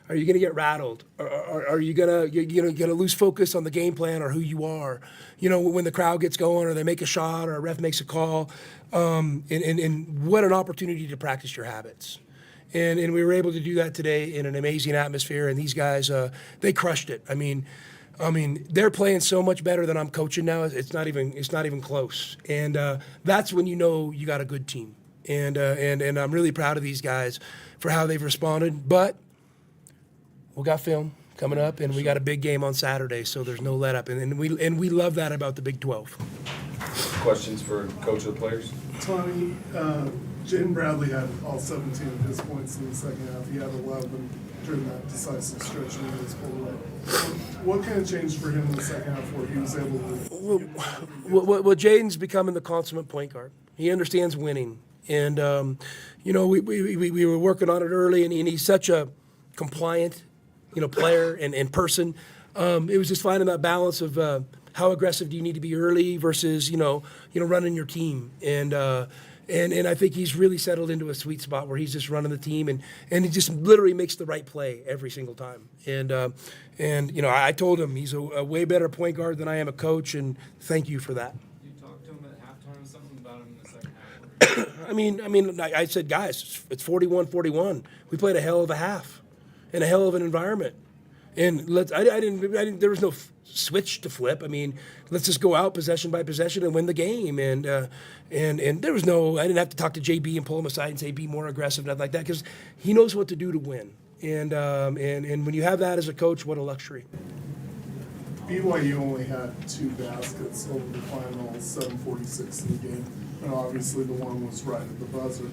[SPEAKER 15] Are you going to get rattled? Are you going to lose focus on the game plan or who you are? When the crowd gets going or they make a shot or a ref makes a call. And what an opportunity to practice your habits. And we were able to do that today in an amazing atmosphere. And these guys, they crushed it. I mean, they're playing so much better than I'm coaching now. It's not even close. And that's when you know you got a good team. And I'm really proud of these guys for how they've responded. But we got film coming up, and we got a big game on Saturday, so there's no let up, and we love that about the Big 12.
[SPEAKER 12] Questions for coach of the players?
[SPEAKER 24] Tony, Jaden Bradley had all 17 of his points in the second half. He had 11 during that decisive stretch when he was pulled away. What kind of changed for him in the second half where he was able to?
[SPEAKER 15] Well, Jaden's becoming the consummate point guard. He understands winning, and we were working on it early, and he's such a compliant player and person. It was just finding that balance of how aggressive do you need to be early versus running your team. And I think he's really settled into a sweet spot where he's just running the team and he just literally makes the right play every single time. And I told him he's a way better point guard than I am a coach, and thank you for that.
[SPEAKER 12] You talked to him at halftime, something about him in the second half?
[SPEAKER 15] I said, guys, it's 41-41. We played a hell of a half. In a hell of an environment, and I didn't. There was no switch to flip. I mean, let's just go out possession by possession and win the game. And there was no. I didn't have to talk to JB and pull him aside and say be more aggressive, nothing like that, because he knows what to do to win. And when you have that as a coach, what a luxury.
[SPEAKER 24] BYU only had 2 baskets over the final 7:46 in the game, and obviously the one was right at the buzzer.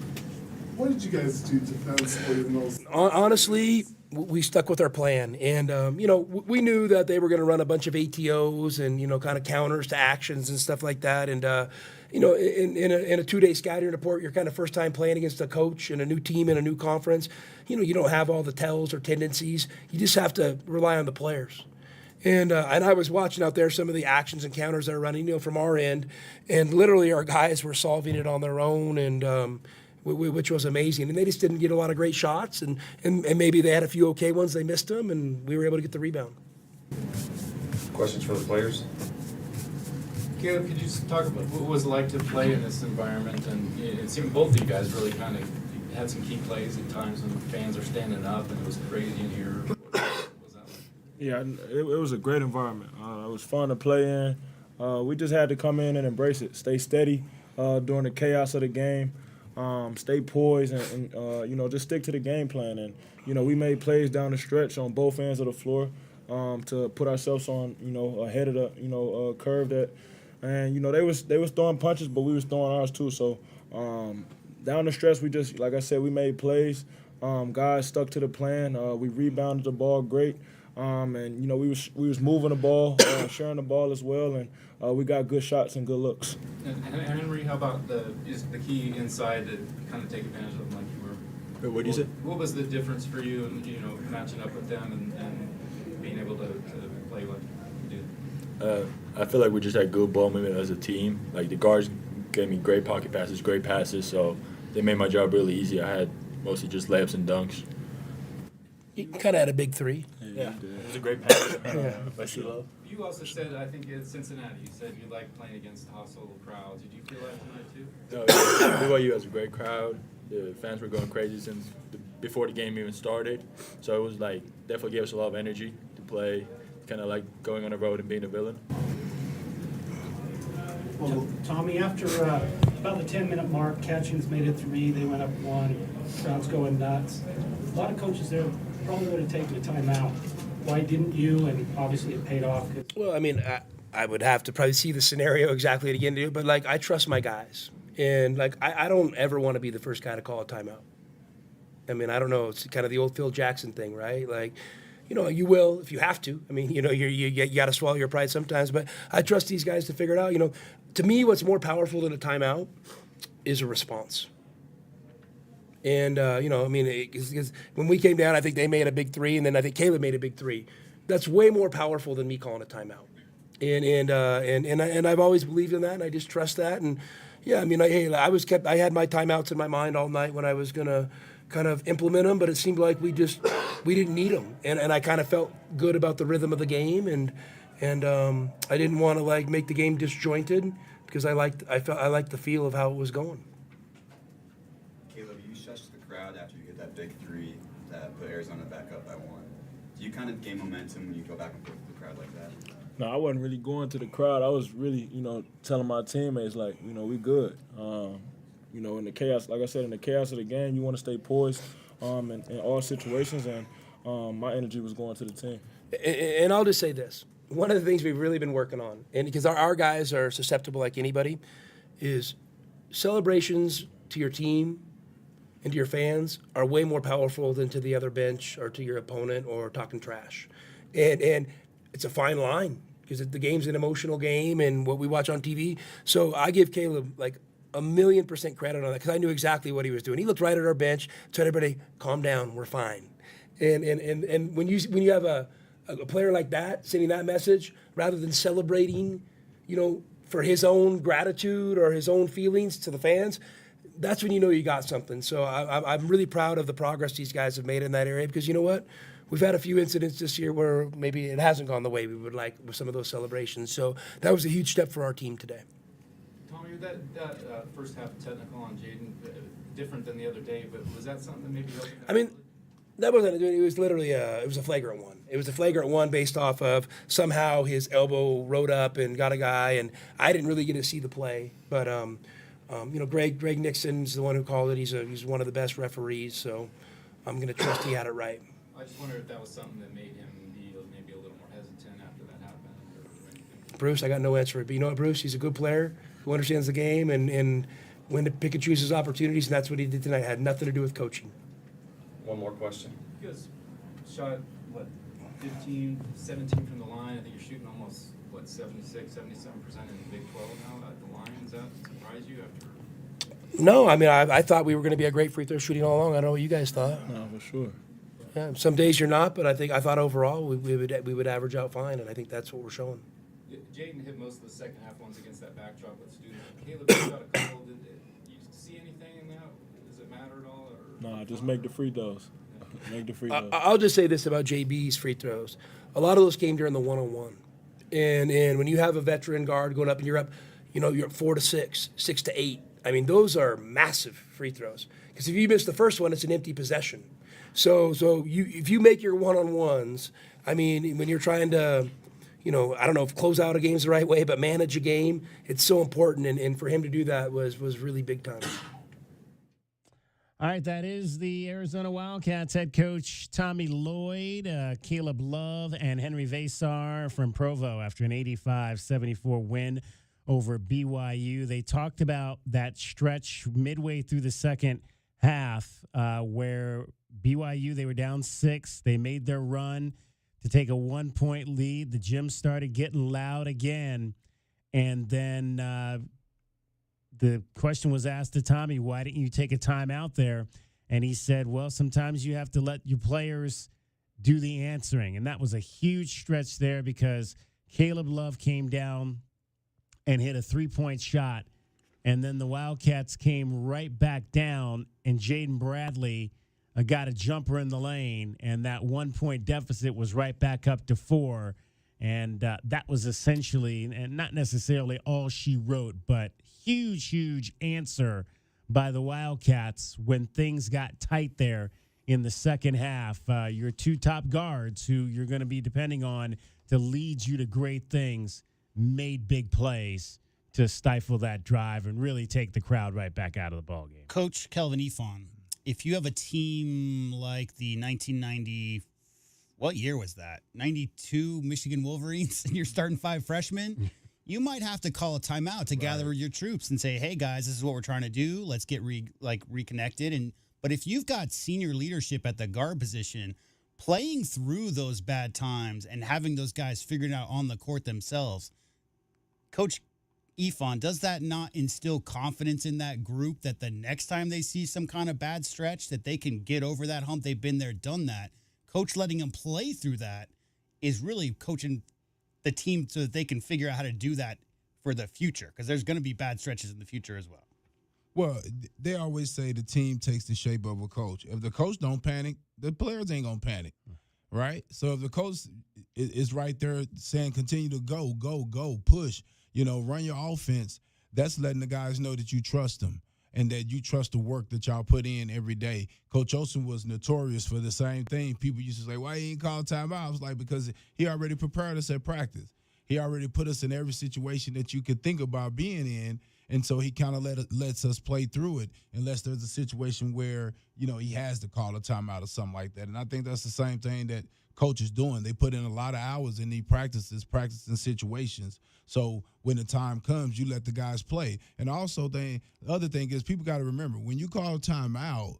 [SPEAKER 24] What did you guys do defensively in those?
[SPEAKER 15] Honestly, we stuck with our plan. And, we knew that they were going to run a bunch of ATOs and, kind of counters to actions and stuff like that. And, in a 2-day scouting report, you're kind of first time playing against a coach and a new team in a new conference. You don't have all the tells or tendencies. You just have to rely on the players. And I was watching out there some of the actions and counters that are running, from our end. And literally our guys were solving it on their own. And, which was amazing. And they just didn't get a lot of great shots, and maybe they had a few okay ones, they missed them, and we were able to get the rebound.
[SPEAKER 12] Questions for the players? Caleb, could you just talk about what it was like to play in this environment? And it seemed both of you guys really kind of had some key plays at times when fans are standing up, and it was crazy in here. What was that like?
[SPEAKER 25] Yeah, it was a great environment. It was fun to play in. We just had to come in and embrace it, stay steady during the chaos of the game. stay poised and just stick to the game plan. And, we made plays down the stretch on both ends of the floor to put ourselves on, ahead of the, curve that. And, they was throwing punches, but we was throwing ours too. So down the stretch, we just, like I said, we made plays. Guys stuck to the plan. We rebounded the ball great. And we was moving the ball, sharing the ball as well, and we got good shots and good looks.
[SPEAKER 12] And Henry, how about is the key inside to kind of take advantage of them like you were?
[SPEAKER 25] What do you say?
[SPEAKER 12] What was the difference for you in matching up with them and being able to play like you did?
[SPEAKER 3] I feel like we just had good ball movement as a team. Like the guards gave me great pocket passes, great passes, so they made my job really easy. I had mostly just layups and dunks.
[SPEAKER 15] You kind of had a big three.
[SPEAKER 3] Yeah, it was a great pass. By Shilo.
[SPEAKER 12] You also said, I think it's Cincinnati, you said you like playing against hostile crowds. Did you feel that tonight too?
[SPEAKER 3] No, BYU has a great crowd. The fans were going crazy since before the game even started. So it was like definitely gave us a lot of energy to play, kind of like going on the road and being a villain.
[SPEAKER 4] Well, Tommy, after about the 10-minute mark, Catchings made it 3. They went up 1. Crowd's going nuts. A lot of coaches there probably would have taken a timeout. Why didn't you? And obviously it paid off.
[SPEAKER 15] Well, I mean, I would have to probably see the scenario exactly again to do, but like I trust my guys, and like I don't ever want to be the first guy to call a timeout. I mean, I don't know. It's kind of the old Phil Jackson thing, right? Like, you will if you have to. I mean, you got to swallow your pride sometimes, but I trust these guys to figure it out. To me, what's more powerful than a timeout is a response. And, because when we came down, I think they made a big 3, and then I think Caleb made a big 3. That's way more powerful than me calling a timeout. And I've always believed in that, and I just trust that. And, yeah, I mean, I had my timeouts in my mind all night when I was going to kind of implement them, but it seemed like we didn't need them. And I kind of felt good about the rhythm of the game, and I didn't want to, like, make the game disjointed because I liked the feel of how it was going.
[SPEAKER 6] After you get that big 3 that put Arizona back up by 1. Do you kind of gain momentum when you go back and forth with the crowd like that?
[SPEAKER 25] No, I wasn't really going to the crowd. I was really, telling my teammates, like, we good. In the chaos, like I said, in the chaos of the game, you want to stay poised in all situations, and my energy was going to the team.
[SPEAKER 15] And I'll just say this. One of the things we've really been working on, and because our guys are susceptible like anybody, is celebrations to your team and to your fans are way more powerful than to the other bench or to your opponent or talking trash. And it's a fine line because the game's an emotional game and what we watch on TV. So I give Caleb like 1,000,000% credit on that because I knew exactly what he was doing. He looked right at our bench, told everybody, calm down, we're fine. And when you have a player like that sending that message rather than celebrating, for his own gratitude or his own feelings to the fans, that's when you got something. So I'm really proud of the progress these guys have made in that area because you know what? We've had a few incidents this year where maybe it hasn't gone the way we would like with some of those celebrations. So that was a huge step for our team today.
[SPEAKER 12] Tommy, that first half technical on Jaden, different than the other day, but was that something that maybe helped?
[SPEAKER 15] I mean, that wasn't. It was literally it was a flagrant one. It was a flagrant one based off of somehow his elbow rode up and got a guy, and I didn't really get to see the play, but Greg Nixon's the one who called it. He's one of the best referees, so I'm going to trust he had it right.
[SPEAKER 12] I just wondered if that was something that made him be maybe a little more hesitant after that happened or anything.
[SPEAKER 15] Bruce, I got no answer. But you know what, Bruce? He's a good player who understands the game and when to pick and choose his opportunities, and that's what he did tonight. It had nothing to do with coaching.
[SPEAKER 18] One more question.
[SPEAKER 12] You guys shot, 15, 17 from the line. I think you're shooting almost, 76, 77% in the Big 12 now at the line. Does that surprise you after?
[SPEAKER 15] No, I mean, I thought we were going to be a great free throw shooting all along. I don't know what you guys thought.
[SPEAKER 25] No, for sure.
[SPEAKER 15] Yeah, some days you're not, but I thought overall we would average out fine, and I think that's what we're showing.
[SPEAKER 12] Jaden hit most of the second half ones against that backdrop with students. Caleb, you shot a couple. Did you see anything in that? Does it matter at all?
[SPEAKER 25] No, just make the free throws. Make the free throws.
[SPEAKER 15] I'll just say this about JB's free throws. A lot of those came during the one-on-one. And when you have a veteran guard going up and you're up, you're up 4 to 6, 6 to 8. I mean, those are massive free throws. Because if you miss the first one, it's an empty possession. So if you make your one-on-ones, I mean, when you're trying to, I don't know if close out a game's the right way, but manage a game, it's so important. And for him to do that was really big time.
[SPEAKER 11] All right, that is the Arizona Wildcats head coach Tommy Lloyd, Caleb Love, and Henry Vasar from Provo after an 85-74 win over BYU. They talked about that stretch midway through the second half where BYU, they were down 6. They made their run to take a 1-point lead. The gym started getting loud again. And then the question was asked to Tommy, why didn't you take a timeout there? And he said, well, sometimes you have to let your players do the answering. And that was a huge stretch there because Caleb Love came down and hit a 3-point shot. And then the Wildcats came right back down, and Jaden Bradley got a jumper in the lane, and that 1-point deficit was right back up to 4. And that was essentially, and not necessarily all she wrote, but huge answer by the Wildcats when things got tight there in the second half. Your 2 top guards, who you're going to be depending on to lead you to great things, made big plays to stifle that drive and really take the crowd right back out of the ballgame.
[SPEAKER 13] Coach Kelvin Ifon, if you have a team like the 1990, what year was that? 92 Michigan Wolverines, and you're starting 5 freshmen, you might have to call a timeout to gather your troops and say, hey, guys, this is what we're trying to do. Let's get reconnected. But if you've got senior leadership at the guard position, playing through those bad times and having those guys figured out on the court themselves, Coach Ifon, does that not instill confidence in that group that the next time they see some kind of bad stretch that they can get over that hump? They've been there, done that. Coach letting them play through that is really coaching the team so that they can figure out how to do that for the future, because there's going to be bad stretches in the future as well.
[SPEAKER 7] Well, they always say the team takes the shape of a coach. If the coach don't panic, the players ain't going to panic, right? So if the coach is right there saying continue to go, push, run your offense, that's letting the guys know that you trust them and that you trust the work that y'all put in every day. Coach Olsen was notorious for the same thing. People used to say, why he ain't called timeout? I was like, because he already prepared us at practice. He already put us in every situation that you could think about being in, and so he kind of lets us play through it unless there's a situation where, he has to call a timeout or something like that. And I think that's the same thing that Coach is doing. They put in a lot of hours in these practicing situations. So when the time comes, you let the guys play. And also, the other thing is people got to remember, when you call a timeout,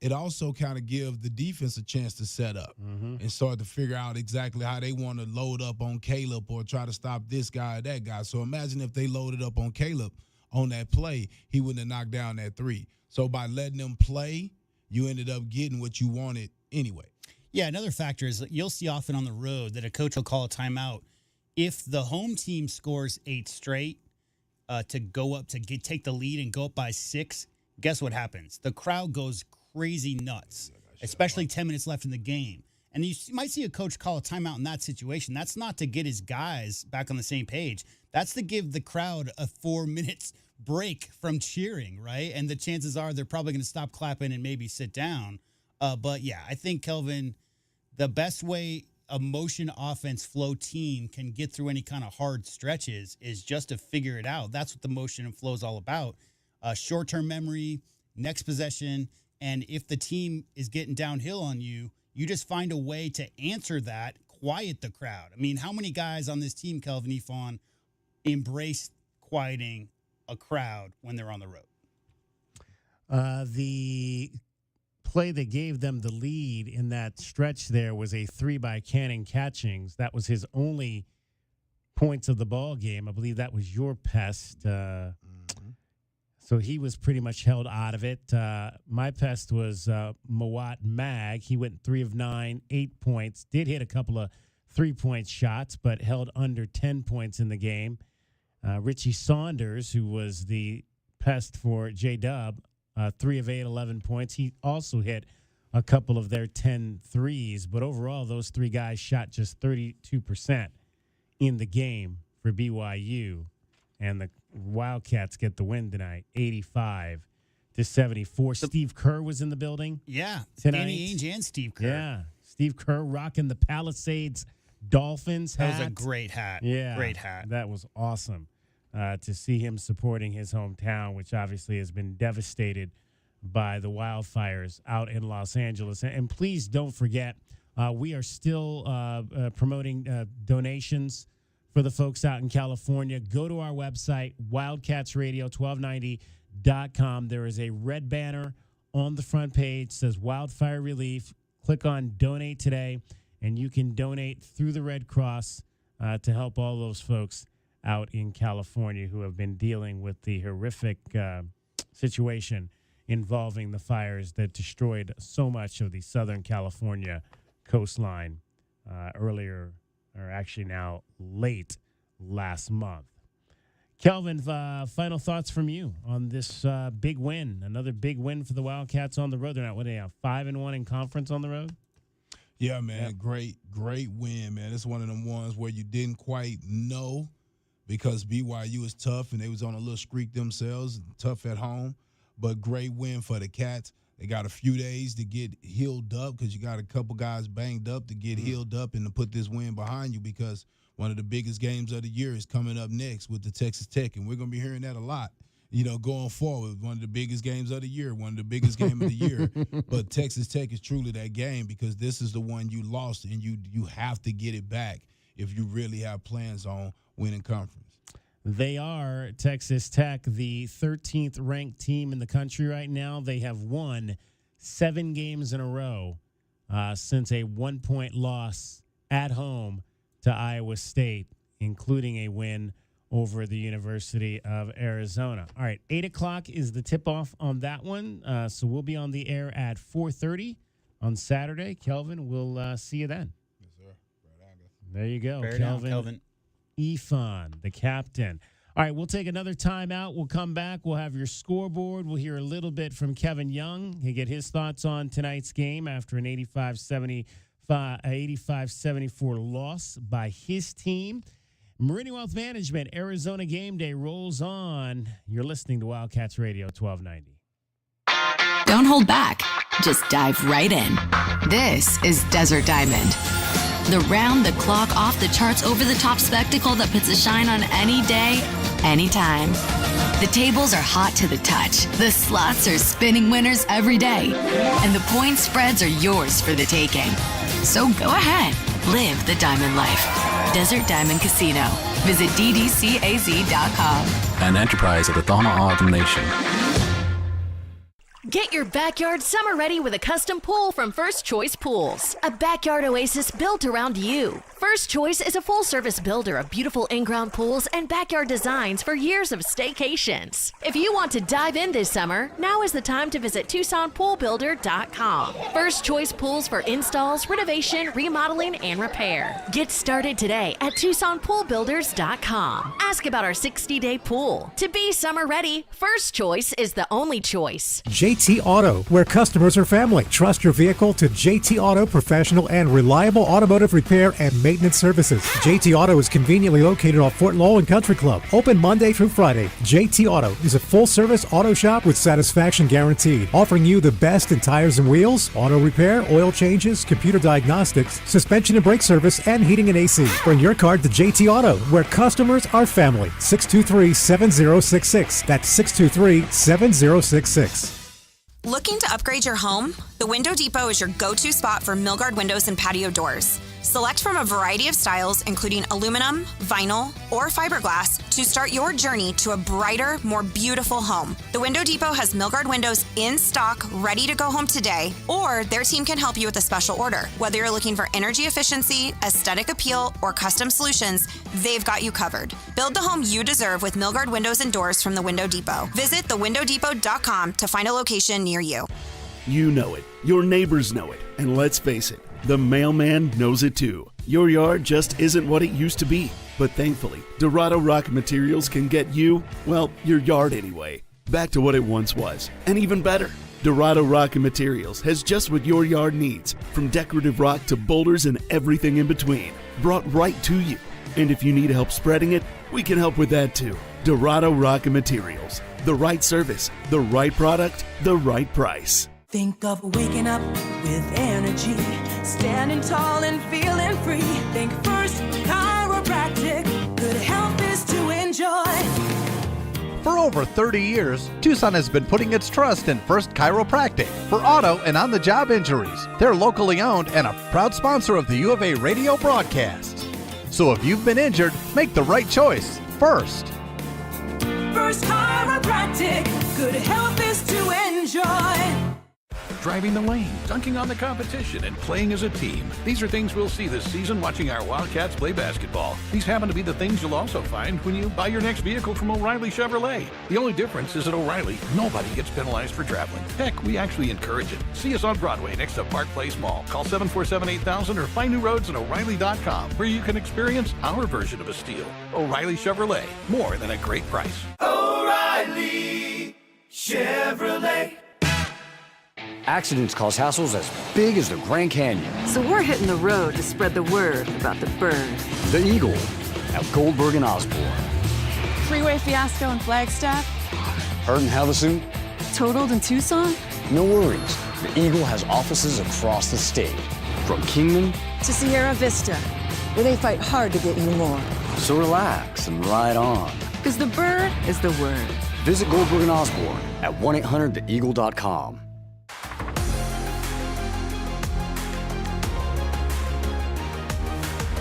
[SPEAKER 7] it also kind of gives the defense a chance to set up and start to figure out exactly how they want to load up on Caleb or try to stop this guy or that guy. So imagine if they loaded up on Caleb on that play, he wouldn't have knocked down that 3. So by letting them play, you ended up getting what you wanted anyway.
[SPEAKER 13] Yeah, another factor is that you'll see often on the road that a coach will call a timeout if the home team scores 8 straight to go up to take the lead and go up by 6. Guess what happens? The crowd goes crazy nuts, especially 10 minutes left in the game. And you might see a coach call a timeout in that situation. That's not to get his guys back on the same page. That's to give the crowd a 4 minutes break from cheering, right? And the chances are they're probably going to stop clapping and maybe sit down. But, yeah, I think, Kelvin, the best way a motion offense flow team can get through any kind of hard stretches is just to figure it out. That's what the motion and flow is all about. Short-term memory, next possession, and if the team is getting downhill on you, you just find a way to answer that, quiet the crowd. I mean, how many guys on this team, Kelvin Ifon, embrace quieting a crowd when they're on the road?
[SPEAKER 11] The play that gave them the lead in that stretch there was a 3 by Cannon Catchings. That was his only points of the ball game. I believe that was your pest. So he was pretty much held out of it. My pest was Mawat Mag. He went 3 of 9, 8 points. Did hit a couple of 3-point shots, but held under 10 points in the game. Richie Saunders, who was the pest for J-Dub, 3 of 8, 11 points. He also hit a couple of their 10 threes, but overall those 3 guys shot just 32% in the game for BYU. And the Wildcats get the win tonight, 85-74. Steve Kerr was in the building.
[SPEAKER 13] Yeah,
[SPEAKER 11] tonight.
[SPEAKER 13] Danny Ainge and Steve Kerr.
[SPEAKER 11] Yeah, Steve Kerr rocking the Palisades Dolphins hat.
[SPEAKER 13] That was a great hat.
[SPEAKER 11] Yeah,
[SPEAKER 13] great hat.
[SPEAKER 11] That was awesome to see him supporting his hometown, which obviously has been devastated by the wildfires out in Los Angeles. And please don't forget, we are still promoting donations for the folks out in California. Go to our website, wildcatsradio1290.com. There is a red banner on the front page, says Wildfire Relief. Click on Donate Today, and you can donate through the Red Cross to help all those folks out in California who have been dealing with the horrific situation involving the fires that destroyed so much of the Southern California coastline earlier, or actually now late last month. Kelvin, final thoughts from you on this big win, another big win for the Wildcats on the road. They're not, what are they now, 5-1 in conference on the road?
[SPEAKER 7] Yeah, man, great win, man. It's one of them ones where you didn't quite know because BYU is tough and they was on a little streak themselves, tough at home, but great win for the Cats. They got a few days to get healed up because you got a couple guys banged up to get healed up and to put this win behind you because one of the biggest games of the year is coming up next with the Texas Tech, and we're going to be hearing that a lot, going forward. One of the biggest games of the year, one of the biggest game of the year. But Texas Tech is truly that game because this is the one you lost, and you have to get it back if you really have plans on winning conference.
[SPEAKER 11] They are, Texas Tech, the 13th ranked team in the country right now. They have won 7 games in a row since a 1-point loss at home to Iowa State, including a win over the University of Arizona. All right, 8 o'clock is the tip-off on that one. So we'll be on the air at 4:30 on Saturday. Kelvin, we'll see you then.
[SPEAKER 7] Yes, sir.
[SPEAKER 11] There you go,
[SPEAKER 13] Bear
[SPEAKER 11] Kelvin.
[SPEAKER 13] down, Kelvin.
[SPEAKER 11] Ifan, the captain. All right, we'll take another timeout. We'll come back. We'll have your scoreboard. We'll hear a little bit from Kevin Young. He'll get his thoughts on tonight's game after an 85-74 loss by his team. Meridian Wealth Management, Arizona Gameday rolls on. You're listening to Wildcats Radio 1290.
[SPEAKER 17] Don't hold back. Just dive right in. This is Desert Diamond. The round-the-clock, off-the-charts, over-the-top spectacle that puts a shine on any day, anytime. The tables are hot to the touch. The slots are spinning winners every day. And the point spreads are yours for the taking. So go ahead. Live the diamond life. Desert Diamond Casino. Visit ddcaz.com.
[SPEAKER 19] An enterprise of the Tohono O'odham Nation.
[SPEAKER 2] Get your backyard summer ready with a custom pool from First Choice Pools. A backyard oasis built around you. First Choice is a full-service builder of beautiful in-ground pools and backyard designs for years of staycations. If you want to dive in this summer, now is the time to visit TucsonPoolBuilder.com. First Choice Pools for installs, renovation, remodeling, and repair. Get started today at TucsonPoolBuilders.com. Ask about our 60-day pool. To be summer ready, First Choice is the only choice.
[SPEAKER 5] JT Auto, where customers are family. Trust your vehicle to JT Auto professional and reliable automotive repair and maintenance services. JT Auto is conveniently located off Fort Lowell and Country Club. Open Monday through Friday. JT Auto is a full-service auto shop with satisfaction guaranteed, offering you the best in tires and wheels, auto repair, oil changes, computer diagnostics, suspension and brake service, and heating and AC. Bring your car to JT Auto, where customers are family. 623-7066. That's 623-7066.
[SPEAKER 8] Looking to upgrade your home? The Window Depot is your go-to spot for Milgard windows and patio doors. Select from a variety of styles, including aluminum, vinyl, or fiberglass, to start your journey to a brighter, more beautiful home. The Window Depot has Milgard windows in stock, ready to go home today, or their team can help you with a special order. Whether you're looking for energy efficiency, aesthetic appeal, or custom solutions, they've got you covered. Build the home you deserve with Milgard windows and doors from the Window Depot. Visit thewindowdepot.com to find a location near you.
[SPEAKER 14] You know it. Your neighbors know it. And let's face it, the mailman knows it too. Your yard just isn't what it used to be. But thankfully, Dorado Rock Materials can get you, well, your yard anyway, back to what it once was, and even better. Dorado Rock Materials has just what your yard needs, from decorative rock to boulders and everything in between, brought right to you. And if you need help spreading it, we can help with that too. Dorado Rock Materials. The right service, the right product, the right price.
[SPEAKER 20] Think of waking up with energy, standing tall and feeling free. Think First Chiropractic, good health is to enjoy.
[SPEAKER 1] For over 30 years, Tucson has been putting its trust in First Chiropractic for auto and on-the-job injuries. They're locally owned and a proud sponsor of the U of A radio broadcasts. So if you've been injured, make the right choice. First.
[SPEAKER 20] First Chiropractic, good health is to enjoy.
[SPEAKER 16] Driving the lane, dunking on the competition, and playing as a team. These are things we'll see this season watching our Wildcats play basketball. These happen to be the things you'll also find when you buy your next vehicle from O'Reilly Chevrolet. The only difference is at O'Reilly, nobody gets penalized for traveling. Heck, we actually encourage it. See us on Broadway next to Park Place Mall. Call 747-8000 or find new roads at O'Reilly.com, where you can experience our version of a steal. O'Reilly Chevrolet, more than a great price.
[SPEAKER 20] O'Reilly Chevrolet.
[SPEAKER 21] Accidents cause hassles as big as the Grand Canyon.
[SPEAKER 22] So we're hitting the road to spread the word about the bird.
[SPEAKER 21] The Eagle at Goldberg and Osborne.
[SPEAKER 23] Freeway fiasco in Flagstaff.
[SPEAKER 21] Hurt in Havasu.
[SPEAKER 22] Totaled in Tucson.
[SPEAKER 21] No worries. The Eagle has offices across the state. From Kingman
[SPEAKER 22] To Sierra Vista, where they fight hard to get you more.
[SPEAKER 21] So relax and ride on.
[SPEAKER 22] Because the bird is the word.
[SPEAKER 21] Visit Goldberg and Osborne at 1-800-THEEAGLE.com.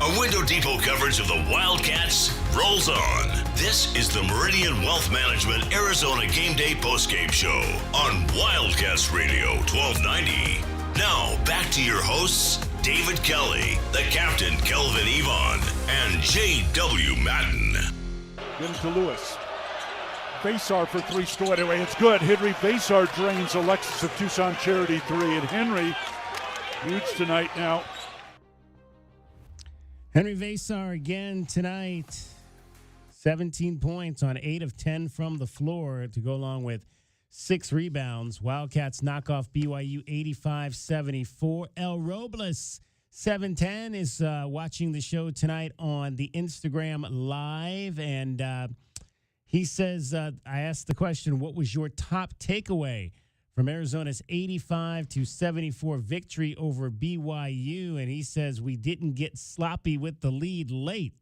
[SPEAKER 26] A Window Depot coverage of the Wildcats rolls on. This is the Meridian Wealth Management Arizona Game Day postgame show on Wildcats Radio 1290. Now, back to your hosts, David Kelly, the captain, Kelvin Yvonne, and J.W. Madden.
[SPEAKER 9] Into Lewis. Basar for three straight away. It's good. Henry Basar drains Alexis of Tucson Charity three. And Henry, huge tonight now.
[SPEAKER 11] Henry Vasar again tonight. 17 points on 8 of 10 from the floor to go along with 6 rebounds. Wildcats knock off BYU 85-74. El Robles, 710, is watching the show tonight on the Instagram Live. And he says, I asked the question, what was your top takeaway from Arizona's 85-74 victory over BYU? And he says, we didn't get sloppy with the lead late.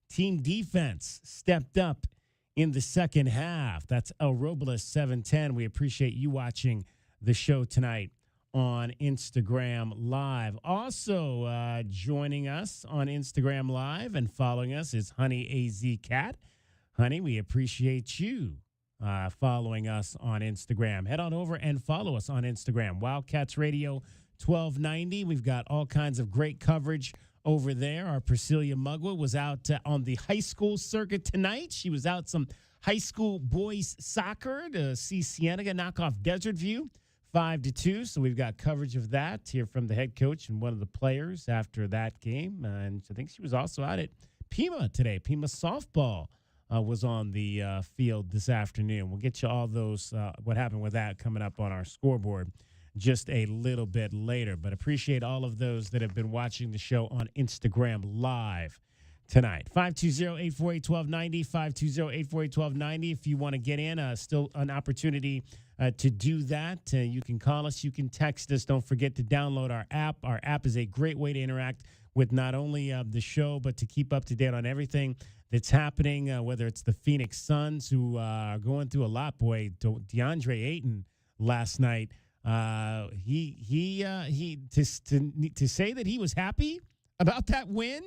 [SPEAKER 11] Team defense stepped up in the second half. That's El Robles 710. We appreciate you watching the show tonight on Instagram Live. Also joining us on Instagram Live and following us is Honey AZ Cat. Honey, we appreciate you following us on Instagram. Head on over and follow us on Instagram, Wildcats Radio 1290. We've got all kinds of great coverage over there. Our Priscilla Mugwa was out on the high school circuit tonight. She was out some high school boys soccer to see Cienega knock off Desert View 5-2. So we've got coverage of that here from the head coach and one of the players after that game. And I think she was also out at Pima today. Pima softball was on the field this afternoon. We'll get you all those, what happened with that, coming up on our scoreboard just a little bit later. But appreciate all of those that have been watching the show on Instagram Live tonight. 520-848-1290, 520-848-1290. If you want to get in, still an opportunity to do that. You can call us. You can text us. Don't forget to download our app. Our app is a great way to interact with not only the show, but to keep up to date on everything that's happening, whether it's the Phoenix Suns, who are going through a lot. Boy, DeAndre Ayton last night, to say that he was happy about that win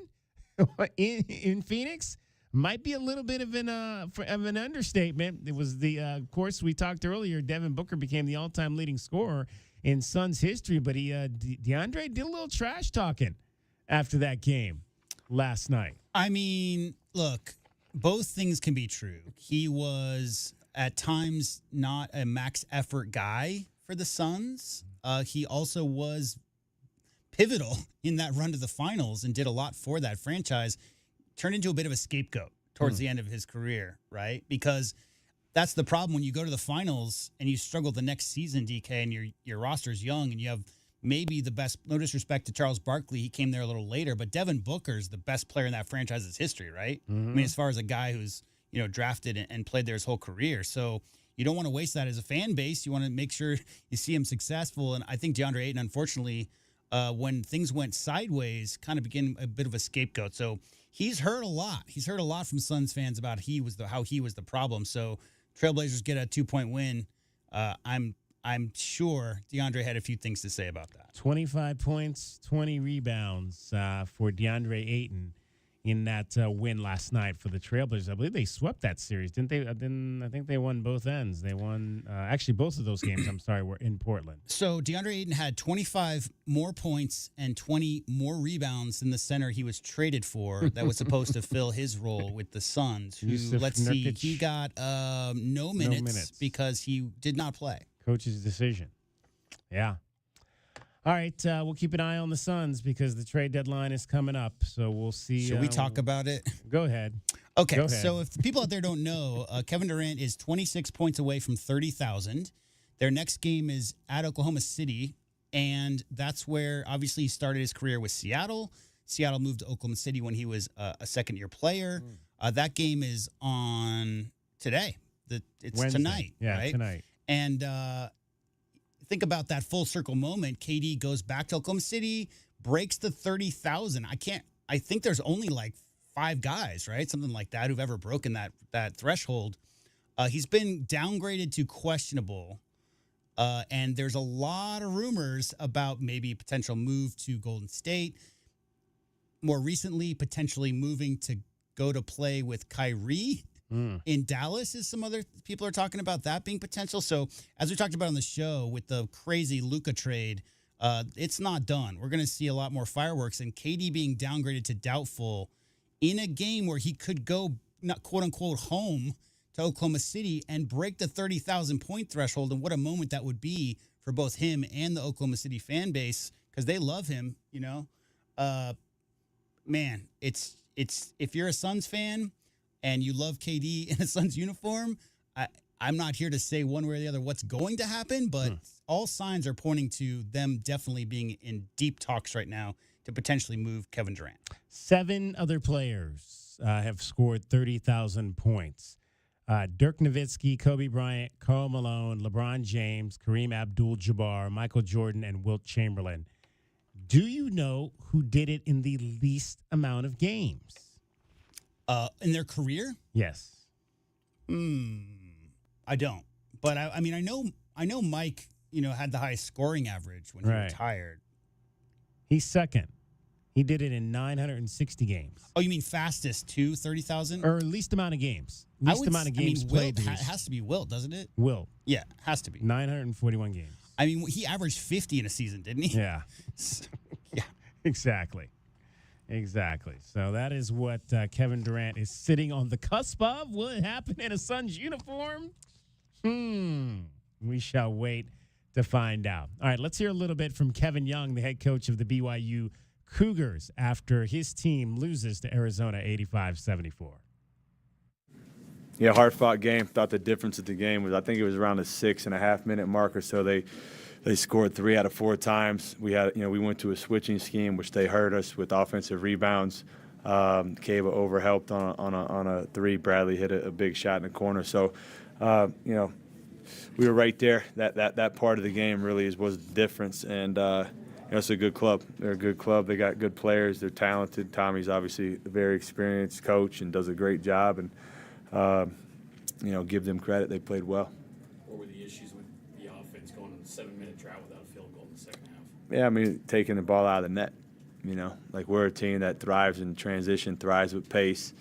[SPEAKER 11] in Phoenix might be a little bit of an understatement. It was of course, we talked earlier, Devin Booker became the all-time leading scorer in Suns history, but DeAndre did a little trash talking after that game last night.
[SPEAKER 13] I mean, look, both things can be true. He was at times not a max effort guy for the Suns. He also was pivotal in that run to the finals and did a lot for that franchise. Turned into a bit of a scapegoat towards the end of his career, right? Because that's the problem when you go to the finals and you struggle the next season, DK, and your roster's young and you have maybe the best, no disrespect to Charles Barkley, he came there a little later, but Devin Booker's the best player in that franchise's history, right?
[SPEAKER 11] Mm-hmm.
[SPEAKER 13] I mean, as far as a guy who's, drafted and played there his whole career. So you don't want to waste that as a fan base. You want to make sure you see him successful. And I think DeAndre Ayton, unfortunately, when things went sideways, kind of became a bit of a scapegoat. So he's heard a lot. He's heard a lot from Suns fans about how he was the problem. So Trailblazers get a 2-point win, I'm sure DeAndre had a few things to say about that.
[SPEAKER 11] 25 points, 20 rebounds for DeAndre Ayton in that win last night for the Trailblazers. I believe they swept that series, didn't they? I think they won both ends. They won actually both of those games. Were in Portland.
[SPEAKER 13] So DeAndre Ayton had 25 more points and 20 more rebounds than the center he was traded for that was supposed to fill his role with the Suns. Who, let's see, he got no minutes because he did not play.
[SPEAKER 11] Coach's decision. Yeah. All right, we'll keep an eye on the Suns because the trade deadline is coming up. So we'll see.
[SPEAKER 13] Should we talk about it?
[SPEAKER 11] Go ahead.
[SPEAKER 13] Okay,
[SPEAKER 11] Go ahead.
[SPEAKER 13] So if the people out there don't know, Kevin Durant is 26 points away from 30,000. Their next game is at Oklahoma City, and that's where, obviously, he started his career with Seattle. Seattle moved to Oklahoma City when he was a second-year player. That game is on today. It's
[SPEAKER 11] Wednesday.
[SPEAKER 13] tonight,
[SPEAKER 11] Yeah,
[SPEAKER 13] right?
[SPEAKER 11] tonight.
[SPEAKER 13] And think about that full circle moment. KD goes back to Oklahoma City, breaks the 30,000. I think there's only like 5 guys, right? Something like that who've ever broken that threshold. He's been downgraded to questionable. And there's a lot of rumors about maybe potential move to Golden State. More recently, potentially moving to go to play with Kyrie in Dallas, is some other people are talking about that being potential. So as we talked about on the show with the crazy Luka trade, it's not done. We're going to see a lot more fireworks, and KD being downgraded to doubtful in a game where he could go, not quote unquote, home to Oklahoma City and break the 30,000 point threshold. And what a moment that would be for both him and the Oklahoma City fan base, because they love him, you know. Man, it's if you're a Suns fan and you love KD in a Suns uniform, I'm not here to say one way or the other what's going to happen, but all signs are pointing to them definitely being in deep talks right now to potentially move Kevin Durant.
[SPEAKER 11] 7 other players have scored 30,000 points. Dirk Nowitzki, Kobe Bryant, Karl Malone, LeBron James, Kareem Abdul-Jabbar, Michael Jordan, and Wilt Chamberlain. Do you know who did it in the least amount of games?
[SPEAKER 13] In their career?
[SPEAKER 11] Yes.
[SPEAKER 13] I don't. But I mean, I know Mike, had the highest scoring average when he retired.
[SPEAKER 11] He's second. He did it in 960 games.
[SPEAKER 13] Oh, you mean fastest to 30,000?
[SPEAKER 11] Or least amount of games. Least amount of games played.
[SPEAKER 13] Wilt has to be Wilt, doesn't it?
[SPEAKER 11] Wilt.
[SPEAKER 13] Yeah, has to be.
[SPEAKER 11] 941 games.
[SPEAKER 13] I mean, he averaged 50 in a season, didn't he?
[SPEAKER 11] Yeah.
[SPEAKER 13] Yeah.
[SPEAKER 11] Exactly. So that is what Kevin Durant is sitting on the cusp of. Will it happen in a Suns uniform? We shall wait to find out. All right, let's hear a little bit from Kevin Young, the head coach of the BYU Cougars, after his team loses to Arizona 85-74.
[SPEAKER 3] Yeah, hard-fought game. Thought the difference of the game was, I think it was around the 6.5-minute mark or so. They scored 3 out of 4 times. We had, we went to a switching scheme, which they hurt us with offensive rebounds. Cava overhelped on a 3. Bradley hit a big shot in the corner. So, we were right there. That part of the game really was the difference. And it's a good club. They're a good club. They got good players. They're talented. Tommy's obviously a very experienced coach and does a great job. And give them credit. They played well.
[SPEAKER 12] What were the issues with the offense going on a 7-minute drought without a field goal in the second half?
[SPEAKER 3] Yeah, I mean, taking the ball out of the net. Like we're a team that thrives in transition, thrives with pace.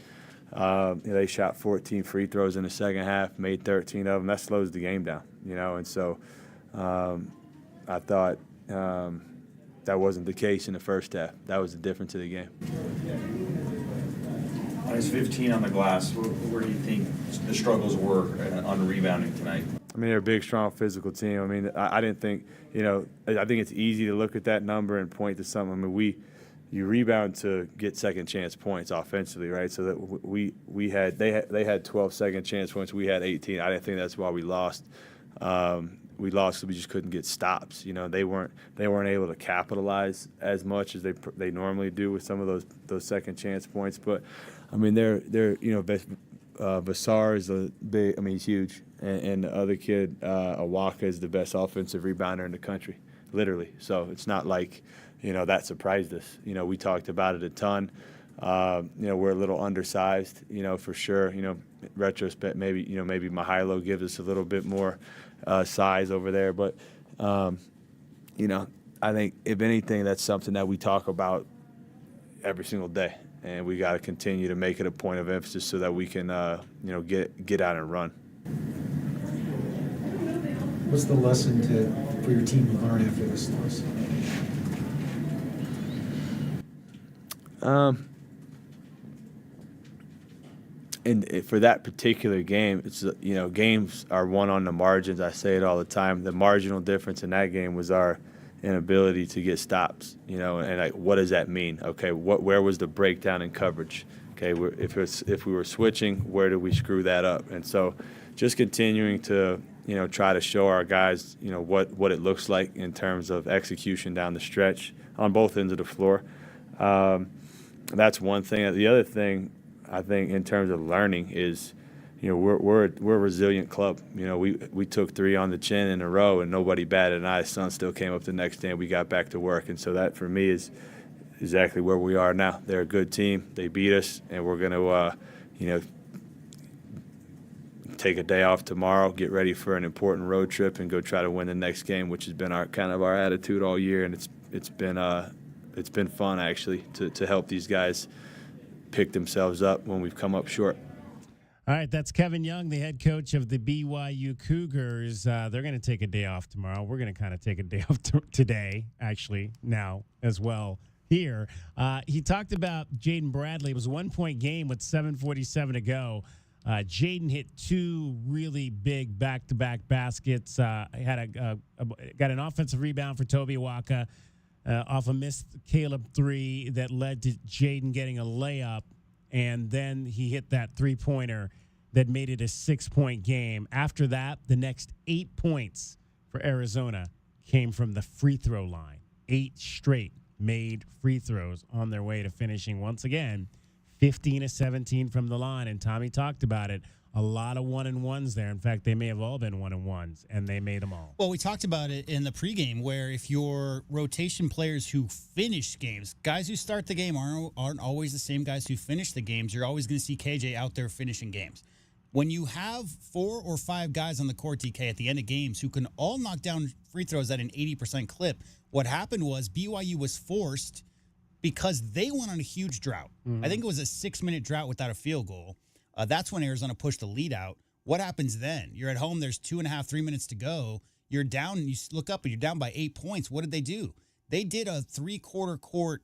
[SPEAKER 3] They shot 14 free throws in the second half, made 13 of them. That slows the game down, And so I thought that wasn't the case in the first half. That was the difference of the game.
[SPEAKER 4] Minus 15 on the glass. Where do you think the struggles were on rebounding tonight?
[SPEAKER 3] I mean, they're a big, strong, physical team. I mean, I didn't think, I think it's easy to look at that number and point to something. I mean, you rebound to get second chance points offensively, right? So that they had 12 second chance points. We had 18. I didn't think that's why we lost. We lost because we just couldn't get stops. They weren't able to capitalize as much as they normally do with some of those second chance points. But I mean, Vassar is he's huge, and the other kid, Awaka, is the best offensive rebounder in the country, literally. So it's not like that surprised us. We talked about it a ton. We're a little undersized, for sure. Retrospect, maybe Mihailo gives us a little bit more size over there. But, I think if anything, that's something that we talk about every single day. And we got to continue to make it a point of emphasis so that we can, get out and run.
[SPEAKER 6] What's the lesson for your team to learn after this loss?
[SPEAKER 3] And for that particular game, it's games are won on the margins. I say it all the time. The marginal difference in that game was our inability to get stops. And what does that mean? Okay, where was the breakdown in coverage? Okay, if we were switching, where did we screw that up? And so, just continuing to try to show our guys what it looks like in terms of execution down the stretch on both ends of the floor. That's one thing. The other thing, I think, in terms of learning is, we're a resilient club. We took 3 on the chin in a row and nobody batted an eye. The sun still came up the next day and we got back to work. And so that for me is exactly where we are now. They're a good team. They beat us, and we're going to, take a day off tomorrow, get ready for an important road trip, and go try to win the next game, which has been our attitude all year. And it's been fun actually to help these guys pick themselves up when we've come up short.
[SPEAKER 11] All right, that's Kevin Young, the head coach of the BYU Cougars. They're going to take a day off tomorrow. We're going to kind of take a day off today, actually, now as well here. He talked about Jaden Bradley. It was a 1-point game with 7:47 to go. Jaden hit 2 really big back-to-back baskets. Got an offensive rebound for Toby Waka off a missed Caleb 3 that led to Jaden getting a layup. And then he hit that 3-pointer that made it a 6-point game. After that, the next 8 points for Arizona came from the free throw line. 8 straight made free throws on their way to finishing once again 15-17 from the line. And Tommy talked about it. A lot of 1-and-1s there. In fact, they may have all been 1-and-1s, and they made them all.
[SPEAKER 13] Well, we talked about it in the pregame, where if your rotation players who finish games, guys who start the game aren't always the same guys who finish the games. You're always going to see KJ out there finishing games. When you have 4 or 5 guys on the court, DK, at the end of games who can all knock down free throws at an 80% clip, what happened was BYU was forced, because they went on a huge drought. Mm-hmm. I think it was a 6-minute drought without a field goal. That's when Arizona pushed the lead out. What happens then? You're at home. There's 2.5, 3 minutes to go. You're down. You look up and you're down by 8 points. What did they do? They did a 3/4 court,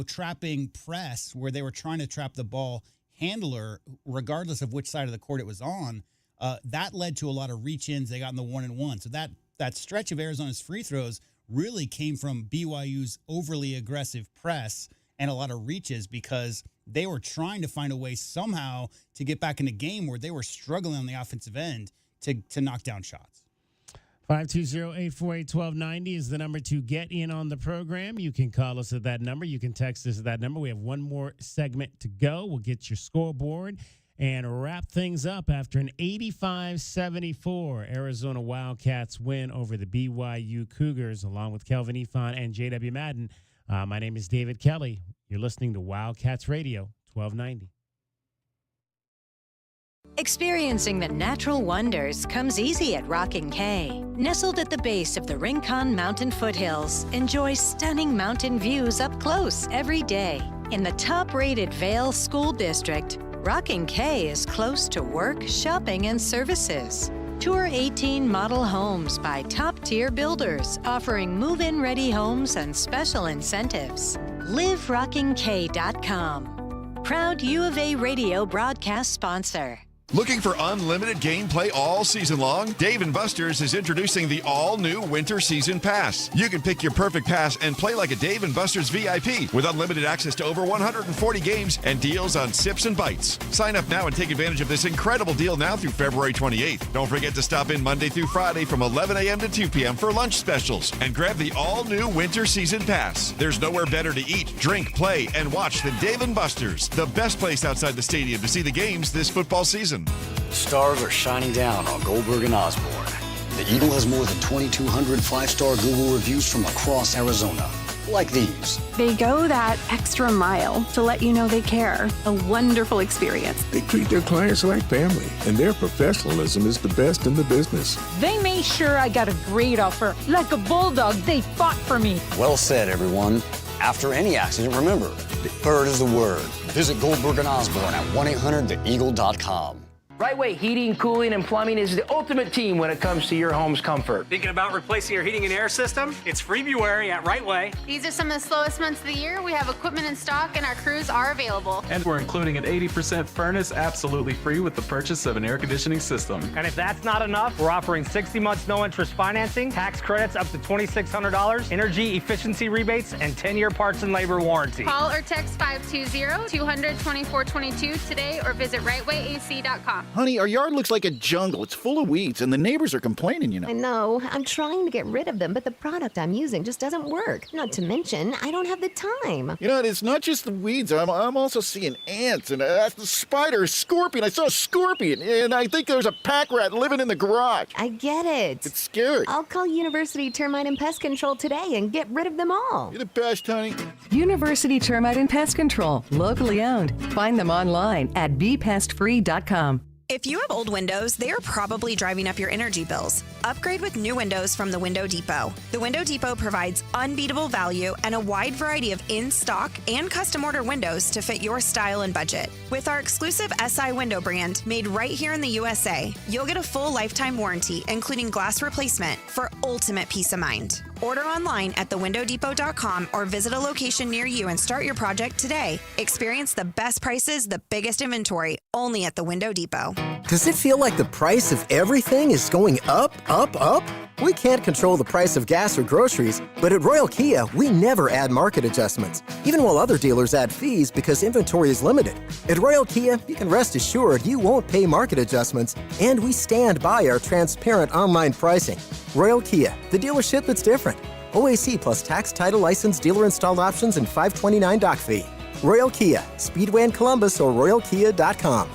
[SPEAKER 13] trapping press where they were trying to trap the ball handler, regardless of which side of the court it was on. That led to a lot of reach-ins. They got in the 1-and-1. So that stretch of Arizona's free throws really came from BYU's overly aggressive press and a lot of reaches, because they were trying to find a way somehow to get back in a game where they were struggling on the offensive end to knock down shots.
[SPEAKER 11] 520-848-1290 is the number to get in on the program. You can call us at that number. You can text us at that number. We have one more segment to go. We'll get your scoreboard and wrap things up after an 85-74 Arizona Wildcats win over the BYU Cougars, along with Kelvin Ifan and J.W. Madden. My name is David Kelly. You're listening to Wildcats Radio 1290.
[SPEAKER 10] Experiencing the natural wonders comes easy at Rocking K. Nestled at the base of the Rincon Mountain foothills, enjoy stunning mountain views up close every day. In the top-rated Vail School District, Rocking K is close to work, shopping, and services. Tour 18 model homes by top-tier builders, offering move-in ready homes and special incentives. LiveRockingK.com. Proud U of A radio broadcast sponsor.
[SPEAKER 15] Looking for unlimited gameplay all season long? Dave & Buster's is introducing the all-new Winter Season Pass. You can pick your perfect pass and play like a Dave & Buster's VIP with unlimited access to over 140 games and deals on sips and bites. Sign up now and take advantage of this incredible deal now through February 28th. Don't forget to stop in Monday through Friday from 11 a.m. to 2 p.m. for lunch specials and grab the all-new Winter Season Pass. There's nowhere better to eat, drink, play, and watch than Dave & Buster's, the best place outside the stadium to see the games this football season.
[SPEAKER 21] Stars are shining down on Goldberg and Osborne. The Eagle has more than 2,200 5-star Google reviews from across Arizona. like these.
[SPEAKER 23] They go that extra mile to let you know they care. A wonderful experience.
[SPEAKER 7] They treat their clients like family, and their professionalism is the best in the business.
[SPEAKER 17] They made sure I got a great offer. Like a bulldog, they fought for me.
[SPEAKER 21] Well said, everyone. After any accident, remember, deferred is the word. Visit Goldberg and Osborne at 1-800-THEEAGLE.com.
[SPEAKER 18] Right Way Heating, Cooling, and Plumbing is the ultimate team when it comes to your home's comfort.
[SPEAKER 19] Thinking about replacing your heating and air system? It's February at Right Way.
[SPEAKER 24] These are some of the slowest months of the year. We have equipment in stock and our crews are available.
[SPEAKER 25] And we're including an 80% furnace absolutely free with the purchase of an air conditioning system.
[SPEAKER 19] And if that's not enough, we're offering 60 months no interest financing, tax credits up to $2,600, energy efficiency rebates, and 10-year parts and labor warranty.
[SPEAKER 24] Call or text 520-200-2422 today or visit rightwayac.com.
[SPEAKER 27] Honey, our yard looks like a jungle. It's full of weeds, and the neighbors are complaining, you know.
[SPEAKER 28] I know. I'm trying to get rid of them, but the product I'm using just doesn't work. Not to mention, I don't have the time.
[SPEAKER 27] You know, it's not just the weeds. I'm also seeing ants and the spider, a scorpion. I saw a scorpion, and I think there's a pack rat living in the garage.
[SPEAKER 28] I get it.
[SPEAKER 27] It's scary.
[SPEAKER 28] I'll call University Termite and Pest Control today and get rid of them all.
[SPEAKER 27] You're the best, honey.
[SPEAKER 22] University Termite and Pest Control, locally owned. Find them online at bepestfree.com.
[SPEAKER 8] If you have old windows, they are probably driving up your energy bills. Upgrade with new windows from the Window Depot. The Window Depot provides unbeatable value and a wide variety of in-stock and custom-order windows to fit your style and budget. With our exclusive SI window brand, made right here in the USA, you'll get a full lifetime warranty, including glass replacement, for ultimate peace of mind. Order online at thewindowdepot.com or visit a location near you and start your project today. Experience the best prices, the biggest inventory, only at the Window Depot.
[SPEAKER 29] Does it feel like the price of everything is going up, up, up? We can't control the price of gas or groceries, but at Royal Kia, we never add market adjustments, even while other dealers add fees because inventory is limited. At Royal Kia, you can rest assured you won't pay market adjustments, and we stand by our transparent online pricing. Royal Kia, the dealership that's different. OAC plus tax, title, license, dealer installed options, and $529 doc fee. Royal Kia, Speedway in Columbus or royalkia.com.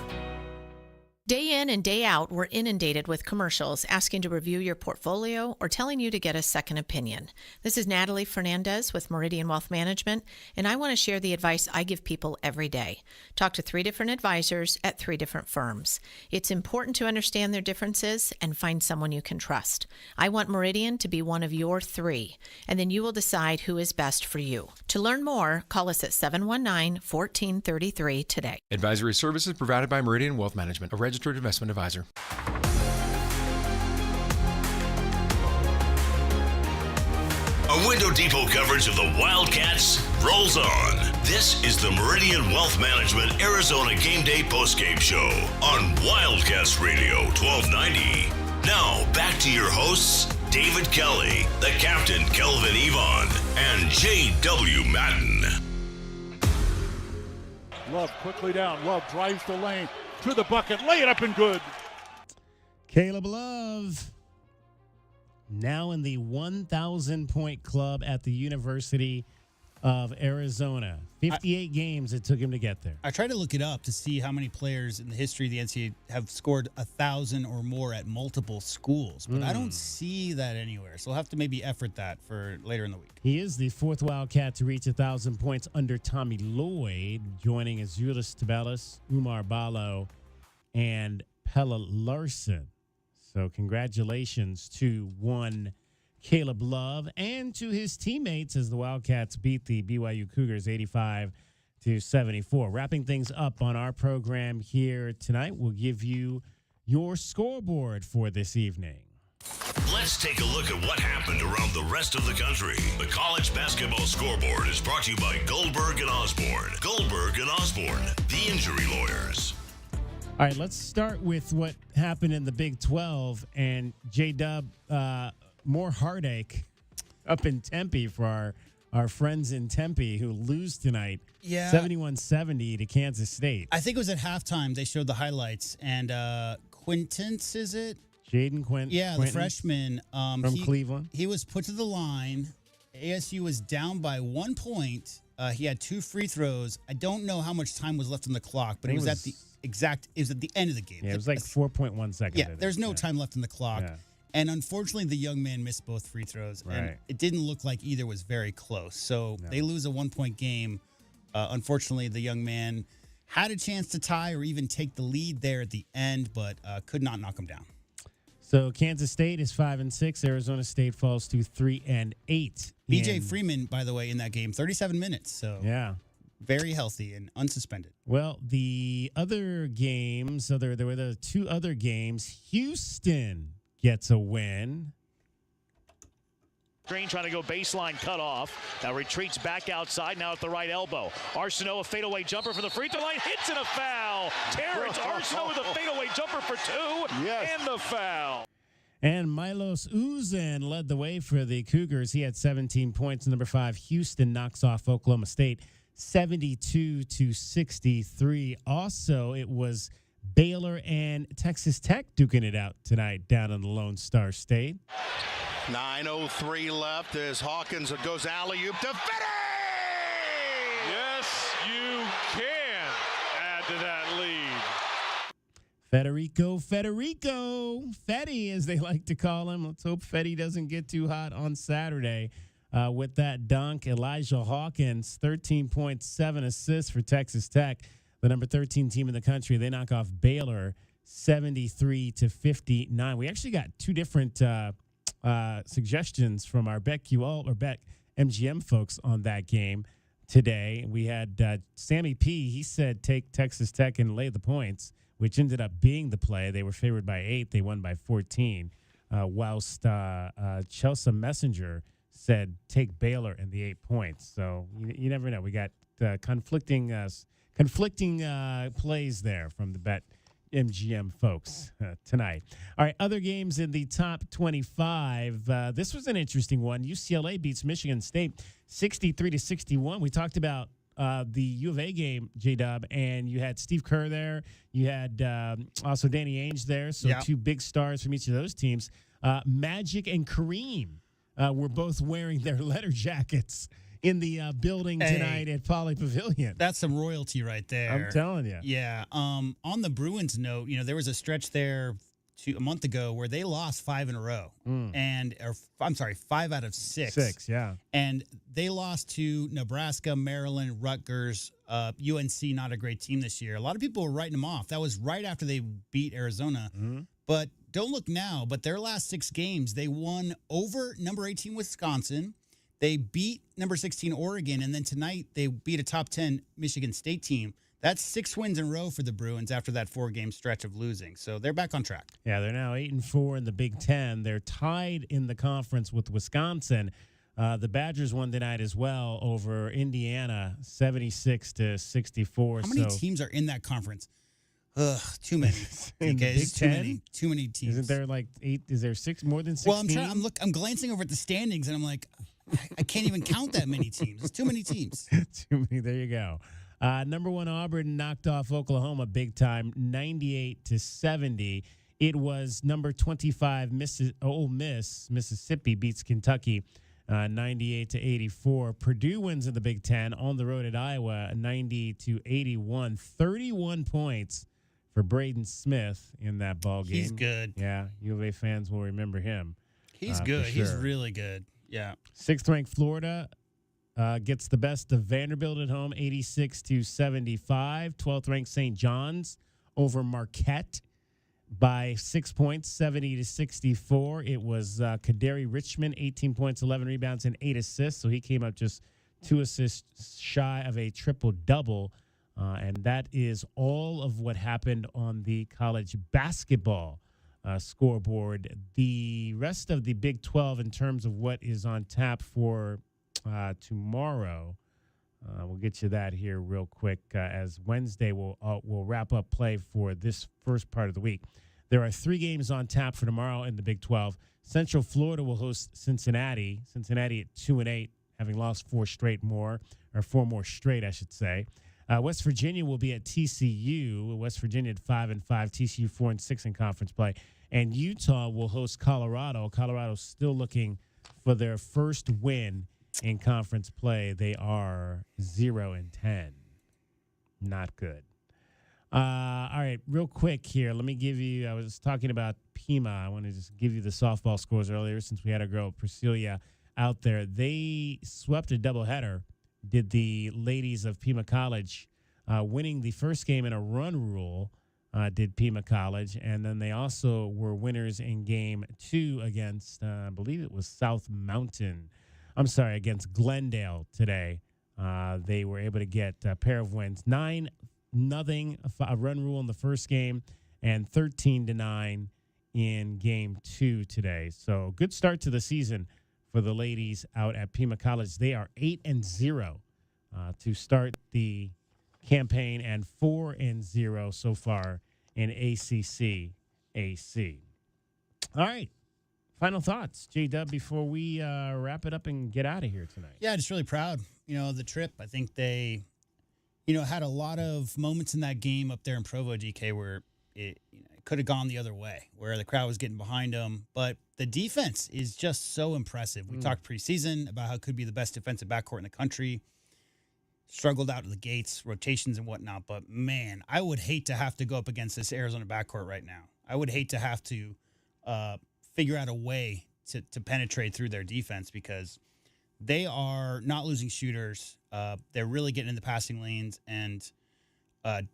[SPEAKER 30] Day in and day out, we're inundated with commercials asking to review your portfolio or telling you to get a second opinion. This is Natalie Fernandez with Meridian Wealth Management, and I want to share the advice I give people every day. Talk to 3 different advisors at 3 different firms. It's important to understand their differences and find someone you can trust. I want Meridian to be one of your 3, and then you will decide who is best for you. To learn more, call us at 719-1433 today.
[SPEAKER 31] Advisory services provided by Meridian Wealth Management, a registered investment advisor.
[SPEAKER 26] A Window Depot coverage of the Wildcats rolls on. This is the Meridian Wealth Management Arizona Game Day postgame show on Wildcats Radio 1290. Now, back to your hosts, David Kelly, the captain Kelvin Yvonne, and J.W. Madden.
[SPEAKER 9] Love quickly down. Love drives the lane to the bucket. Lay it up and good.
[SPEAKER 11] Caleb Love, now in the 1,000-point club at the University of Arizona. 58 games it took him to get there.
[SPEAKER 13] I tried to look it up to see how many players in the history of the NCAA have scored 1,000 or more at multiple schools, but I don't see that anywhere. So we'll have to maybe effort that for later in the week.
[SPEAKER 11] He is the 4th Wildcat to reach 1,000 points under Tommy Lloyd, joining Azulis Tabelis, Umar Balo, and Pella Larson. So congratulations to one Caleb Love and to his teammates as the Wildcats beat the BYU Cougars 85-74. Wrapping things up on our program here tonight, we'll give you your scoreboard for this evening.
[SPEAKER 26] Let's take a look at what happened around the rest of the country. The college basketball scoreboard is brought to you by Goldberg and Osborne. Goldberg and Osborne, the injury lawyers.
[SPEAKER 11] All right, let's start with what happened in the Big 12. And J-Dub, more heartache up in Tempe for our friends in Tempe who lose tonight.
[SPEAKER 13] Yeah.
[SPEAKER 11] 71-70 to Kansas State.
[SPEAKER 13] I think it was at halftime. They showed the highlights. And Quintance, is it?
[SPEAKER 11] Jaden Quint.
[SPEAKER 13] Yeah,
[SPEAKER 11] Quinton,
[SPEAKER 13] the freshman.
[SPEAKER 11] from Cleveland.
[SPEAKER 13] He was put to the line. ASU was down by 1 point. He had 2 free throws. I don't know how much time was left on the clock, but it was at the end of the game.
[SPEAKER 11] Yeah, it was like 4.1 seconds.
[SPEAKER 13] Yeah, there's no time left on the clock.
[SPEAKER 11] Yeah.
[SPEAKER 13] And unfortunately, the young man missed both free throws.
[SPEAKER 11] Right.
[SPEAKER 13] And it didn't look like either was very close. So they lose a 1-point game. Unfortunately, the young man had a chance to tie or even take the lead there at the end, but could not knock him down.
[SPEAKER 11] So Kansas State is 5-6. Arizona State falls to 3-8.
[SPEAKER 13] BJ Freeman, by the way, in that game, 37 minutes. So
[SPEAKER 11] yeah,
[SPEAKER 13] very healthy and unsuspended.
[SPEAKER 11] Well, the other games, so there were the two other games. Houston gets a win.
[SPEAKER 1] Green trying to go baseline cut off. Now retreats back outside. Now at the right elbow. Arsenault, a fadeaway jumper for the free throw line. Hits and a foul. Terrence Arsenault with a fadeaway jumper for 2. Yes. And the foul.
[SPEAKER 11] And Milos Uzen led the way for the Cougars. He had 17 points. Number 5, Houston knocks off Oklahoma State 72-63. Also, it was Baylor and Texas Tech duking it out tonight down in the Lone Star State.
[SPEAKER 2] 9:03 left as Hawkins goes alley-oop to Fetty!
[SPEAKER 1] Yes, you can add to that lead.
[SPEAKER 11] Federico, Fetty, as they like to call him. Let's hope Fetty doesn't get too hot on Saturday with that dunk. Elijah Hawkins, 13 points, 7 assists for Texas Tech, the number 13 team in the country. They knock off Baylor 73-59. We actually got two different suggestions from our BetQL or BetMGM folks on that game today. We had Sammy P. He said take Texas Tech and lay the points, which ended up being the play. They were favored by 8. They won by 14. Whilst Chelsea Messenger said take Baylor and the 8 points. So you never know. We got conflicting plays there from the BetMGM folks tonight. All right, other games in the top 25. This was an interesting one. UCLA beats Michigan State 63-61. We talked about the U of A game, J-Dub, and you had Steve Kerr there. You had also Danny Ainge there, so two big stars from each of those teams. Magic and Kareem were both wearing their letter jackets in the building tonight at Poly Pavilion.
[SPEAKER 13] That's some royalty right there.
[SPEAKER 11] I'm telling you.
[SPEAKER 13] Yeah. On the Bruins note, there was a stretch there a month ago where they lost 5 in a row. 5 out of 6.
[SPEAKER 11] 6, yeah.
[SPEAKER 13] And they lost to Nebraska, Maryland, Rutgers, UNC, not a great team this year. A lot of people were writing them off. That was right after they beat Arizona. But don't look now, but their last 6 games, they won over number 18 Wisconsin. They beat number 16 Oregon, and then tonight they beat a top 10 Michigan State team. That's 6 wins in a row for the Bruins after that 4-game stretch of losing. So they're back on track.
[SPEAKER 11] Yeah, they're now 8-4 in the Big Ten. They're tied in the conference with Wisconsin. The Badgers won tonight as well over Indiana, 76-64.
[SPEAKER 13] How many teams are in that conference? Too many.
[SPEAKER 11] In the Big Ten?
[SPEAKER 13] Too many teams.
[SPEAKER 11] Isn't there like 8? Is there 6 more than 16?
[SPEAKER 13] Well, I'm glancing over at the standings, and I'm like, I can't even count that many teams. It's too many teams.
[SPEAKER 11] Too many. There you go. Number 1 Auburn knocked off Oklahoma big time, 98-70. It was number 25 Ole Miss, Mississippi beats Kentucky 98-84. Purdue wins in the Big Ten on the road at Iowa 90-81. 31 points for Braden Smith in that ball game.
[SPEAKER 13] He's good.
[SPEAKER 11] Yeah, U of A fans will remember him.
[SPEAKER 13] He's good.
[SPEAKER 11] Sure.
[SPEAKER 13] He's really good. Yeah.
[SPEAKER 11] 6th-ranked Florida gets the best of Vanderbilt at home, 86-75. 12th-ranked St. John's over Marquette by 6 points, 70-64. It was Kaderi Richmond, 18 points, 11 rebounds, and 8 assists. So he came up just 2 assists shy of a triple-double. And that is all of what happened on the college basketball scoreboard. The rest of the Big 12 in terms of what is on tap for tomorrow, we'll get you that here real quick as Wednesday we'll wrap up play for this first part of the week. There are 3 games on tap for tomorrow in the Big 12. Central Florida will host Cincinnati. Cincinnati at 2-8, having lost 4 more straight, I should say. West Virginia will be at TCU. West Virginia at 5-5. TCU 4-6 in conference play. And Utah will host Colorado. Colorado's still looking for their first win in conference play. They are 0-10. Not good. All right, real quick here. Let me give you, I was talking about Pima. I want to just give you the softball scores earlier since we had our girl Priscilla out there. They swept a doubleheader, did the ladies of Pima College, winning the first game in a run rule, did Pima College. And then they also were winners in game 2 against, I believe it was South Mountain. I'm sorry, against Glendale today. They were able to get a pair of wins. 9-0, a run rule in the first game, and 13-9 in game 2 today. So good start to the season for the ladies out at Pima College. They are 8-0 to start the campaign, and 4-0 so far in ACC AC. All right. Final thoughts, J-Dub, before we wrap it up and get out of here tonight.
[SPEAKER 13] Yeah, just really proud, of the trip. I think they, had a lot of moments in that game up there in Provo, DK, where it could have gone the other way, where the crowd was getting behind them. But the defense is just so impressive. We talked preseason about how it could be the best defensive backcourt in the country. Struggled out of the gates, rotations and whatnot. But, man, I would hate to have to go up against this Arizona backcourt right now. I would hate to have to figure out a way to penetrate through their defense, because they are not losing shooters. They're really getting in the passing lanes, and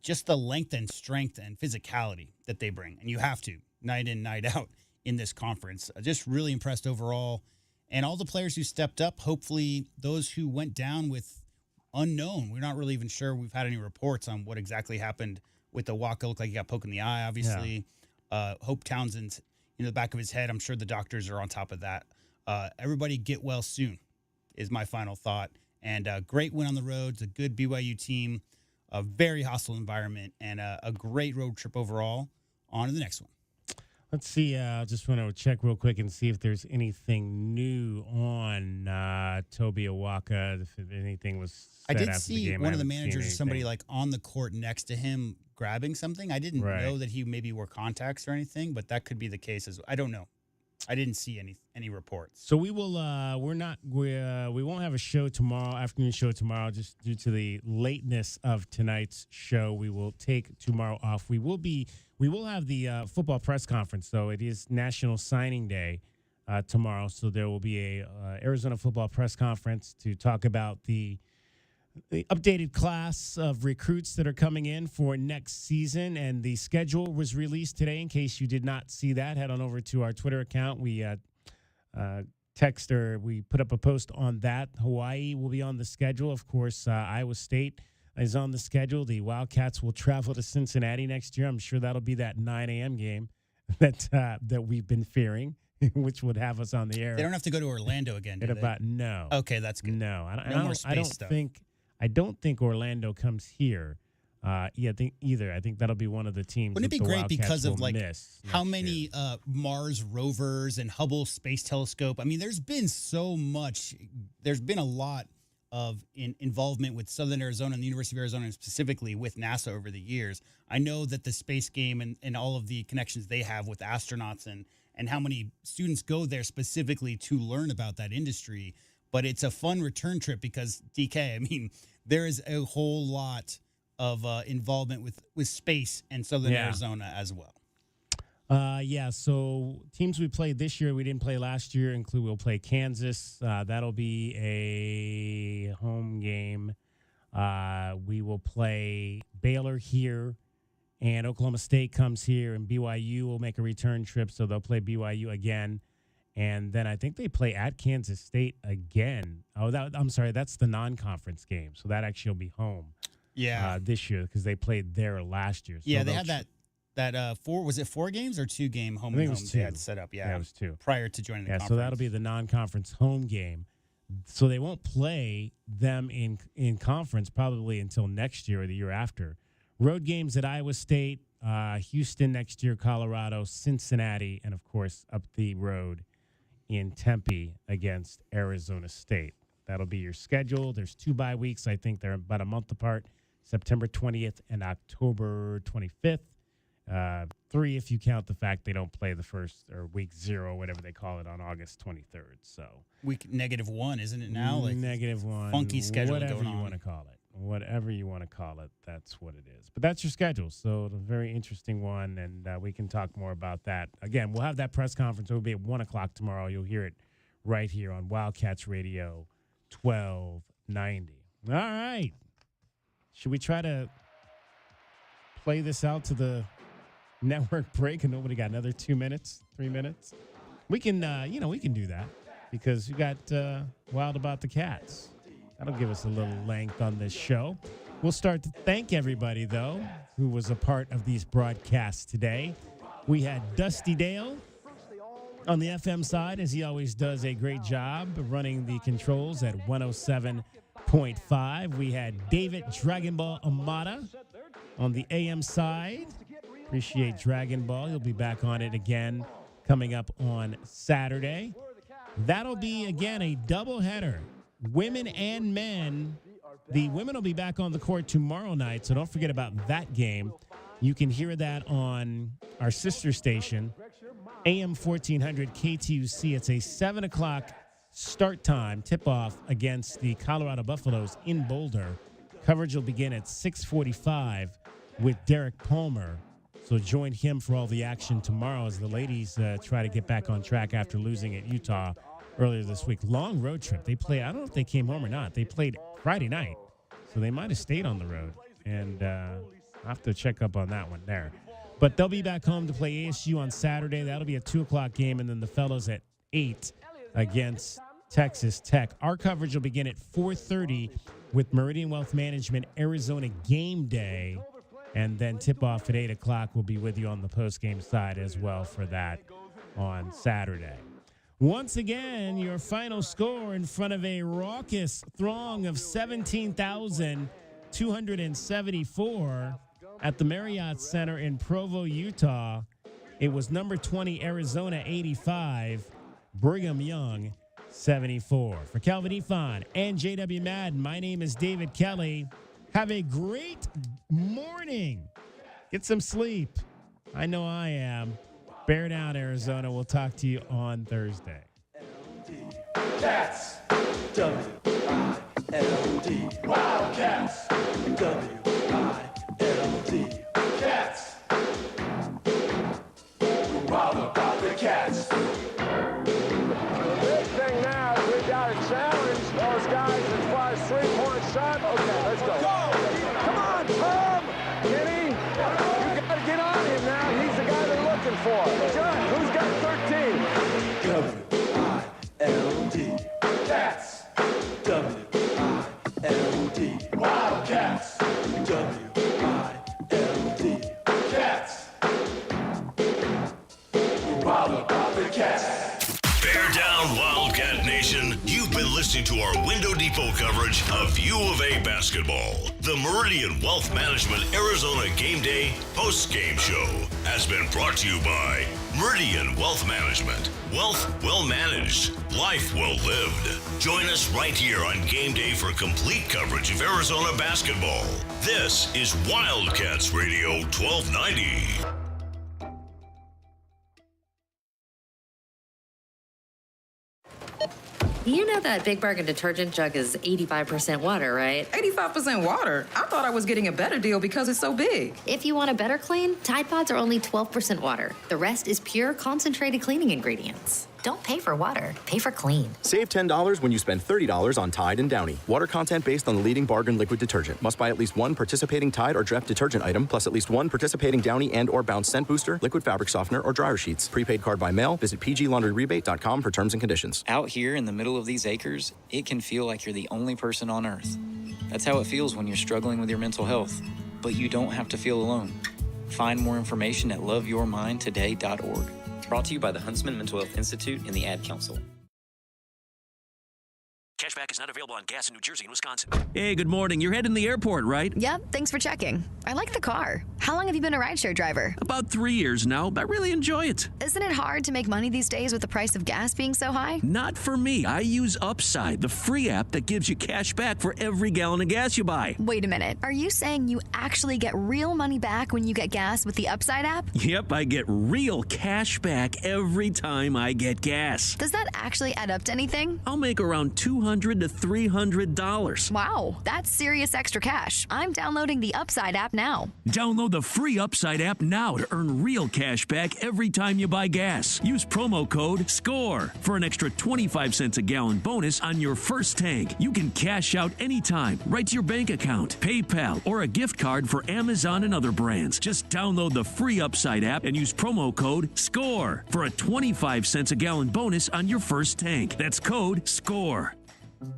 [SPEAKER 13] just the length and strength and physicality that they bring. And you have to, night in, night out in this conference. Just really impressed overall. And all the players who stepped up, hopefully those who went down with unknown. We're not really even sure. We've had any reports on what exactly happened with the Waka. Looked like he got poked in the eye, obviously. Yeah. Hope Townsend's the back of his head. I'm sure the doctors are on top of that. Everybody get well soon is my final thought. And a great win on the road. It's a good BYU team, a very hostile environment, and a great road trip overall. On to the next one.
[SPEAKER 11] Let's see. I just want to check real quick and see if there's anything new on Toby Awaka, if anything was said.
[SPEAKER 13] I did
[SPEAKER 11] after
[SPEAKER 13] see
[SPEAKER 11] the game.
[SPEAKER 13] one of the managers or somebody like on the court next to him grabbing something. I didn't know that he maybe wore contacts or anything, but that could be the case as well. I don't know. I didn't see any reports.
[SPEAKER 11] So we will. We won't have a show tomorrow. Afternoon show tomorrow, just due to the lateness of tonight's show. We will take tomorrow off. We will have the football press conference, though. It is National Signing Day tomorrow, so there will be a Arizona football press conference to talk about the updated class of recruits that are coming in for next season. And the schedule was released today. In case you did not see that, head on over to our Twitter account. We we put up a post on that. Hawaii will be on the schedule. Of course, Iowa State is on the schedule. The Wildcats will travel to Cincinnati next year. I'm sure that'll be that 9 a.m. game that we've been fearing, which would have us on the air.
[SPEAKER 13] They don't have to go to Orlando again, do they?
[SPEAKER 11] No.
[SPEAKER 13] Okay, that's good.
[SPEAKER 11] No,
[SPEAKER 13] I
[SPEAKER 11] don't think Orlando comes here. I think that'll be one of the teams.
[SPEAKER 13] Wouldn't it be great because of how many
[SPEAKER 11] year.
[SPEAKER 13] Mars rovers and Hubble Space Telescope? I mean, there's been so much. There's been a lot of involvement with Southern Arizona and the University of Arizona specifically with NASA over the years. I know that the space game and all of the connections they have with astronauts and how many students go there specifically to learn about that industry. But it's a fun return trip because, DK, I mean, there is a whole lot of involvement with space and Southern Arizona as well.
[SPEAKER 11] So teams we played this year, we didn't play last year, we'll play Kansas. That'll be a home game. We will play Baylor here, and Oklahoma State comes here, and BYU will make a return trip, so they'll play BYU again. And then I think they play at Kansas State again. I'm sorry, that's the non-conference game. So that actually will be home this year because they played there last year. So
[SPEAKER 13] they had that was it 4 games or 2 game home and home they had set up? Yeah,
[SPEAKER 11] it was 2.
[SPEAKER 13] Prior to joining the conference.
[SPEAKER 11] So that'll be the non-conference home game. So they won't play them in conference probably until next year or the year after. Road games at Iowa State, Houston next year, Colorado, Cincinnati, and, of course, up the road in Tempe against Arizona State. That'll be your schedule. There's 2 bye weeks. I think they're about a month apart, September 20th and October 25th. 3 if you count the fact they don't play the first or week 0, whatever they call it, on August 23rd. So
[SPEAKER 13] week -1, isn't it now? Like
[SPEAKER 11] -1,
[SPEAKER 13] funky schedule
[SPEAKER 11] whatever
[SPEAKER 13] going on.
[SPEAKER 11] you want to call it. whatever you want to call it, that's what it is. But that's your schedule, so a very interesting one, and we can talk more about that. Again, we'll have that press conference. It will be at 1 o'clock tomorrow. You'll hear it right here on Wildcats Radio 1290. All right. Should we try to play this out to the network break and nobody got another 2 minutes, 3 minutes? We can, we can do that because you got Wild About the Cats. That'll give us a little length on this show. We'll start to thank everybody, though, who was a part of these broadcasts today. We had Dusty Dale on the FM side, as he always does a great job running the controls at 107.5. We had David Dragon Ball Amata on the AM side. Appreciate Dragon Ball. He'll be back on it again coming up on Saturday. That'll be, again, a doubleheader. Women and men. The women will be back on the court tomorrow night, so don't forget about that game. You can hear that on our sister station, AM 1400 KTUC. It's a 7 o'clock start time, tip-off against the Colorado Buffaloes in Boulder. Coverage will begin at 6:45 with Derek Palmer. So join him for all the action tomorrow as the ladies try to get back on track after losing at Utah earlier this week. Long road trip. They played, I don't know if they came home or not. They played Friday night, so they might have stayed on the road. And I'll have to check up on that one there. But they'll be back home to play ASU on Saturday. That'll be a 2 o'clock game, and then the fellows at 8 against Texas Tech. Our coverage will begin at 4:30 with Meridian Wealth Management Arizona Game Day. And then tip-off at 8 o'clock. We'll be with you on the post-game side as well for that on Saturday. Once again, your final score in front of a raucous throng of 17,274 at the Marriott Center in Provo, Utah. It was number 20, Arizona, 85, Brigham Young, 74. For Calvin Efon and JW Madden, my name is David Kelly. Have a great morning. Get some sleep. I know I am. Bear down, Arizona. We'll talk to you on Thursday.
[SPEAKER 3] Cats. W-I-L-D. Wildcats. W-I-L-D. Cats. Wild about the Cats. The big thing now is we got to challenge those guys as far as three-point shot. Okay, let's go. Come on, Tom. Kenny, you got to get on him now. He's the guy they're looking for. John, who's got 13? W-I-L-D. Cats. W-I-L-D. Wildcats. W-I-L-D. Cats. Wild about the Cats.
[SPEAKER 26] Bear down, Wildcat Nation. You've been listening to our Window Depot coverage of U of A basketball. The Meridian Wealth Management Arizona Game Day post-game show has been brought to you by Meridian Wealth Management. Wealth well managed, life well lived. Join us right here on Game Day for complete coverage of Arizona basketball. This is Wildcats Radio 1290.
[SPEAKER 4] You know that Big Bargain detergent jug is 85% water, right?
[SPEAKER 5] 85% water? I thought I was getting a better deal because it's so big.
[SPEAKER 4] If you want a better clean, Tide Pods are only 12% water. The rest is pure, concentrated cleaning ingredients. Don't pay for water, pay for clean.
[SPEAKER 6] Save $10 when you spend $30 on Tide and Downy. Water content based on the leading bargain liquid detergent. Must buy at least one participating Tide or Dreft detergent item, plus at least one participating Downy and or Bounce scent booster, liquid fabric softener, or dryer sheets. Prepaid card by mail. Visit pglaundryrebate.com for terms and conditions.
[SPEAKER 10] Out here in the middle of these acres, it can feel like you're the only person on Earth. That's how it feels when you're struggling with your mental health. But you don't have to feel alone. Find more information at loveyourmindtoday.org. Brought to you by the Huntsman Mental Health Institute and the Ad Council.
[SPEAKER 12] Cashback is not available on gas in New Jersey and Wisconsin.
[SPEAKER 14] Hey, good morning. You're heading to the airport, right?
[SPEAKER 15] Yep, thanks for checking. I like the car. How long have you been a rideshare driver?
[SPEAKER 14] About 3 years now, but I really enjoy it.
[SPEAKER 15] Isn't it hard to make money these days with the price of gas being so high?
[SPEAKER 14] Not for me. I use Upside, the free app that gives you cash back for every gallon of gas you buy.
[SPEAKER 15] Wait a minute. Are you saying you actually get real money back when you get gas with the Upside app?
[SPEAKER 14] Yep, I get real cash back every time I get gas.
[SPEAKER 15] Does that actually add up to anything?
[SPEAKER 14] I'll make around $200 $200 to $300.
[SPEAKER 15] Wow, that's serious extra cash. I'm downloading the Upside app now.
[SPEAKER 14] Download the free Upside app now to earn real cash back every time you buy gas. Use promo code SCORE for an extra 25 cents a gallon bonus on your first tank. You can cash out anytime, right to your bank account, PayPal, or a gift card for Amazon and other brands. Just download the free Upside app and use promo code SCORE for a 25 cents a gallon bonus on your first tank. That's code SCORE.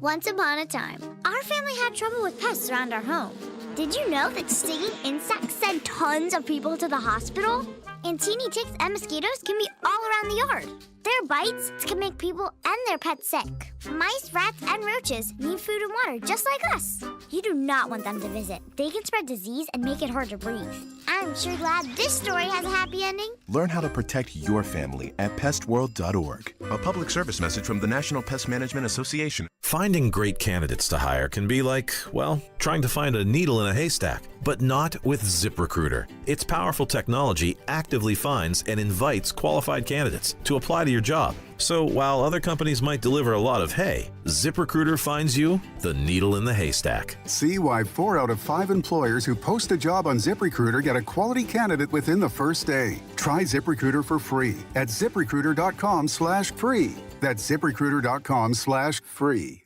[SPEAKER 7] Once upon a time, our family had trouble with pests around our home. Did you know that stinging insects send tons of people to the hospital? And teeny ticks and mosquitoes can be all around the yard. Their bites can make people and their pets sick. Mice, rats, and roaches need food and water just like us. You do not want them to visit. They can spread disease and make it hard to breathe. I'm sure glad this story has a happy ending.
[SPEAKER 16] Learn how to protect your family at pestworld.org. A public service message from the National Pest Management Association.
[SPEAKER 17] Finding great candidates to hire can be like, well, trying to find a needle in a haystack, but not with ZipRecruiter. Its powerful technology actively finds and invites qualified candidates to apply to your job. So while other companies might deliver a lot of hay, ZipRecruiter finds you the needle in the haystack.
[SPEAKER 18] See why 4 out of 5 employers who post a job on ZipRecruiter get a quality candidate within the first day. Try ZipRecruiter for free at ZipRecruiter.com/free. That's ZipRecruiter.com/free.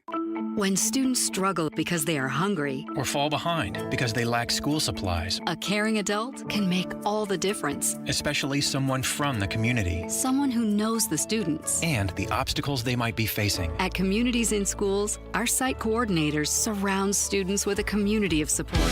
[SPEAKER 19] When students struggle because they are hungry
[SPEAKER 31] or fall behind because they lack school supplies,
[SPEAKER 19] a caring adult can make all the difference.
[SPEAKER 31] especially someone from the community,
[SPEAKER 19] Someone who knows the students.
[SPEAKER 31] and the obstacles they might be facing.
[SPEAKER 19] At Communities in Schools, our site coordinators surround students with a community of support.